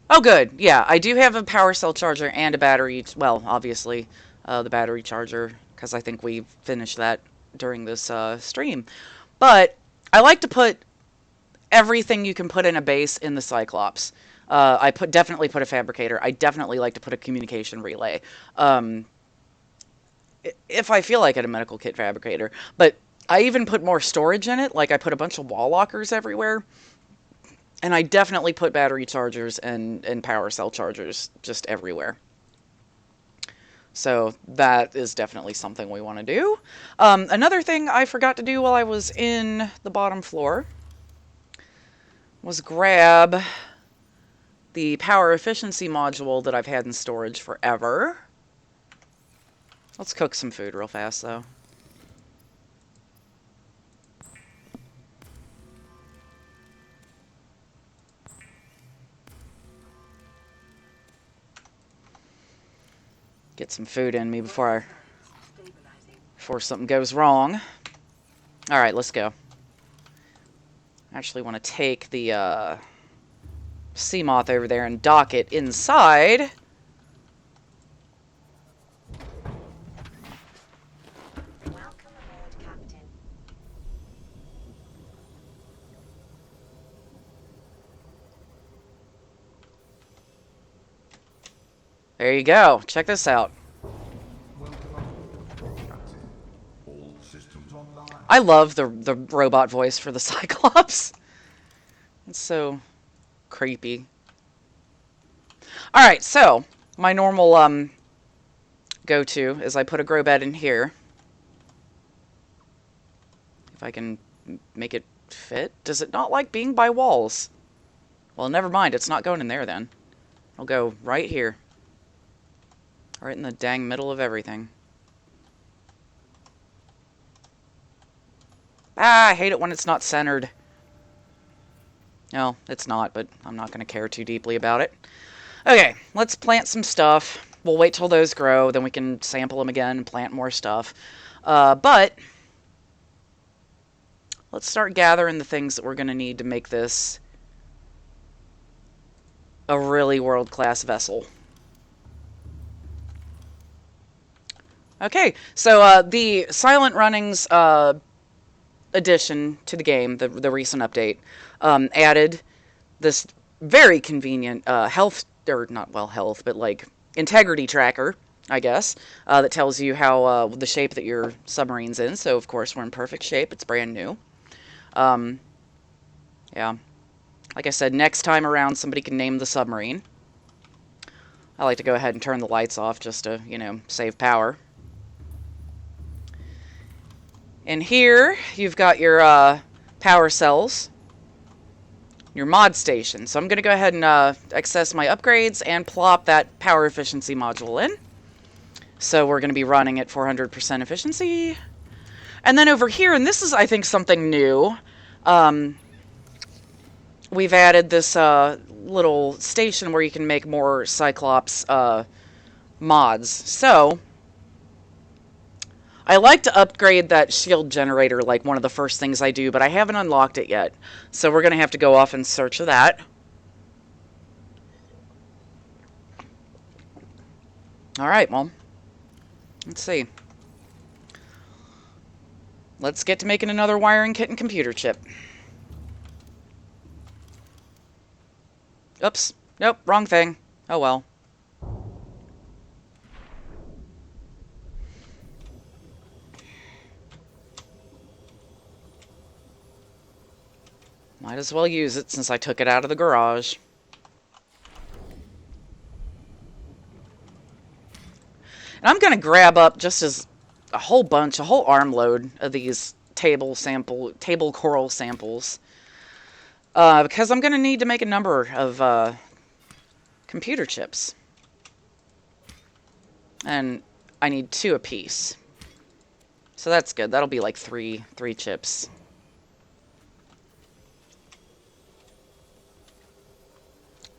Oh, good. Yeah, I do have a power cell charger and a battery. Well, obviously, the battery charger, because I think we finished that during this stream. But I like to put everything you can put in a base in the Cyclops. I definitely put a fabricator. I definitely like to put a communication relay. If I feel like it, a medical kit fabricator. But I even put more storage in it. Like I put a bunch of wall lockers everywhere. And I definitely put battery chargers and power cell chargers just everywhere. So that is definitely something we want to do. Another thing I forgot to do while I was in the bottom floor was grab the power efficiency module that I've had in storage forever. Let's cook some food real fast, though. Get some food in me before something goes wrong. Alright, let's go. I actually want to take the sea moth over there and dock it inside. Welcome aboard, Captain. There you go. Check this out. I love the robot voice for the Cyclops. It's so creepy. Alright, so my normal go-to is I put a grow bed in here. If I can make it fit. Does it not like being by walls? Well, never mind. It's not going in there then. I'll go right here. Right in the dang middle of everything. Ah, I hate it when it's not centered. No, it's not, but I'm not going to care too deeply about it. Okay, let's plant some stuff. We'll wait till those grow, then we can sample them again and plant more stuff. But let's start gathering the things that we're going to need to make this a really world-class vessel. Okay, so the Silent Runnings addition to the game, the recent update, added this very convenient health, or not, well, health, but like integrity tracker, I guess, that tells you how the shape that your submarine's in. So, of course, we're in perfect shape. It's brand new. Yeah. Like I said, next time around, somebody can name the submarine. I like to go ahead and turn the lights off just to, you know, save power. And here, you've got your power cells, your mod station. So I'm going to go ahead and access my upgrades and plop that power efficiency module in. So we're going to be running at 400% efficiency. And then over here, and this is, I think, something new, we've added this little station where you can make more Cyclops mods. So I like to upgrade that shield generator like one of the first things I do, but I haven't unlocked it yet. So we're going to have to go off in search of that. Alright, well, let's see. Let's get to making another wiring kit and computer chip. Oops. Nope, wrong thing. Oh well. Might as well use it since I took it out of the garage. And I'm going to grab up just as a whole armload of these table coral samples. Because I'm going to need to make a number of computer chips. And I need 2 apiece. So that's good. That'll be like three chips.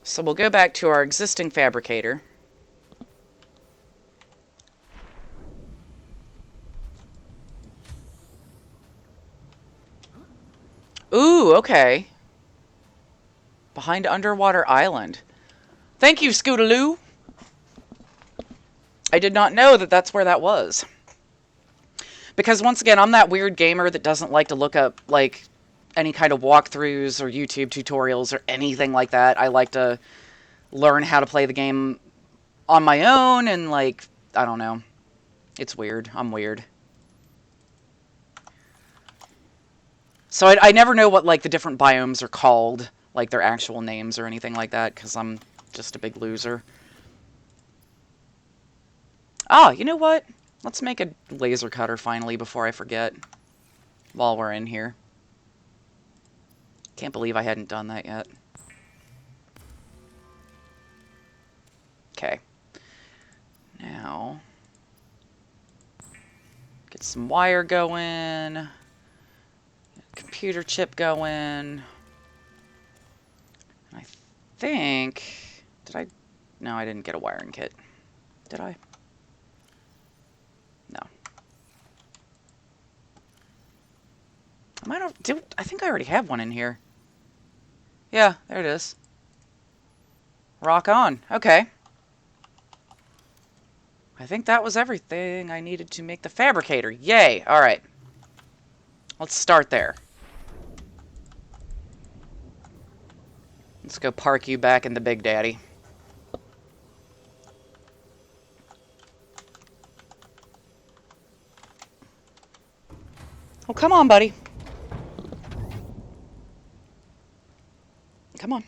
So we'll go back to our existing fabricator. Ooh, okay. Behind Underwater Island. Thank you, Scootaloo. I did not know that that's where that was. Because once again, I'm that weird gamer that doesn't like to look up, like, any kind of walkthroughs or YouTube tutorials or anything like that. I like to learn how to play the game on my own and, like, I don't know. It's weird. I'm weird. So I never know what, like, the different biomes are called, like their actual names or anything like that, because I'm just a big loser. Ah, you know what? Let's make a laser cutter finally before I forget, while we're in here. Can't believe I hadn't done that yet. Okay. Now, get some wire going. Computer chip going. I think... Did I... No, I didn't get a wiring kit. Did I? No. I might have... I think I already have one in here. Yeah, there it is. Rock on. Okay. I think that was everything I needed to make the fabricator. Yay! Alright. Let's start there. Let's go park you back in the Big Daddy. Oh, come on, buddy. Come on.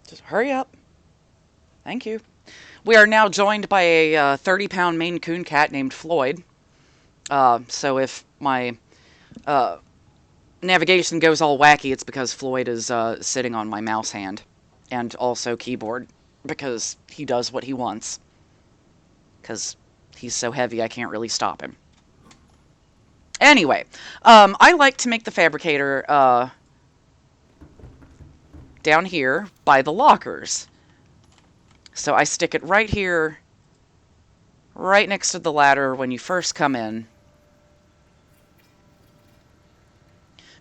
Just hurry up. Thank you. We are now joined by a 30-pound Maine Coon cat named Floyd. So if my navigation goes all wacky, it's because Floyd is sitting on my mouse hand. And also keyboard, because he does what he wants. Because he's so heavy I can't really stop him. Anyway, I like to make the fabricator down here by the lockers. So I stick it right here, right next to the ladder when you first come in.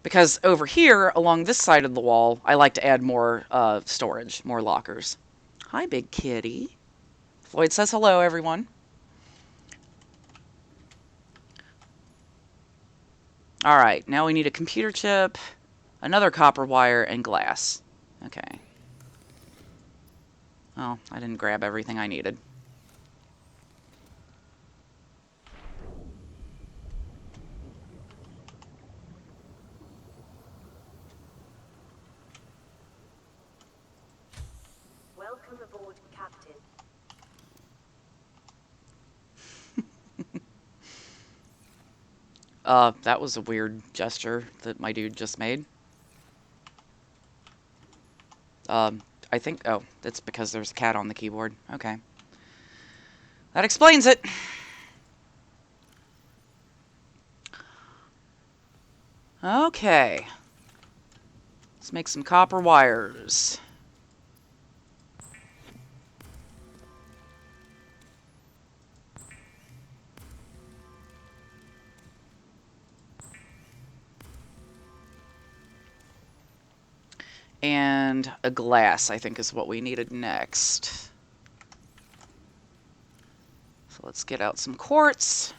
Because over here, along this side of the wall, I like to add more storage, more lockers. Hi, big kitty. Floyd says hello, everyone. All right, now we need a computer chip, another copper wire, and glass. Okay. Oh, I didn't grab everything I needed. Welcome aboard, Captain. That was a weird gesture that my dude just made. I think, oh, that's because there's a cat on the keyboard. Okay. That explains it. Okay. Let's make some copper wires. And a glass, I think, is what we needed next. So let's get out some quartz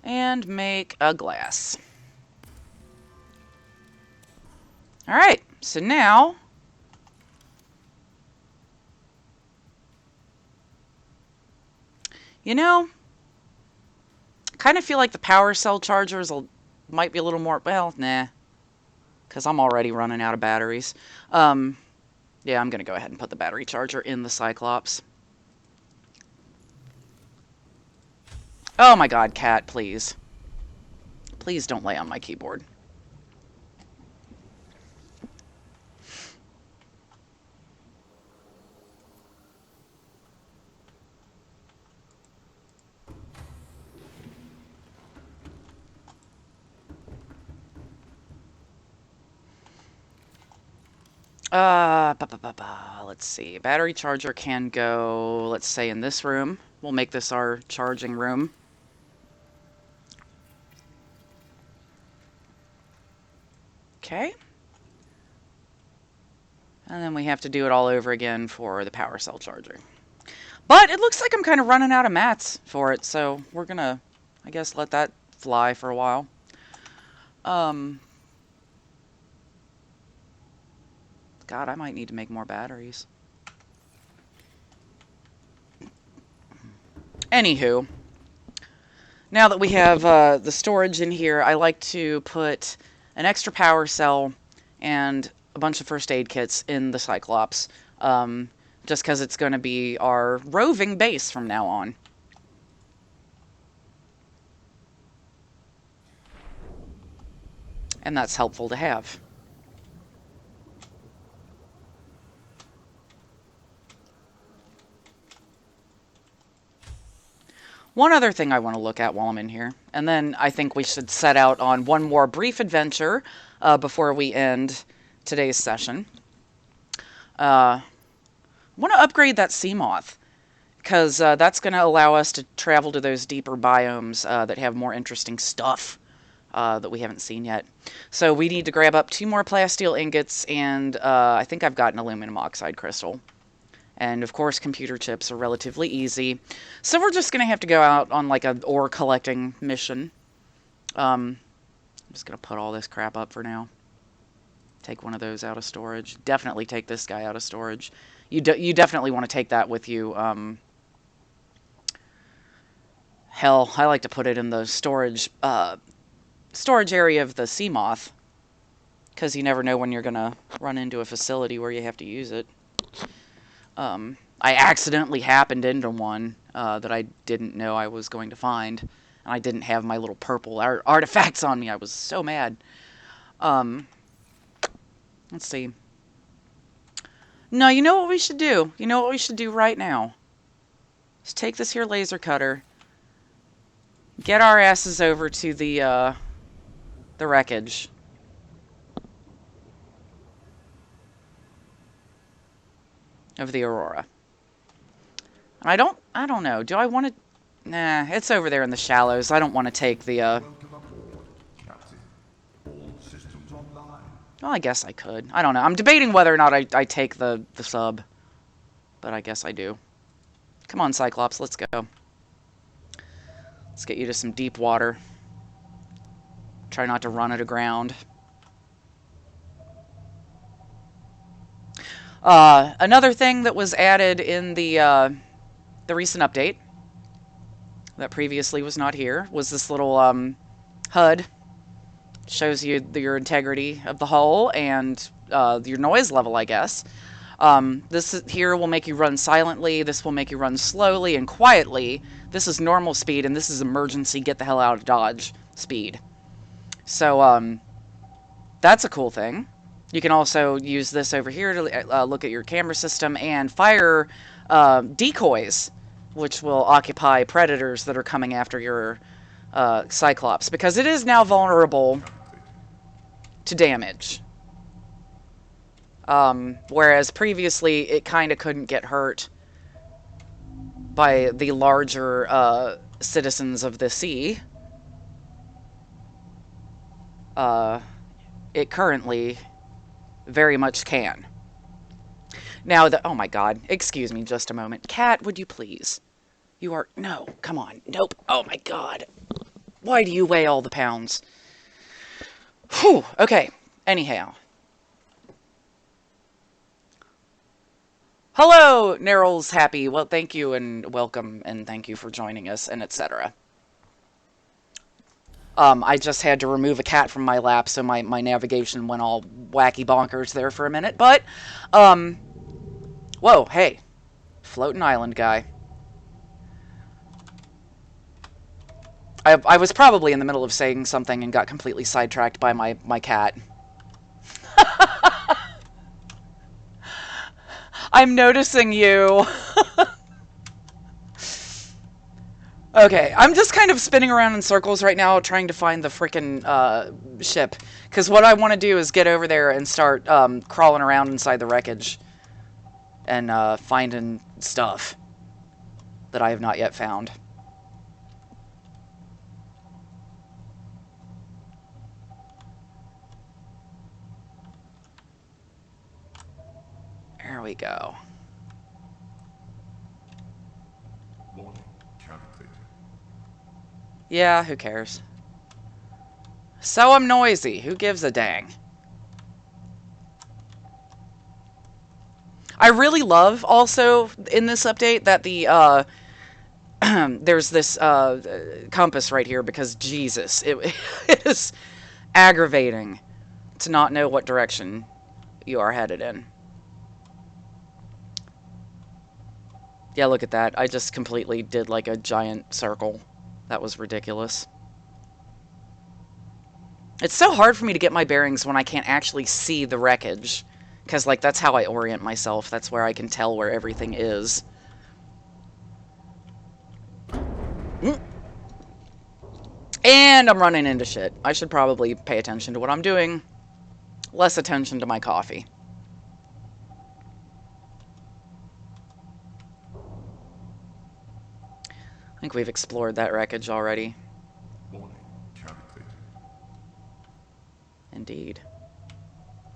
and make a glass. All right, so now you know, I kind of feel like the power cell chargers might be a little more, well, nah, because I'm already running out of batteries. Yeah, I'm going to go ahead and put the battery charger in the Cyclops. Oh my god, cat, please. Please don't lay on my keyboard. Let's see. Battery charger can go, let's say, in this room. We'll make this our charging room. Okay. And then we have to do it all over again for the power cell charger. But it looks like I'm kind of running out of mats for it, so we're gonna, I guess, let that fly for a while. God, I might need to make more batteries. Anywho, now that we have the storage in here, I like to put an extra power cell and a bunch of first aid kits in the Cyclops, just because it's going to be our roving base from now on. And that's helpful to have. One other thing I want to look at while I'm in here, and then I think we should set out on one more brief adventure before we end today's session. I want to upgrade that sea moth, because that's going to allow us to travel to those deeper biomes that have more interesting stuff that we haven't seen yet. So we need to grab up 2 more plasteel ingots, and I think I've got an aluminum oxide crystal. And of course, computer chips are relatively easy. So we're just going to have to go out on like an ore collecting mission. I'm just going to put all this crap up for now. Take one of those out of storage. Definitely take this guy out of storage. You definitely want to take that with you. Hell, I like to put it in the storage area of the sea moth, because you never know when you're going to run into a facility where you have to use it. I accidentally happened into one that I didn't know I was going to find, and I didn't have my little purple artifacts on me. I was so mad. Let's see. No, you know what we should do? You know what we should do right now? Let's take this here laser cutter, get our asses over to the wreckage. of the Aurora. And I don't know. Do I want to... Nah, it's over there in the shallows. I don't want to take the, Welcome aboard, Captain. All systems online. Well, I guess I could. I don't know. I'm debating whether or not I take the sub. But I guess I do. Come on, Cyclops. Let's go. Let's get you to some deep water. Try not to run it aground. Another thing that was added in the recent update that previously was not here was this little HUD. Shows you your integrity of the hull and your noise level, I guess. Here will make you run silently. This will make you run slowly and quietly. This is normal speed, and this is emergency get the hell out of Dodge speed. So that's a cool thing. You can also use this over here to look at your camera system and fire decoys, which will occupy predators that are coming after your Cyclops, because it is now vulnerable to damage. Whereas previously it kind of couldn't get hurt by the larger citizens of the sea. It currently very much can. Now, oh my god, excuse me just a moment. Cat, would you please? You are... No, come on. Nope. Oh my god. Why do you weigh all the pounds? Whew, okay. Anyhow. Hello, Neryl's Happy. Well, thank you and welcome and thank you for joining us and etc. I just had to remove a cat from my lap, so my navigation went all wacky bonkers there for a minute. But, whoa, hey. Floating island guy. I was probably in the middle of saying something and got completely sidetracked by my cat. I'm noticing you. Okay, I'm just kind of spinning around in circles right now trying to find the frickin' ship. Because what I want to do is get over there and start crawling around inside the wreckage. And finding stuff that I have not yet found. There we go. Warning, Captain. Yeah, who cares? So I'm noisy. Who gives a dang? I really love also in this update that the there's this compass right here because Jesus, it is aggravating to not know what direction you are headed in. Yeah, look at that. I just completely did like a giant circle. That was ridiculous. It's so hard for me to get my bearings when I can't actually see the wreckage. Because, like, that's how I orient myself. That's where I can tell where everything is. And I'm running into shit. I should probably pay attention to what I'm doing. Less attention to my coffee. I think we've explored that wreckage already. Warning, Captain. Indeed.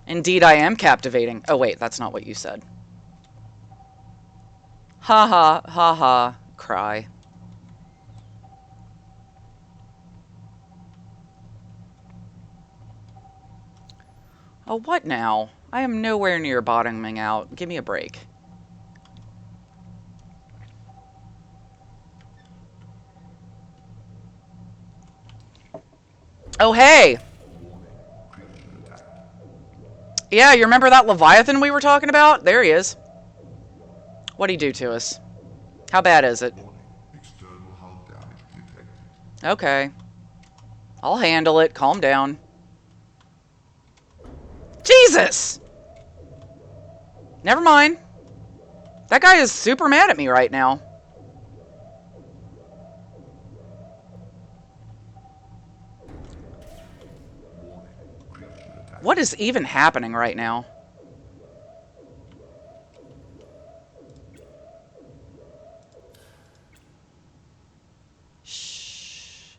Indeed, I am captivating. Oh, wait, that's not what you said. Ha ha, ha ha, cry. Oh, what now? I am nowhere near bottoming out. Give me a break. Oh, hey! Yeah, you remember that Leviathan we were talking about? There he is. What'd he do to us? How bad is it? Warning, external hull damage detected. Okay. I'll handle it. Calm down. Jesus! Never mind. That guy is super mad at me right now. What is even happening right now?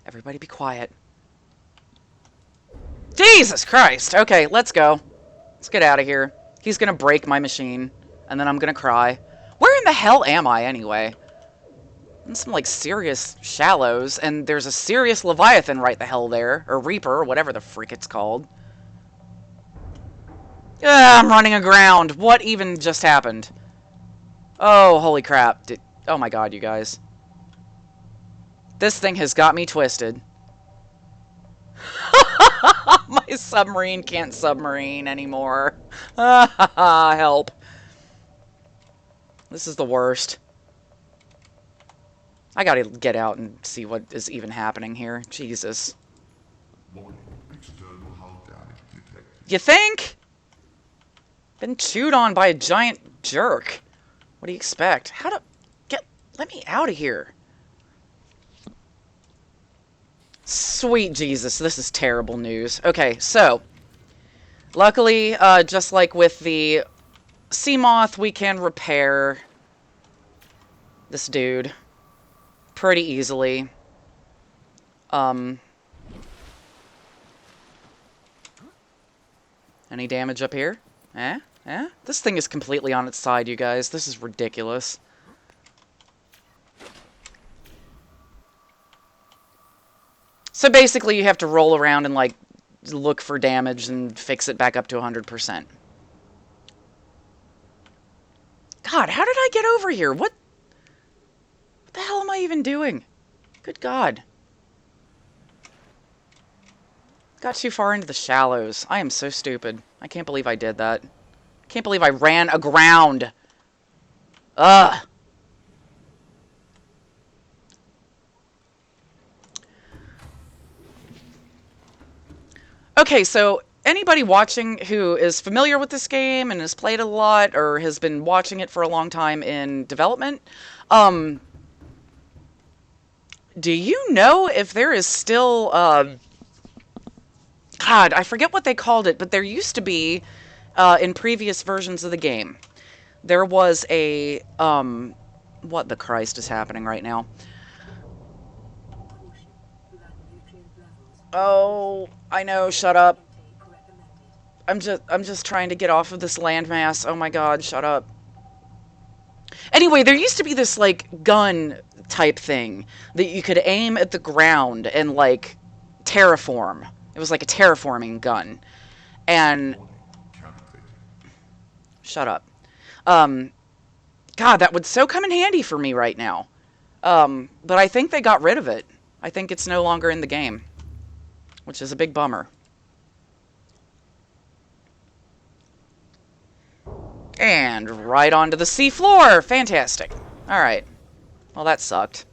Everybody be quiet. Jesus Christ! Okay, let's go. Let's get out of here. He's gonna break my machine, and then I'm gonna cry. Where in the hell am I, anyway? In some, like, serious shallows, and there's a serious Leviathan right the hell there. Or Reaper, or whatever the freak it's called. I'm running aground. What even just happened? Oh, holy crap. Oh my god, you guys. This thing has got me twisted. My submarine can't submarine anymore. Help. This is the worst. I gotta get out and see what is even happening here. Jesus. Warning. External hull damage detected. You think? Been chewed on by a giant jerk. What do you expect? How to... Let me out of here. Sweet Jesus, this is terrible news. Okay, so... Luckily, just like with the Seamoth, we can repair this dude pretty easily. Any damage up here? Eh? Eh? This thing is completely on its side, you guys. This is ridiculous. So basically, you have to roll around and, like, look for damage and fix it back up to 100%. God, how did I get over here? What the hell am I even doing? Good God. Got too far into the shallows. I am so stupid. I can't believe I did that. Can't believe I ran aground. Ugh. Okay, so anybody watching who is familiar with this game and has played it a lot or has been watching it for a long time in development, do you know if there is still, God, I forget what they called it, but there used to be, in previous versions of the game, there was a, what the Christ is happening right now? Oh, I know, shut up. I'm just trying to get off of this landmass. Oh my god, shut up. Anyway, there used to be this, like, gun type thing that you could aim at the ground and, like, terraform. It was like a terraforming gun. And... Shut up. God, that would so come in handy for me right now. But I think they got rid of it. I think it's no longer in the game. Which is a big bummer. And right onto the sea floor! Fantastic. Alright. Well, that sucked.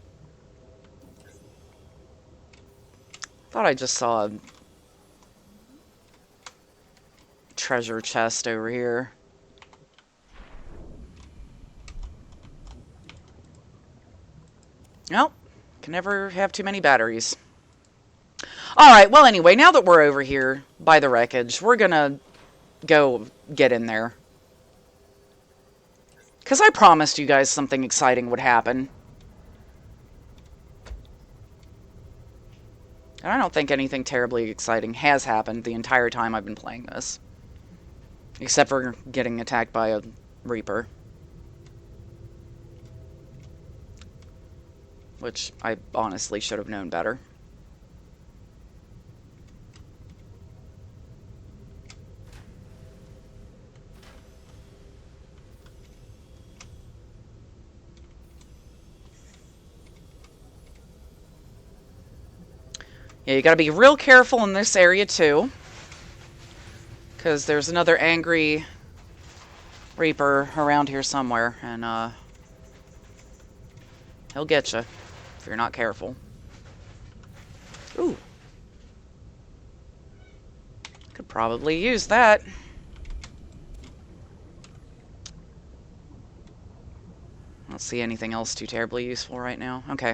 Thought I just saw a treasure chest over here. Well, can never have too many batteries. Alright, well anyway, now that we're over here by the wreckage, we're gonna go get in there. Because I promised you guys something exciting would happen. And I don't think anything terribly exciting has happened the entire time I've been playing this. Except for getting attacked by a Reaper. Which I honestly should have known better. Yeah, you gotta be real careful in this area, too. Because there's another angry Reaper around here somewhere, and, he'll get you if you're not careful. Ooh. Could probably use that. I don't see anything else too terribly useful right now. Okay.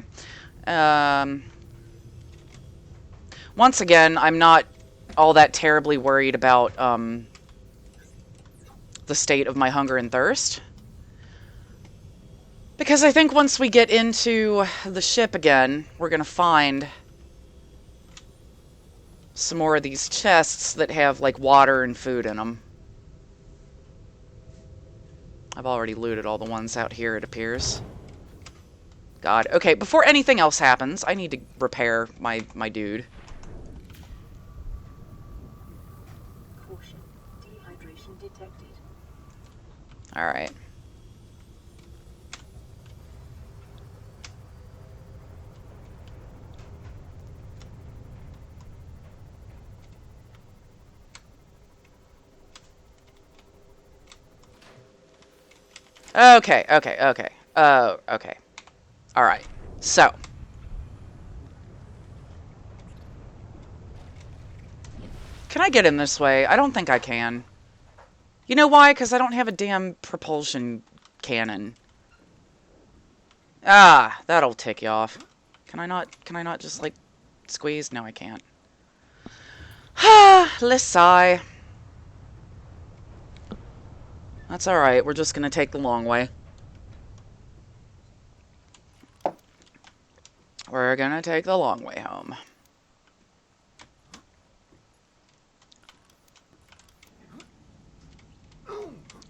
Once again, I'm not all that terribly worried about the state of my hunger and thirst. Because I think once we get into the ship again, we're going to find some more of these chests that have, like, water and food in them. I've already looted all the ones out here, it appears. God. Okay, before anything else happens, I need to repair my dude. Caution. Dehydration detected. Alright. Okay, okay, okay. Okay. Alright. So. Can I get in this way? I don't think I can. You know why? Because I don't have a damn propulsion cannon. Ah, that'll tick you off. Can I not just, like, squeeze? No, I can't. Let's sigh. That's alright, we're just gonna take the long way. We're gonna take the long way home.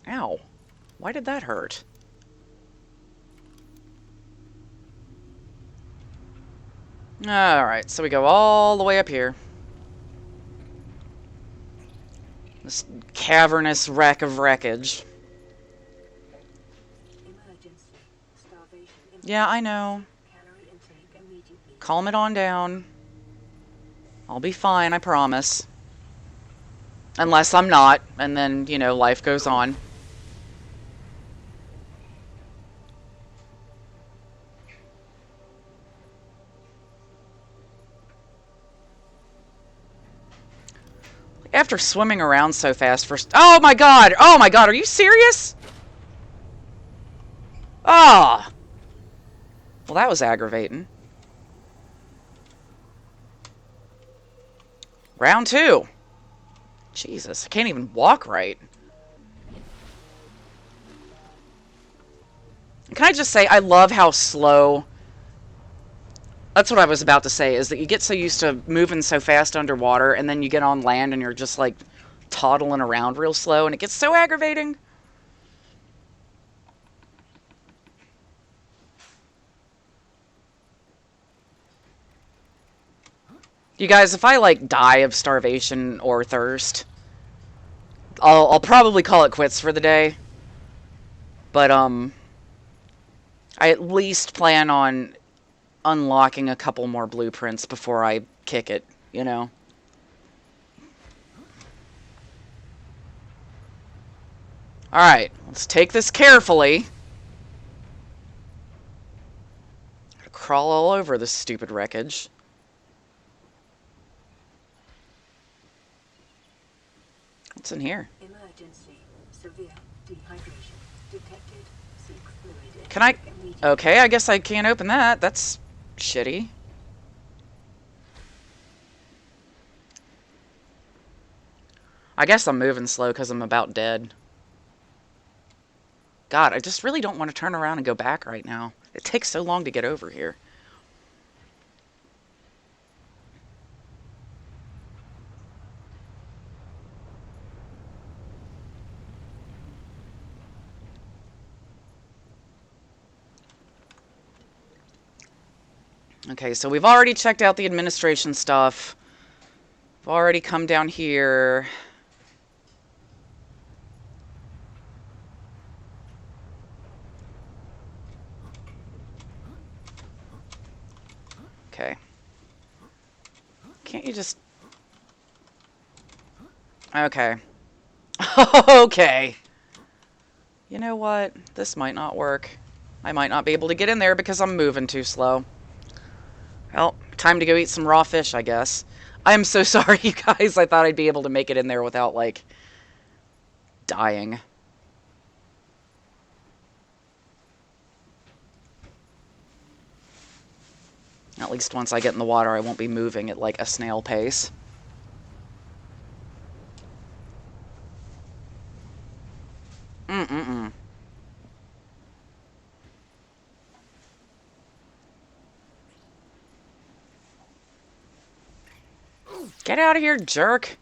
Ow. Why did that hurt? Alright, so we go all the way up here. This cavernous wreck of wreckage. Emergency. Starvation. Yeah, I know. Calorie intake immediately. Calm it on down. I'll be fine, I promise. Unless I'm not, and then, you know, life goes on. After swimming around so fast for... Oh my god! Oh my god, are you serious? Ah! Oh. Well, that was aggravating. Round 2. Jesus, I can't even walk right. Can I just say, I love how slow... That's what I was about to say, is that you get so used to moving so fast underwater, and then you get on land and you're just, like, toddling around real slow, and it gets so aggravating. You guys, if I, like, die of starvation or thirst, I'll probably call it quits for the day. But, I at least plan on unlocking a couple more blueprints before I kick it, you know? Alright, let's take this carefully. Gotta crawl all over this stupid wreckage. What's in here? Emergency. Severe dehydration detected. Seek fluid. Can I... intake immediately. Okay, I guess I can't open that. That's shitty. I guess I'm moving slow because I'm about dead. God, I just really don't want to turn around and go back right now. It takes so long to get over here. Okay, so we've already checked out the administration stuff. We've already come down here. Okay. Can't you just... Okay. Okay. You know what? This might not work. I might not be able to get in there because I'm moving too slow. Well, time to go eat some raw fish, I guess. I'm so sorry, you guys. I thought I'd be able to make it in there without, like, dying. At least once I get in the water, I won't be moving at, like, a snail pace. Mm-mm-mm. Get out of here, jerk.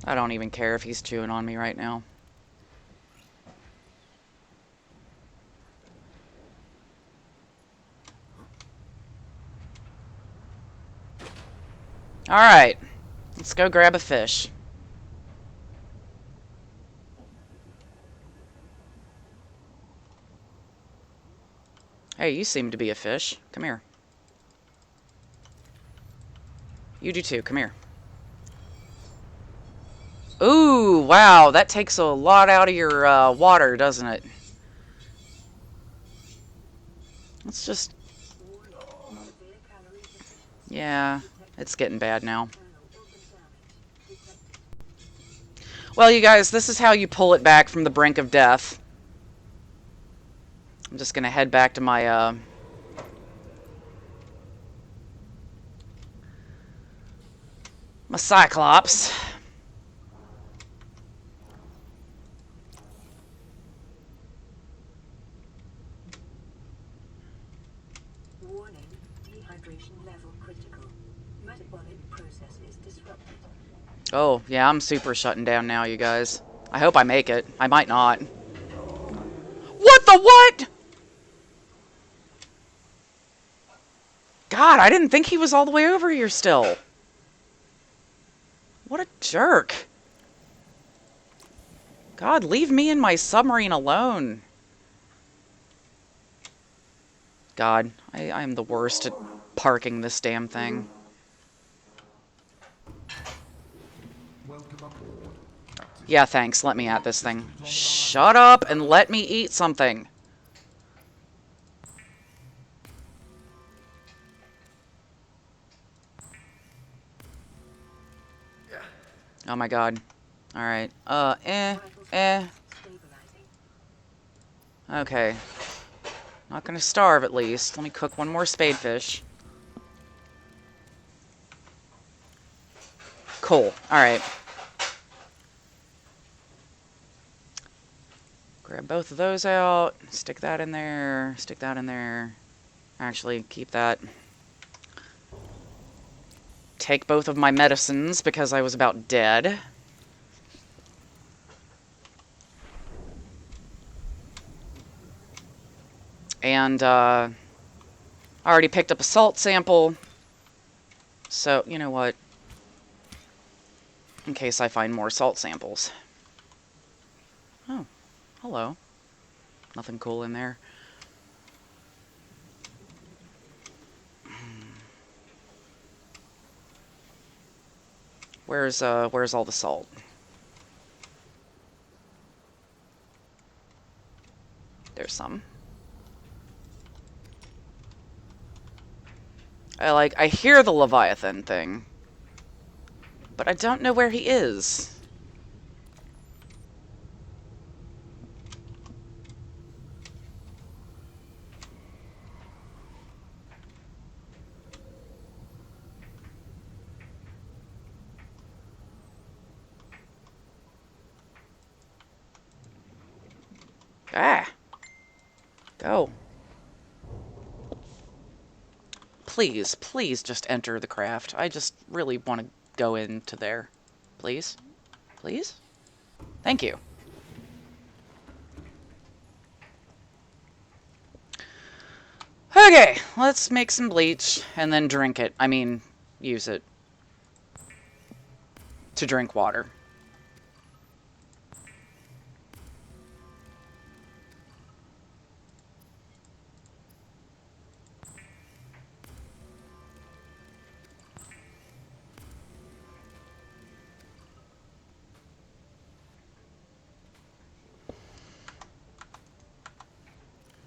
I don't even care if he's chewing on me right now. Alright. Let's go grab a fish. Hey, you seem to be a fish. Come here. You do too. Come here. Ooh, wow. That takes a lot out of your water, doesn't it? Let's just... Yeah, it's getting bad now. Well, you guys, this is how you pull it back from the brink of death. I'm just going to head back to my... my Cyclops. Warning, dehydration level critical. Metabolic processes disrupted. Oh, yeah, I'm super shutting down now, you guys. I hope I make it. I might not. What the what? God, I didn't think he was all the way over here still. What a jerk. God, leave me and my submarine alone. God, I am the worst at parking this damn thing. Welcome aboard, Captain. Yeah, thanks. Let me at this thing. Shut up and let me eat something. Oh my god. Alright. Okay. Not gonna starve, at least. Let me cook one more spadefish. Cool. Alright. Grab both of those out. Stick that in there. Stick that in there. Actually, keep that. Take both of my medicines, because I was about dead. And, I already picked up a salt sample. So, you know what? In case I find more salt samples. Oh, hello. Nothing cool in there. Where's all the salt? There's some. I hear the Leviathan thing, but I don't know where he is. Ah! Go. Please, please just enter the craft. I just really want to go into there. Please? Please? Thank you. Okay, let's make some bleach and then drink it. I mean, use it to drink water.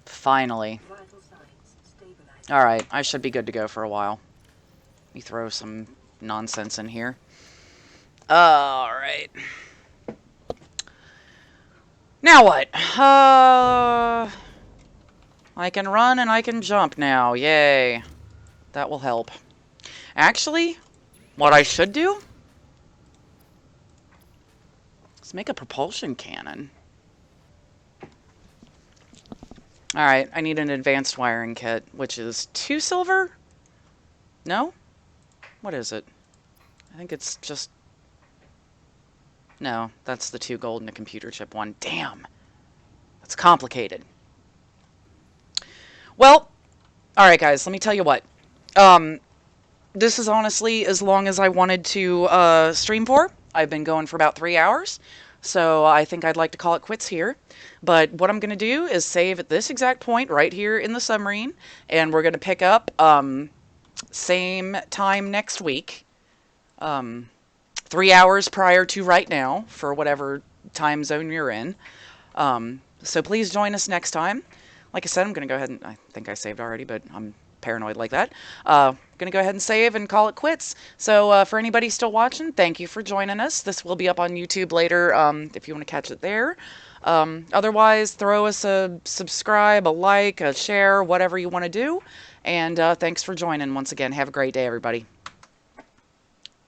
Finally. Vital signs stabilized. Alright, I should be good to go for a while. Let me throw some nonsense in here. Alright. Now what? I can run and I can jump now. Yay. That will help. Actually, what I should do is make a propulsion cannon. Alright, I need an advanced wiring kit, which is 2 silver? No? What is it? I think it's just... No, that's the 2 gold and a computer chip one. Damn! That's complicated. Well, alright guys, let me tell you what. This is honestly as long as I wanted to stream for. I've been going for about 3 hours, so I think I'd like to call it quits here. But what I'm going to do is save at this exact point right here in the submarine, and we're going to pick up same time next week, 3 hours prior to right now, for whatever time zone you're in. So please join us next time. Like I said, I'm going to go ahead and... I think I saved already, but I'm paranoid like that. Going to go ahead and save and call it quits. So for anybody still watching, thank you for joining us. This will be up on YouTube later if you want to catch it there. Otherwise, throw us a subscribe, a like, a share, whatever you want to do. And thanks for joining once again. Have a great day, everybody.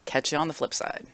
Catch you on the flip side.